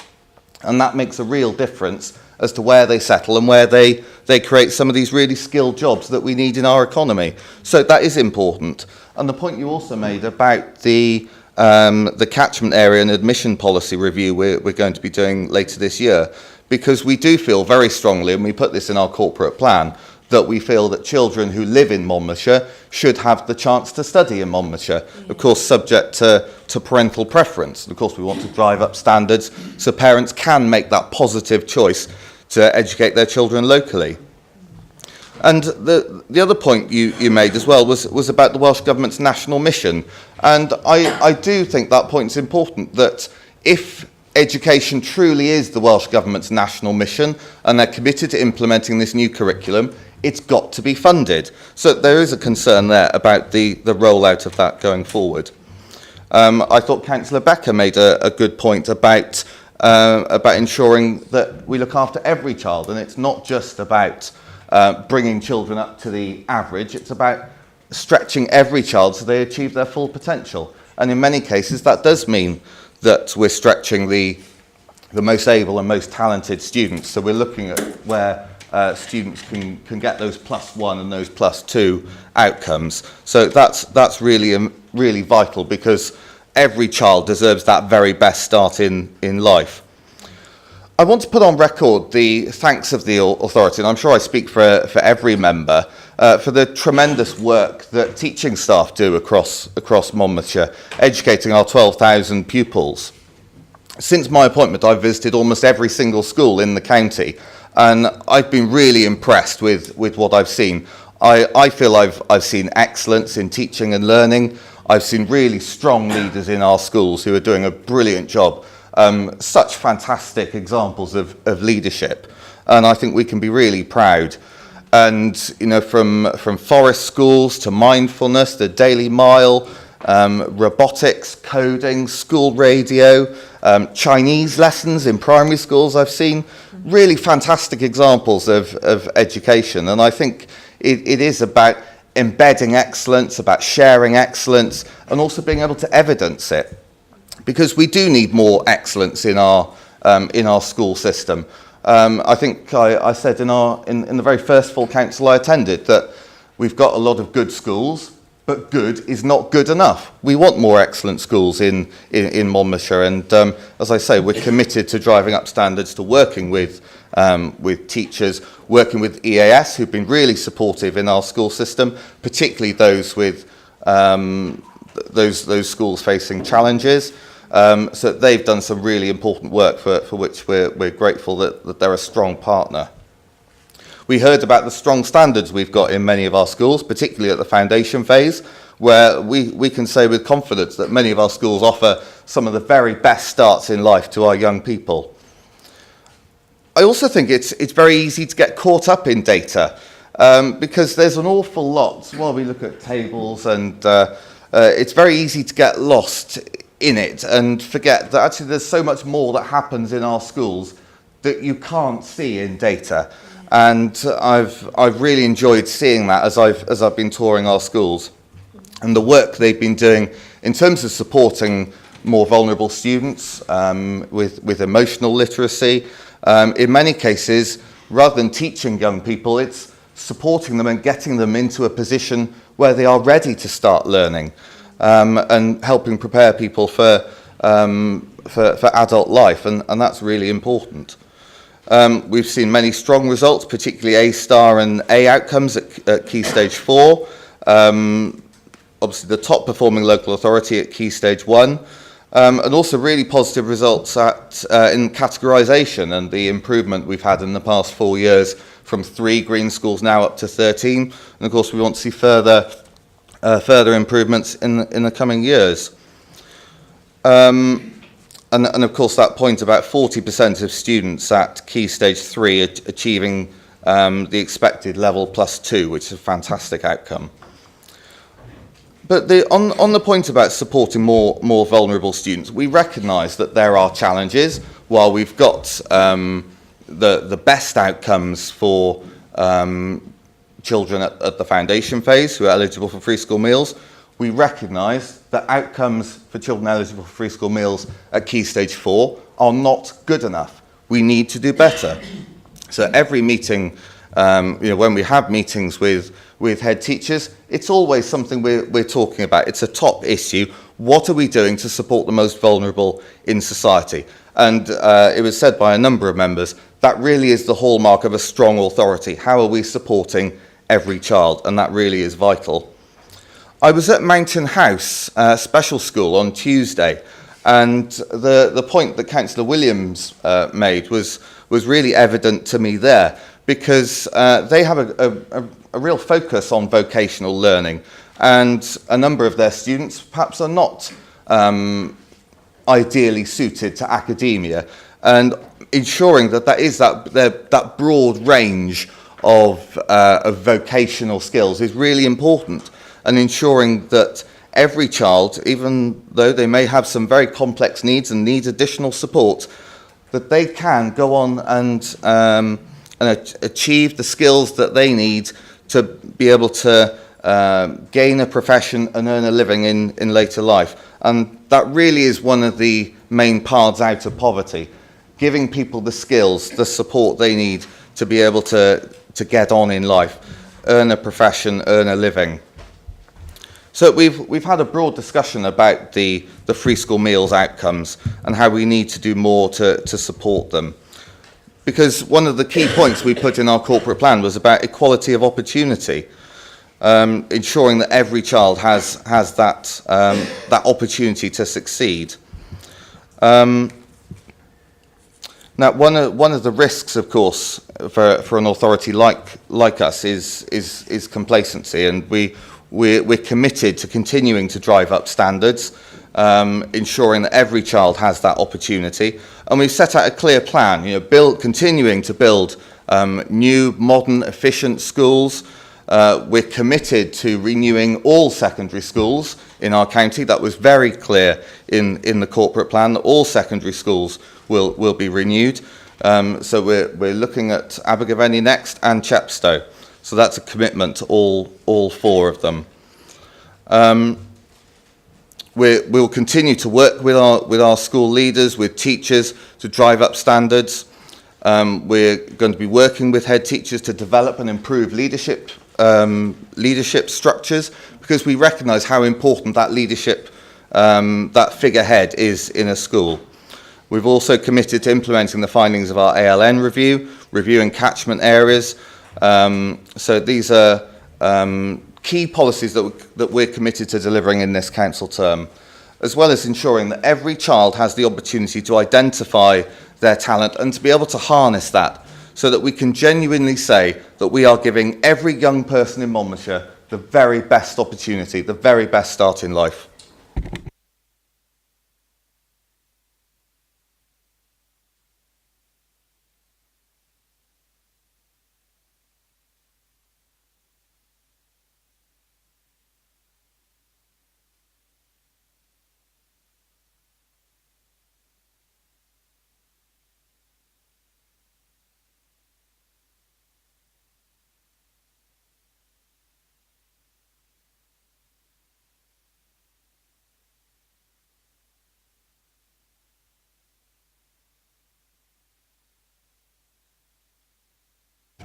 and that makes a real difference as to where they settle and where they create some of these really skilled jobs that we need in our economy. So that is important. And the point you also made about the catchment area and admission policy review we're going to be doing later this year, because we do feel very strongly, and we put this in our corporate plan, that we feel that children who live in Monmouthshire should have the chance to study in Monmouthshire, of course subject to parental preference. Of course we want to drive up standards so parents can make that positive choice to educate their children locally. And the other point you made as well was about the Welsh Government's national mission. And I do think that point's important, that if education truly is the Welsh Government's national mission and they're committed to implementing this new curriculum, it's got to be funded. So there is a concern there about the rollout of that going forward. I thought Councillor Becker made a good point about ensuring that we look after every child, and it's not just about bringing children up to the average, it's about stretching every child so they achieve their full potential. And in many cases that does mean that we're stretching the most able and most talented students. So we're looking at where students can get those +1 and those +2 outcomes. So that's really vital, because every child deserves that very best start in life. I want to put on record the thanks of the authority, and I'm sure I speak for every member, for the tremendous work that teaching staff do across Monmouthshire, educating our 12,000 pupils. Since my appointment, I've visited almost every single school in the county, and I've been really impressed with what I've seen. I feel I've seen excellence in teaching and learning. I've seen really strong leaders in our schools who are doing a brilliant job. Such fantastic examples of leadership, and I think we can be really proud. And you know, from forest schools to mindfulness, the Daily Mile, robotics, coding, school radio, Chinese lessons in primary schools, I've seen really fantastic examples of education. And I think it is about embedding excellence, about sharing excellence, and also being able to evidence it. Because we do need more excellence in our school system. I think I said in the very first full council I attended that we've got a lot of good schools, but good is not good enough. We want more excellent schools in Monmouthshire, and as I say, we're committed to driving up standards, to working with teachers, working with EAS, who've been really supportive in our school system, particularly those with those schools facing challenges. So they've done some really important work for which we're grateful that they're a strong partner. We heard about the strong standards we've got in many of our schools, particularly at the foundation phase, where we can say with confidence that many of our schools offer some of the very best starts in life to our young people. I also think it's very easy to get caught up in data because there's an awful lot. Well, we look at tables and it's very easy to get lost in it and forget that actually there's so much more that happens in our schools that you can't see in data. And I've really enjoyed seeing that as I've been touring our schools, and the work they've been doing in terms of supporting more vulnerable students with emotional literacy. In many cases, rather than teaching young people, it's supporting them and getting them into a position where they are ready to start learning, and helping prepare people for adult life, and that's really important. We've seen many strong results, particularly A star and A outcomes at Key Stage 4. Obviously the top performing local authority at Key Stage 1. And also really positive results in categorisation and the improvement we've had in the past 4 years from 3 green schools now up to 13. And of course we want to see further improvements in the coming years. And of course that point about 40% of students at Key Stage 3 achieving the expected level +2, which is a fantastic outcome. But on the point about supporting more vulnerable students, we recognise that there are challenges. While we've got the best outcomes for children at the foundation phase who are eligible for free school meals, we recognise that outcomes for children eligible for free school meals at Key Stage 4 are not good enough. We need to do better. So every meeting, when we have meetings with head teachers, it's always something we're talking about. It's a top issue. What are we doing to support the most vulnerable in society? And it was said by a number of members, that really is the hallmark of a strong authority. How are we supporting every child? And that really is vital. I was at Mountain House Special School on Tuesday, and the point that Councillor Williams made was really evident to me there, because they have a real focus on vocational learning, and a number of their students perhaps are not ideally suited to academia, and ensuring that is that broad range of vocational skills is really important. And ensuring that every child, even though they may have some very complex needs and need additional support, that they can go on and achieve the skills that they need to be able to gain a profession and earn a living in later life. And that really is one of the main paths out of poverty, giving people the skills, the support they need to be able to get on in life, earn a profession, earn a living. So we've had a broad discussion about the free school meals outcomes and how we need to do more to support them. Because one of the key points we put in our corporate plan was about equality of opportunity, ensuring that every child has that opportunity to succeed. Now, one of the risks, of course, for an authority like us is complacency, and we're committed to continuing to drive up standards, ensuring that every child has that opportunity. And we've set out a clear plan, continuing to build new, modern, efficient schools. We're committed to renewing all secondary schools in our county. That was very clear in the corporate plan, that all secondary schools will be renewed. So we're looking at Abergavenny next and Chepstow. So that's a commitment to all 4 of them. We'll continue to work with our school leaders, with teachers, to drive up standards. We're going to be working with head teachers to develop and improve leadership leadership structures, because we recognise how important that leadership, that figurehead is in a school. We've also committed to implementing the findings of our ALN review, reviewing catchment areas. So these are key policies that we're committed to delivering in this council term, as well as ensuring that every child has the opportunity to identify their talent and to be able to harness that, so that we can genuinely say that we are giving every young person in Monmouthshire the very best opportunity, the very best start in life.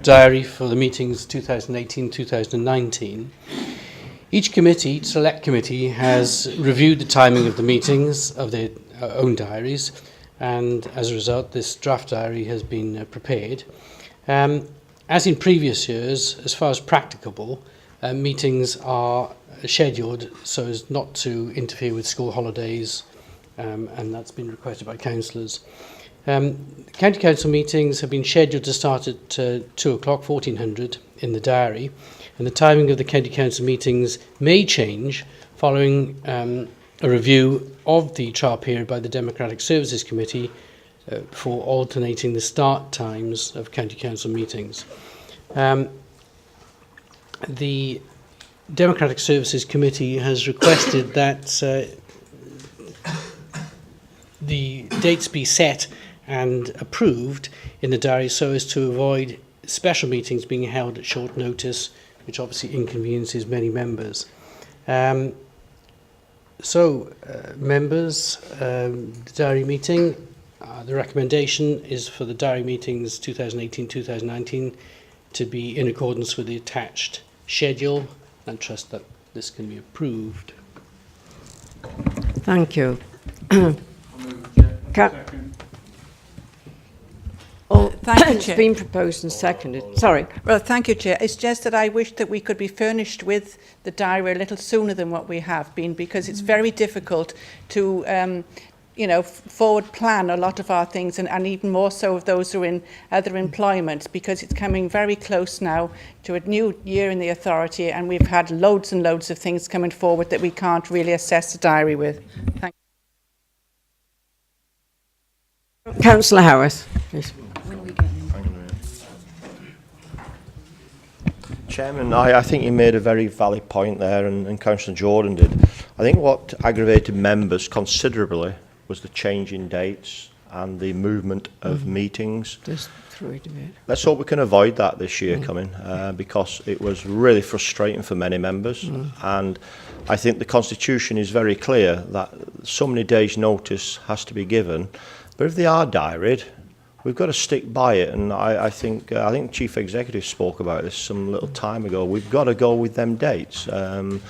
Diary for the meetings 2018-2019. Each committee, each select committee, has reviewed the timing of the meetings of their own diaries, and as a result this draft diary has been prepared. As in previous years, as far as practicable, meetings are scheduled so as not to interfere with school holidays, and that's been requested by councillors. County Council meetings have been scheduled to start at 2 o'clock, 1400 in the diary, and the timing of the County Council meetings may change following a review of the trial period by the Democratic Services Committee for alternating the start times of County Council meetings. The Democratic Services Committee has requested that the dates be set and approved in the diary so as to avoid special meetings being held at short notice, which obviously inconveniences many members. Members, the diary meeting, the recommendation is for the diary meetings 2018-2019 to be in accordance with the attached schedule, and trust that this can be approved. Thank you. Thank you, It's Chair. been proposed and seconded. Sorry. Well, thank you, Chair. It's just that I wish that we could be furnished with the diary a little sooner than what we have been, because it's very difficult to, forward plan a lot of our things, and even more so of those who are in other employment, because it's coming very close now to a new year in the authority, and we've had loads and loads of things coming forward that we can't really assess the diary with. Thank you. Councillor Howarth, please. Chairman, I think you made a very valid point there, and Councillor Jordan did. I think what aggravated members considerably was the change in dates and the movement of meetings. Just through it a bit. Let's hope we can avoid that this year coming, because it was really frustrating for many members. And I think the Constitution is very clear that so many days' notice has to be given. But if they are diaried, we've got to stick by it, and I think Chief Executive spoke about this some little time ago. We've got to go with them dates and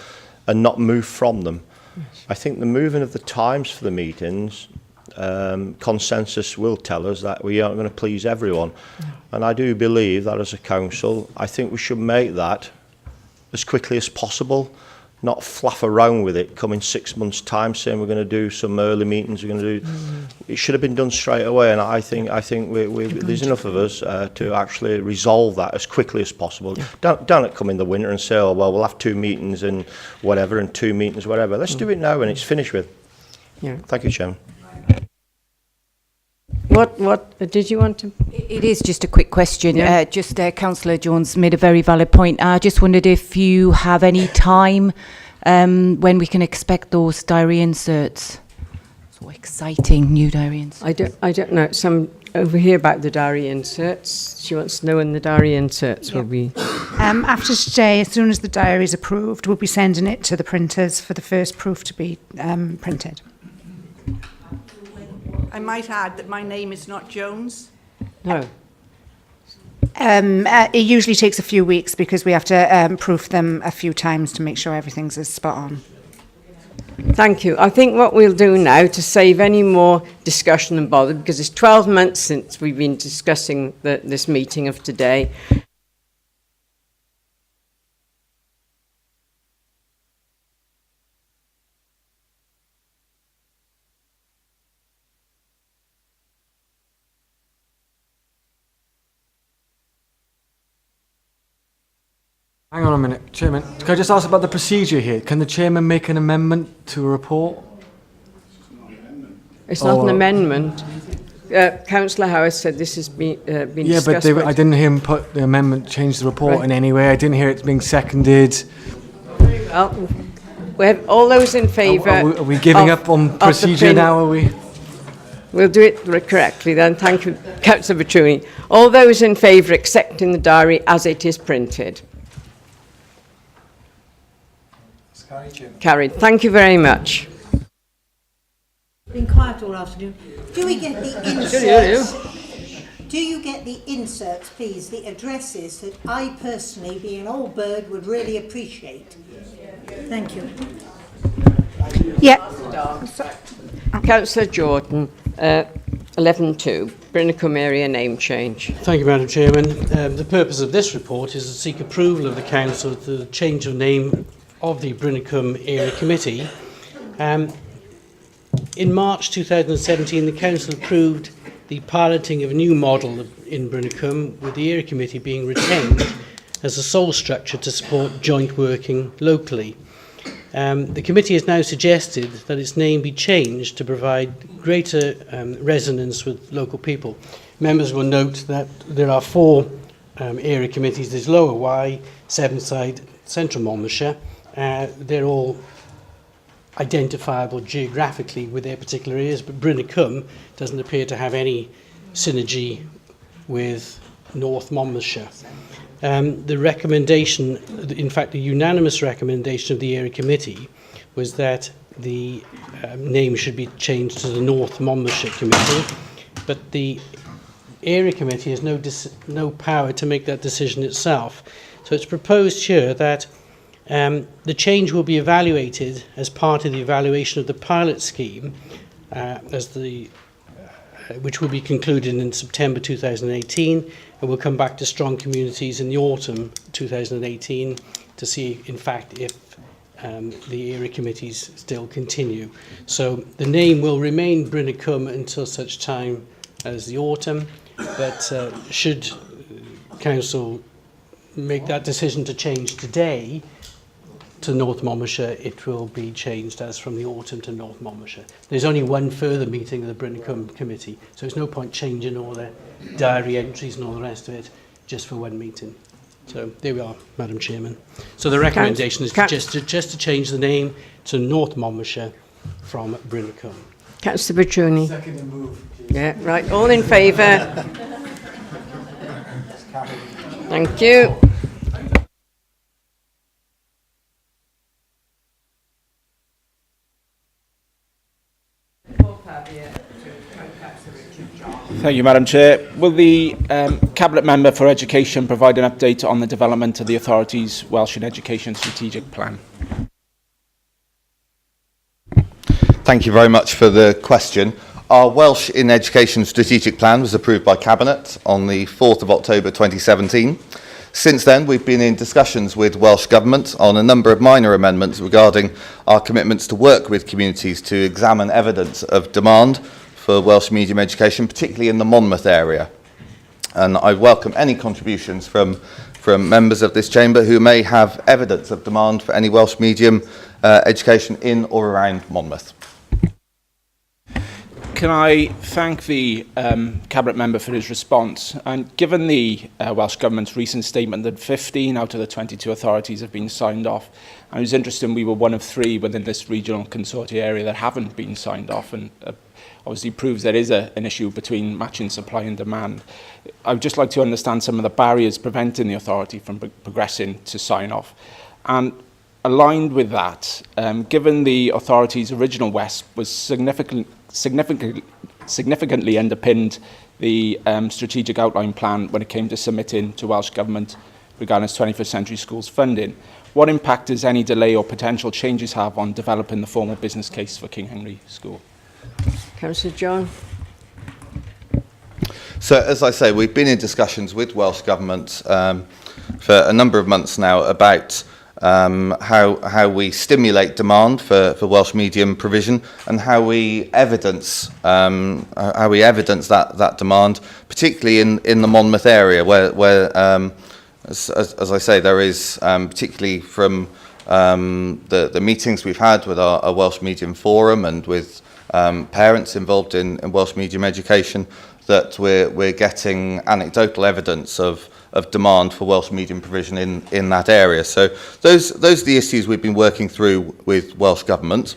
not move from them. Yes. I think the moving of the times for the meetings, consensus will tell us that we aren't going to please everyone. Yeah. And I do believe that as a council, I think we should make that as quickly as possible, not fluff around with it, come in 6 months' time saying we're going to do some early meetings, we're going to do... It should have been done straight away, and I think there's enough of us to actually resolve that as quickly as possible. Yeah. Don't come in the winter and say, oh, well, we'll have 2 meetings and whatever, and 2 meetings, whatever. Let's do it now and it's finished with. Yeah. Thank you, Chairman. What did you want to... It is just a quick question. Yeah. Councillor Jones made a very valid point. I just wondered if you have any time when we can expect those diary inserts. So exciting, new diary inserts. I don't know. Some over here about the diary inserts. She wants to know when the diary inserts will be. After today, as soon as the diary is approved, we'll be sending it to the printers for the first proof to be printed. I might add that my name is not Jones. No. It usually takes a few weeks because we have to proof them a few times to make sure everything's as spot on. Thank you. I think what we'll do now, to save any more discussion and bother, because it's 12 months since we've been discussing this meeting of today. Hang on a minute, Chairman. Can I just ask about the procedure here? Can the Chairman make an amendment to a report? It's not an amendment. Councillor Howard said this has been discussed. Yeah, but I didn't hear him put the amendment, change the report in any way. I didn't hear it being seconded. Well, we have all those in favour. Are we giving up on procedure now, are we? We'll do it correctly then. Thank you, Councillor Petruni. All those in favour accepting the diary as it is printed? Carried. Thank you very much. Been quiet all afternoon. Do we get the inserts? Do you get the inserts, please, the addresses that I personally, being an old bird, would really appreciate? Thank you. Yeah. Councillor Jordan, 11.2, Brinnicum area name change. Thank you, Madam Chairman. The purpose of this report is to seek approval of the Council to the change of name of the Brinnicum Area Committee. In March 2017, the Council approved the piloting of a new model in Brinnicum, with the Area Committee being retained as a sole structure to support joint working locally. The committee has now suggested that its name be changed to provide greater resonance with local people. Members will note that there are 4 area committees. There's Lower Wye, Sevenside, Central Monmouthshire. They're all identifiable geographically with their particular areas, but Brinnicum doesn't appear to have any synergy with North Monmouthshire. The recommendation, in fact the unanimous recommendation of the area committee, was that the name should be changed to the North Monmouthshire Committee, but the area committee has no power to make that decision itself. So it's proposed here that the change will be evaluated as part of the evaluation of the pilot scheme, which will be concluded in September 2018, and will come back to strong communities in the autumn 2018 to see, in fact, if the area committees still continue. So the name will remain Brinnicum until such time as the autumn, but should Council make that decision to change today to North Monmouthshire, it will be changed as from the autumn to North Monmouthshire. There's only one further meeting of the Brinnicum Committee, so there's no point changing all the diary entries and all the rest of it just for one meeting. So there we are, Madam Chairman. So the recommendation is just to change the name to North Monmouthshire from Brinnicum. Councillor Petruni. Second move, please. Yeah, right. All in favour? Thank you. Thank you, Madam Chair. Will the Cabinet Member for Education provide an update on the development of the authority's Welsh in Education Strategic Plan? Thank you very much for the question. Our Welsh in Education Strategic Plan was approved by Cabinet on the 4th of October 2017. Since then, we've been in discussions with Welsh Government on a number of minor amendments regarding our commitments to work with communities to examine evidence of demand for Welsh medium education, particularly in the Monmouth area. And I welcome any contributions from members of this chamber who may have evidence of demand for any Welsh medium education in or around Monmouth. Can I thank the Cabinet Member for his response? And given the Welsh Government's recent statement that 15 out of the 22 authorities have been signed off, I was interested we were one of 3 within this regional consortia area that haven't been signed off, and obviously proves there is an issue between matching supply and demand. I would just like to understand some of the barriers preventing the authority from progressing to sign off. And aligned with that, given the authority's original WESP was significantly underpinned the strategic outline plan when it came to submitting to Welsh Government regarding its 21st Century Schools funding. What impact does any delay or potential changes have on developing the formal business case for King Henry School? Councillor John. So, as I say, we've been in discussions with Welsh Government for a number of months now about how we stimulate demand for Welsh medium provision and how we evidence that demand, particularly in the Monmouth area, where as I say, there is particularly from the meetings we've had with our Welsh Medium Forum and with parents involved in Welsh medium education, that we're getting anecdotal evidence of demand for Welsh medium provision in that area. So those are the issues we've been working through with Welsh Government.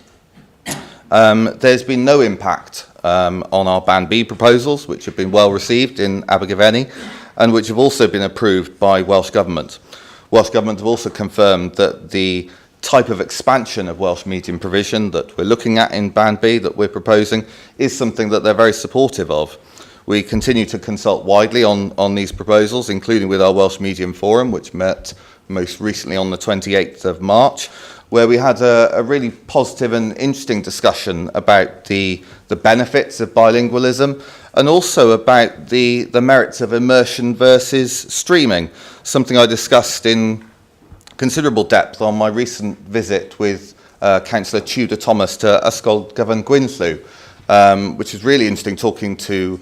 There's been no impact on our Band B proposals, which have been well received in Abergavenny and which have also been approved by Welsh Government. Welsh Government have also confirmed that the type of expansion of Welsh medium provision that we're looking at in Band B that we're proposing is something that they're very supportive of. We continue to consult widely on these proposals, including with our Welsh Medium Forum, which met most recently on the 28th of March, where we had a really positive and interesting discussion about the benefits of bilingualism and also about the merits of immersion versus streaming, something I discussed in considerable depth on my recent visit with Councillor Tudor Thomas to Ysgol Gyfan Gwynllw, which was really interesting, talking to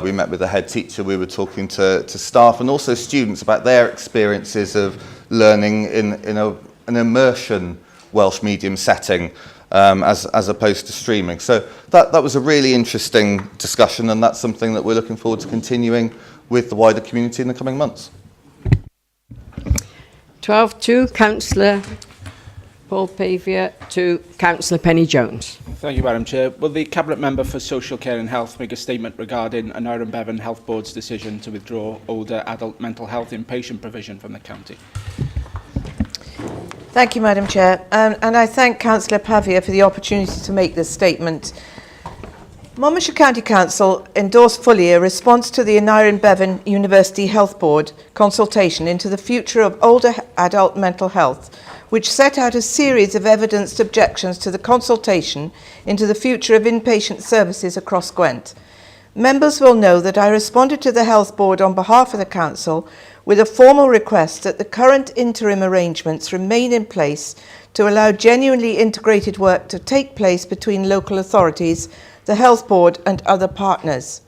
we met with the head teacher, we were talking to staff and also students about their experiences of learning in an immersion Welsh medium setting as opposed to streaming. So that was a really interesting discussion, and that's something that we're looking forward to continuing with the wider community in the coming months. 12-2, Councillor Paul Pavia to Councillor Penny-Jones. Thank you, Madam Chair. Will the Cabinet Member for Social Care and Health make a statement regarding an Iron Bevan Health Board's decision to withdraw older adult mental health inpatient provision from the county? Thank you, Madam Chair. And I thank Councillor Pavia for the opportunity to make this statement. Monmouthshire County Council endorsed fully a response to the Aneurin Bevan University Health Board consultation into the future of older adult mental health, which set out a series of evidenced objections to the consultation into the future of inpatient services across Gwent. Members will know that I responded to the Health Board on behalf of the Council with a formal request that the current interim arrangements remain in place to allow genuinely integrated work to take place between local authorities, the Health Board and other partners.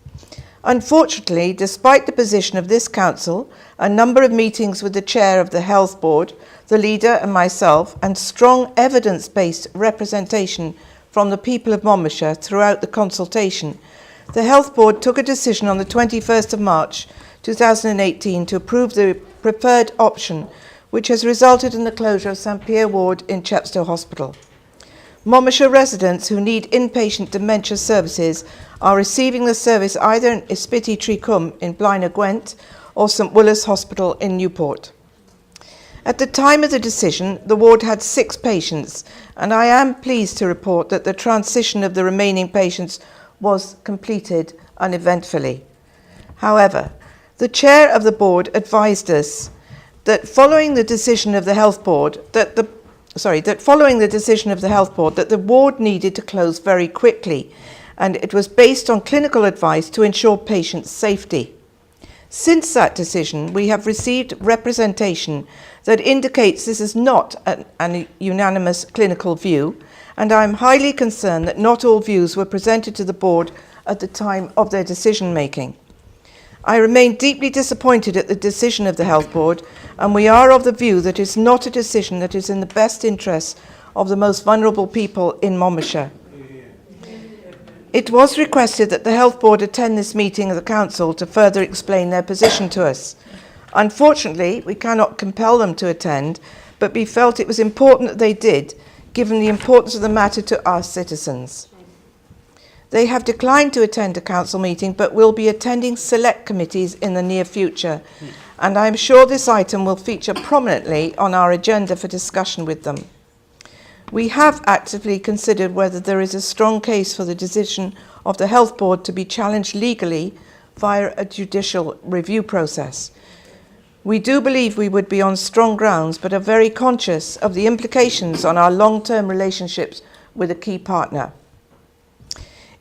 Unfortunately, despite the position of this Council, a number of meetings with the Chair of the Health Board, the leader and myself, and strong evidence-based representation from the people of Monmouthshire throughout the consultation, the Health Board took a decision on the 21st of March 2018 to approve the preferred option, which has resulted in the closure of St Pierre Ward in Chepstow Hospital. Monmouthshire residents who need inpatient dementia services are receiving the service either in Ysbyty Tri Cwm in Blaenau Gwent or St Willis Hospital in Newport. At the time of the decision, the ward had 6 patients, and I am pleased to report that the transition of the remaining patients was completed uneventfully. However, the chair of the board advised us that following the decision of the Health Board that the ward needed to close very quickly, and it was based on clinical advice to ensure patient safety. Since that decision, we have received representation that indicates this is not an unanimous clinical view, and I am highly concerned that not all views were presented to the board at the time of their decision making. I remain deeply disappointed at the decision of the Health Board, and we are of the view that it is not a decision that is in the best interests of the most vulnerable people in Monmouthshire. It was requested that the Health Board attend this meeting of the Council to further explain their position to us. Unfortunately, we cannot compel them to attend, but we felt it was important that they did, given the importance of the matter to our citizens. They have declined to attend a council meeting, but will be attending select committees in the near future, and I am sure this item will feature prominently on our agenda for discussion with them. We have actively considered whether there is a strong case for the decision of the Health Board to be challenged legally via a judicial review process. We do believe we would be on strong grounds, but are very conscious of the implications on our long-term relationships with a key partner.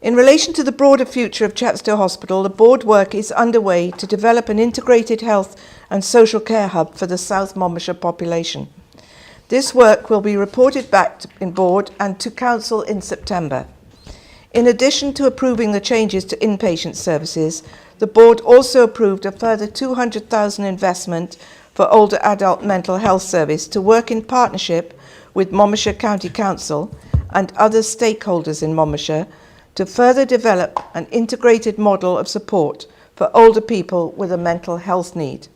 In relation to the broader future of Chepstow Hospital, the board work is underway to develop an integrated health and social care hub for the South Monmouthshire population. This work will be reported back in board and to council in September. In addition to approving the changes to inpatient services, the board also approved a further £200,000 investment for older adult mental health service to work in partnership with Monmouthshire County Council and other stakeholders in Monmouthshire to further develop an integrated model of support for older people with a mental health need.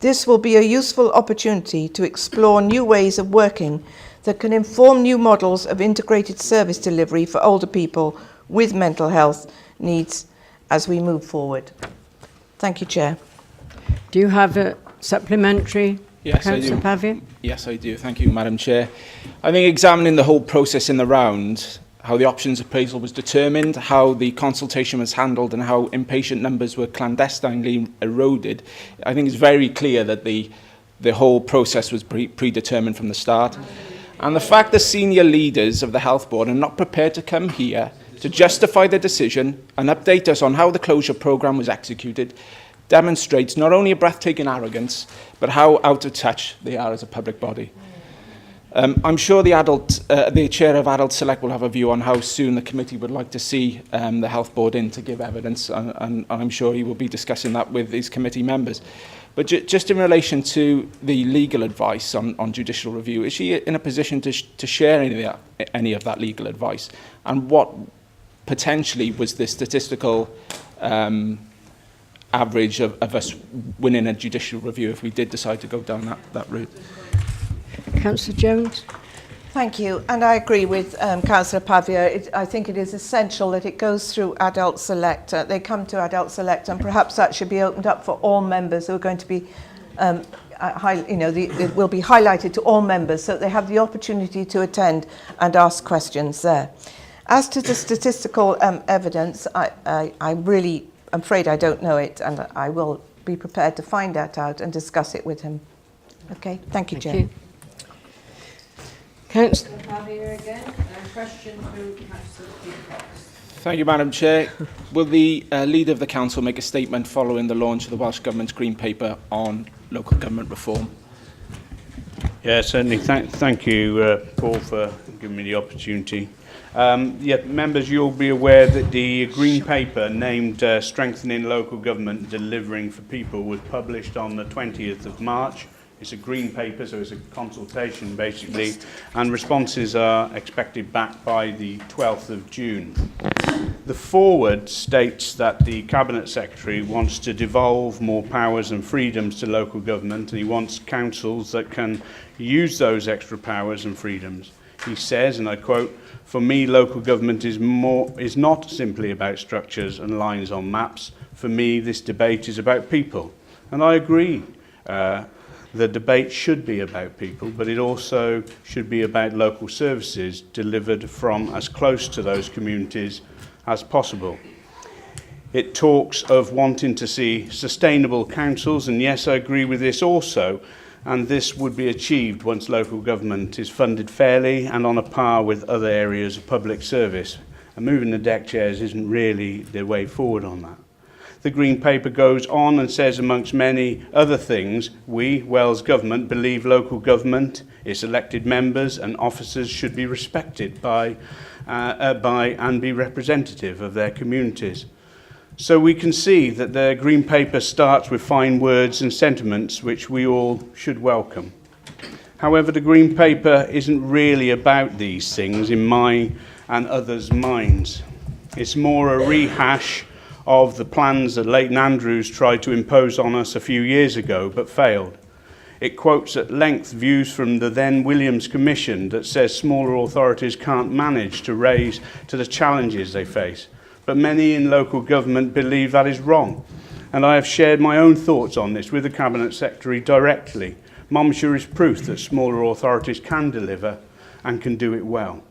This will be a useful opportunity to explore new ways of working that can inform new models of integrated service delivery for older people with mental health needs as we move forward. Thank you, Chair. Do you have a supplementary, Yes, I Councillor do. Pavia? Yes, I do. Thank you, Madam Chair. I think examining the whole process in the round, how the options appraisal was determined, how the consultation was handled and how inpatient numbers were clandestinely eroded, I think it's very clear that the whole process was predetermined from the start. And the fact that senior leaders of the health board are not prepared to come here to justify the decision and update us on how the closure programme was executed demonstrates not only a breathtaking arrogance, but how out of touch they are as a public body. I'm sure the chair of Adult Select will have a view on how soon the committee would like to see the health board in to give evidence, and I'm sure he will be discussing that with his committee members. But just in relation to the legal advice on judicial review, is she in a position to share any of that legal advice? And what potentially was the statistical average of us winning a judicial review if we did decide to go down that route? Councillor Jones? Thank you, and I agree with Councillor Pavia. I think it is essential that it goes through Adult Select. They come to Adult Select, and perhaps that should be opened up for all members who are going to be, it will be highlighted to all members so that they have the opportunity to attend and ask questions there. As to the statistical evidence, I'm really afraid I don't know it, and I will be prepared to find that out and discuss it with him. Okay, thank you, Chair. Thank you. Councillor Pavia again. Question to Councillor Peacock. Thank you, Madam Chair. Will the leader of the council make a statement following the launch of the Welsh Government's Green Paper on local government reform? Yeah, certainly. Thank you, Paul, for giving me the opportunity. Members, you'll be aware that the Green Paper named Strengthening Local Government Delivering for People was published on the 20th of March. It's a green paper, so it's a consultation, basically, and responses are expected back by the 12th of June. The forward states that the Cabinet Secretary wants to devolve more powers and freedoms to local government, and he wants councils that can use those extra powers and freedoms. He says, and I quote, "For me, local government is not simply about structures and lines on maps. For me, this debate is about people." And I agree. The debate should be about people, but it also should be about local services delivered from as close to those communities as possible. It talks of wanting to see sustainable councils, and yes, I agree with this also, and this would be achieved once local government is funded fairly and on a par with other areas of public service. And moving the deck chairs isn't really the way forward on that. The Green Paper goes on and says, amongst many other things, we, Wales Government, believe local government, its elected members and officers should be respected by and be representative of their communities. So we can see that the Green Paper starts with fine words and sentiments which we all should welcome. However, the Green Paper isn't really about these things in my and others' minds. It's more a rehash of the plans that Leighton Andrews tried to impose on us a few years ago, but failed. It quotes at length views from the then Williams Commission that says smaller authorities can't manage to raise to the challenges they face. But many in local government believe that is wrong. And I have shared my own thoughts on this with the Cabinet Secretary directly. Monmouthshire is proof that smaller authorities can deliver and can do it well.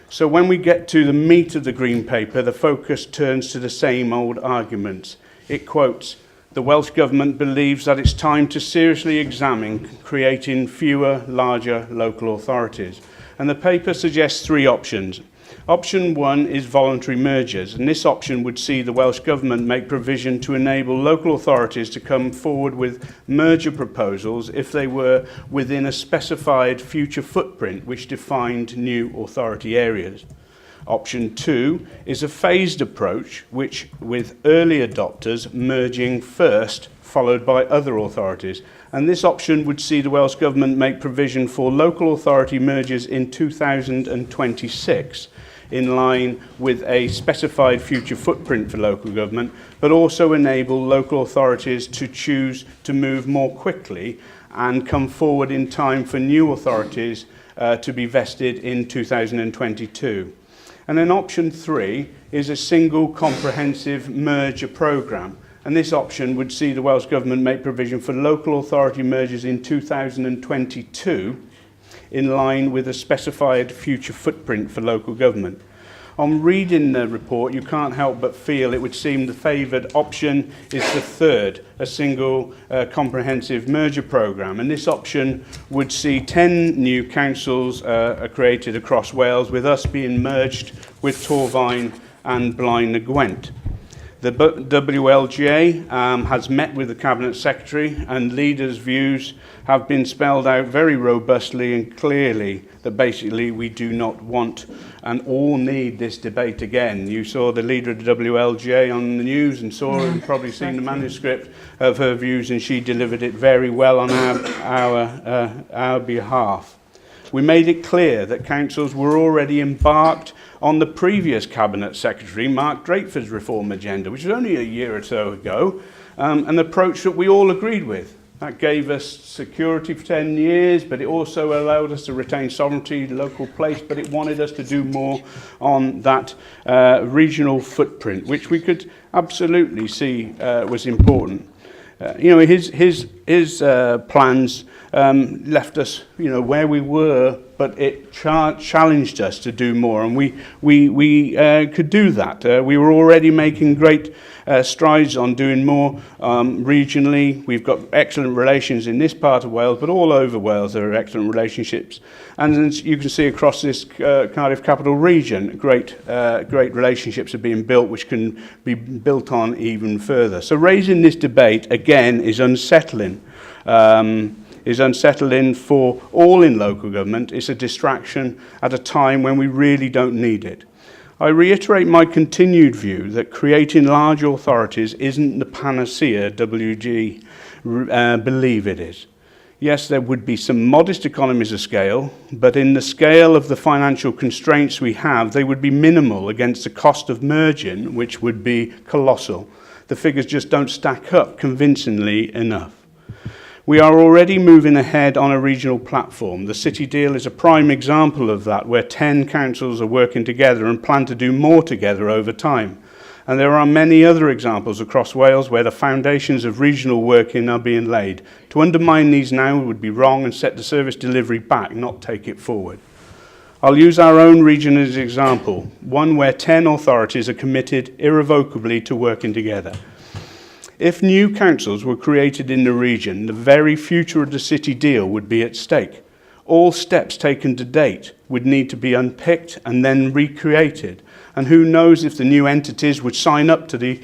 So when we get to the meat of the Green Paper, the focus turns to the same old arguments. it quotes, "The Welsh Government believes that it's time to seriously examine creating fewer, larger local authorities." And the paper suggests three options. Option one is voluntary mergers, and this option would see the Welsh Government make provision to enable local authorities to come forward with merger proposals if they were within a specified future footprint which defined new authority areas. Option two is a phased approach, which with early adopters merging first, followed by other authorities. And this option would see the Welsh Government make provision for local authority mergers in 2026, in line with a specified future footprint for local government, but also enable local authorities to choose to move more quickly and come forward in time for new authorities to be vested in 2022. And then option three is a single comprehensive merger programme. And this option would see the Welsh Government make provision for local authority mergers in 2022 in line with a specified future footprint for local government. On reading the report, you can't help but feel it would seem the favoured option is the third, a single comprehensive merger programme. And this option would see 10 new councils created across Wales, with us being merged with Torfaen and Blaen y Gwent. The WLGA has met with the Cabinet Secretary, and leaders' views have been spelled out very robustly and clearly that basically we do not want and all need this debate again. You saw the leader of the WLGA on the news and saw and probably seen the manuscript of her views, and she delivered it very well on our behalf. We made it clear that councils were already embarked on the previous Cabinet Secretary, Mark Drakeford's reform agenda, which was only a year or so ago, an approach that we all agreed with. That gave us security for 10 years, but it also allowed us to retain sovereignty, local place, but it wanted us to do more on that regional footprint, which we could absolutely see was important. His plans left us, where we were, but it challenged us to do more, and we could do that. We were already making great strides on doing more regionally. We've got excellent relations in this part of Wales, but all over Wales there are excellent relationships. And as you can see across this Cardiff capital region, great relationships are being built, which can be built on even further. So raising this debate again is unsettling. Is unsettling for all in local government. It's a distraction at a time when we really don't need it. I reiterate my continued view that creating large authorities isn't the panacea WG believe it is. Yes, there would be some modest economies of scale, but in the scale of the financial constraints we have, they would be minimal against the cost of merging, which would be colossal. The figures just don't stack up convincingly enough. We are already moving ahead on a regional platform. The City deal is a prime example of that, where 10 councils are working together and plan to do more together over time. And there are many other examples across Wales where the foundations of regional working are being laid. To undermine these now would be wrong and set the service delivery back, not take it forward. I'll use our own region as an example, one where 10 authorities are committed irrevocably to working together. If new councils were created in the region, the very future of the City deal would be at stake. All steps taken to date would need to be unpicked and then recreated. And who knows if the new entities would sign up to it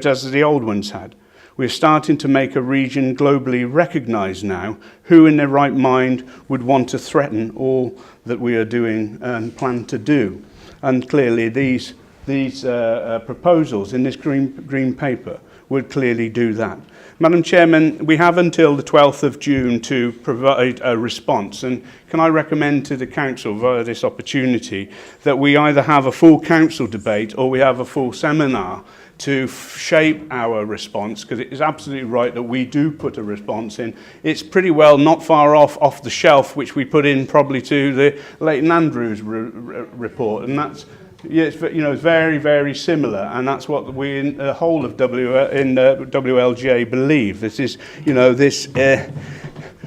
as the old ones had. We're starting to make a region globally recognised now. Who in their right mind would want to threaten all that we are doing and plan to do? And clearly these proposals in this green paper would clearly do that. Madam Chairman, we have until the 12th of June to provide a response, and can I recommend to the Council via this opportunity that we either have a full Council debate or we have a full seminar to shape our response, because it is absolutely right that we do put a response in. It's pretty well not far off the shelf, which we put in probably to the Leighton Andrews report, and that's it's very, very similar, and that's what we in the whole of WLGA believe. This is, this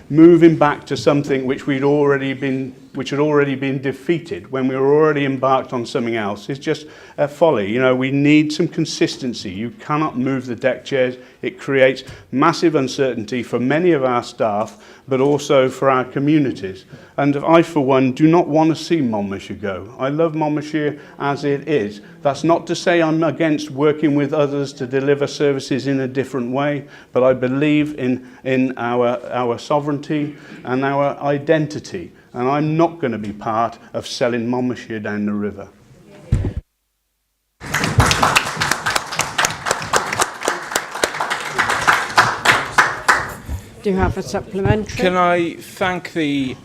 moving back to something which we'd already been which had already been defeated when we were already embarked on something else is just a folly. You know, we need some consistency. You cannot move the deck chairs. It creates massive uncertainty for many of our staff, but also for our communities. And I, for one, do not want to see Monmouthshire go. I love Monmouthshire as it is. That's not to say I'm against working with others to deliver services in a different way, but I believe in our sovereignty and our identity. And I'm not going to be part of selling Monmouthshire down the river. Do you have a supplementary? Can I thank the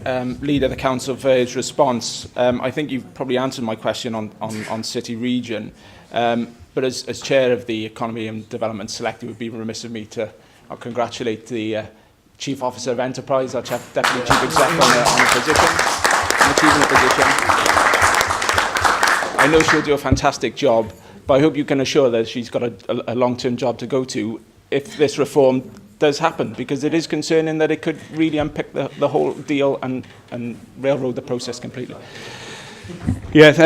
leader of the council for his response? I think you've probably answered my question on City Region, but as chair of the Economy and Development Select, it would be remiss of me to congratulate the Chief Officer of Enterprise, our Deputy Chief Exec, on achieving a position. I know she'll do a fantastic job, but I hope you can assure that she's got a long-term job to go to if this reform does happen, because it is concerning that it could really unpick the whole deal and railroad the process completely. Yes,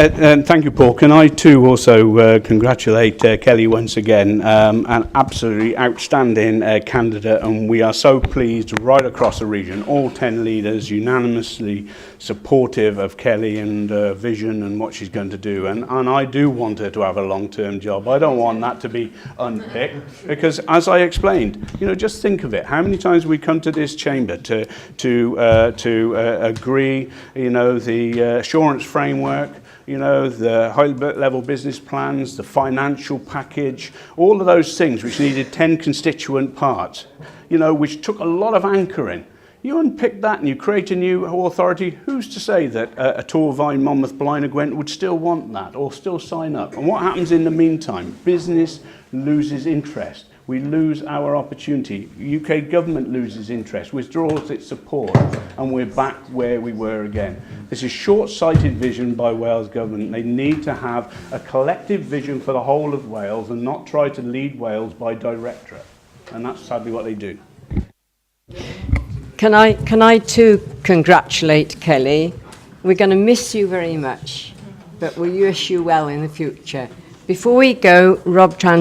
thank you, Paul. Can I too also congratulate Kelly once again, an absolutely outstanding candidate, and we are so pleased right across the region, all 10 leaders unanimously supportive of Kelly and vision and what she's going to do, and I do want her to have a long-term job. I don't want that to be unpicked, because as I explained, you know, just think of it, how many times we come to this chamber to agree, you know, the assurance framework, you know, the high-level business plans, the financial package, all of those things which needed 10 constituent parts, you know, which took a lot of anchoring. You unpick that and you create a new authority. Who's to say that a Torvine, Monmouth, Blaenau, Gwent would still want that or still sign up? And what happens in the meantime? Business loses interest. We lose our opportunity. UK government loses interest, withdraws its support, and we're back where we were again. This is short-sighted vision by Wales government. They need to have a collective vision for the whole of Wales and not try to lead Wales by directorate. And that's sadly what they do. Can I too congratulate Kelly? We're going to miss you very much, but we wish you well in the future. Before we go, Rob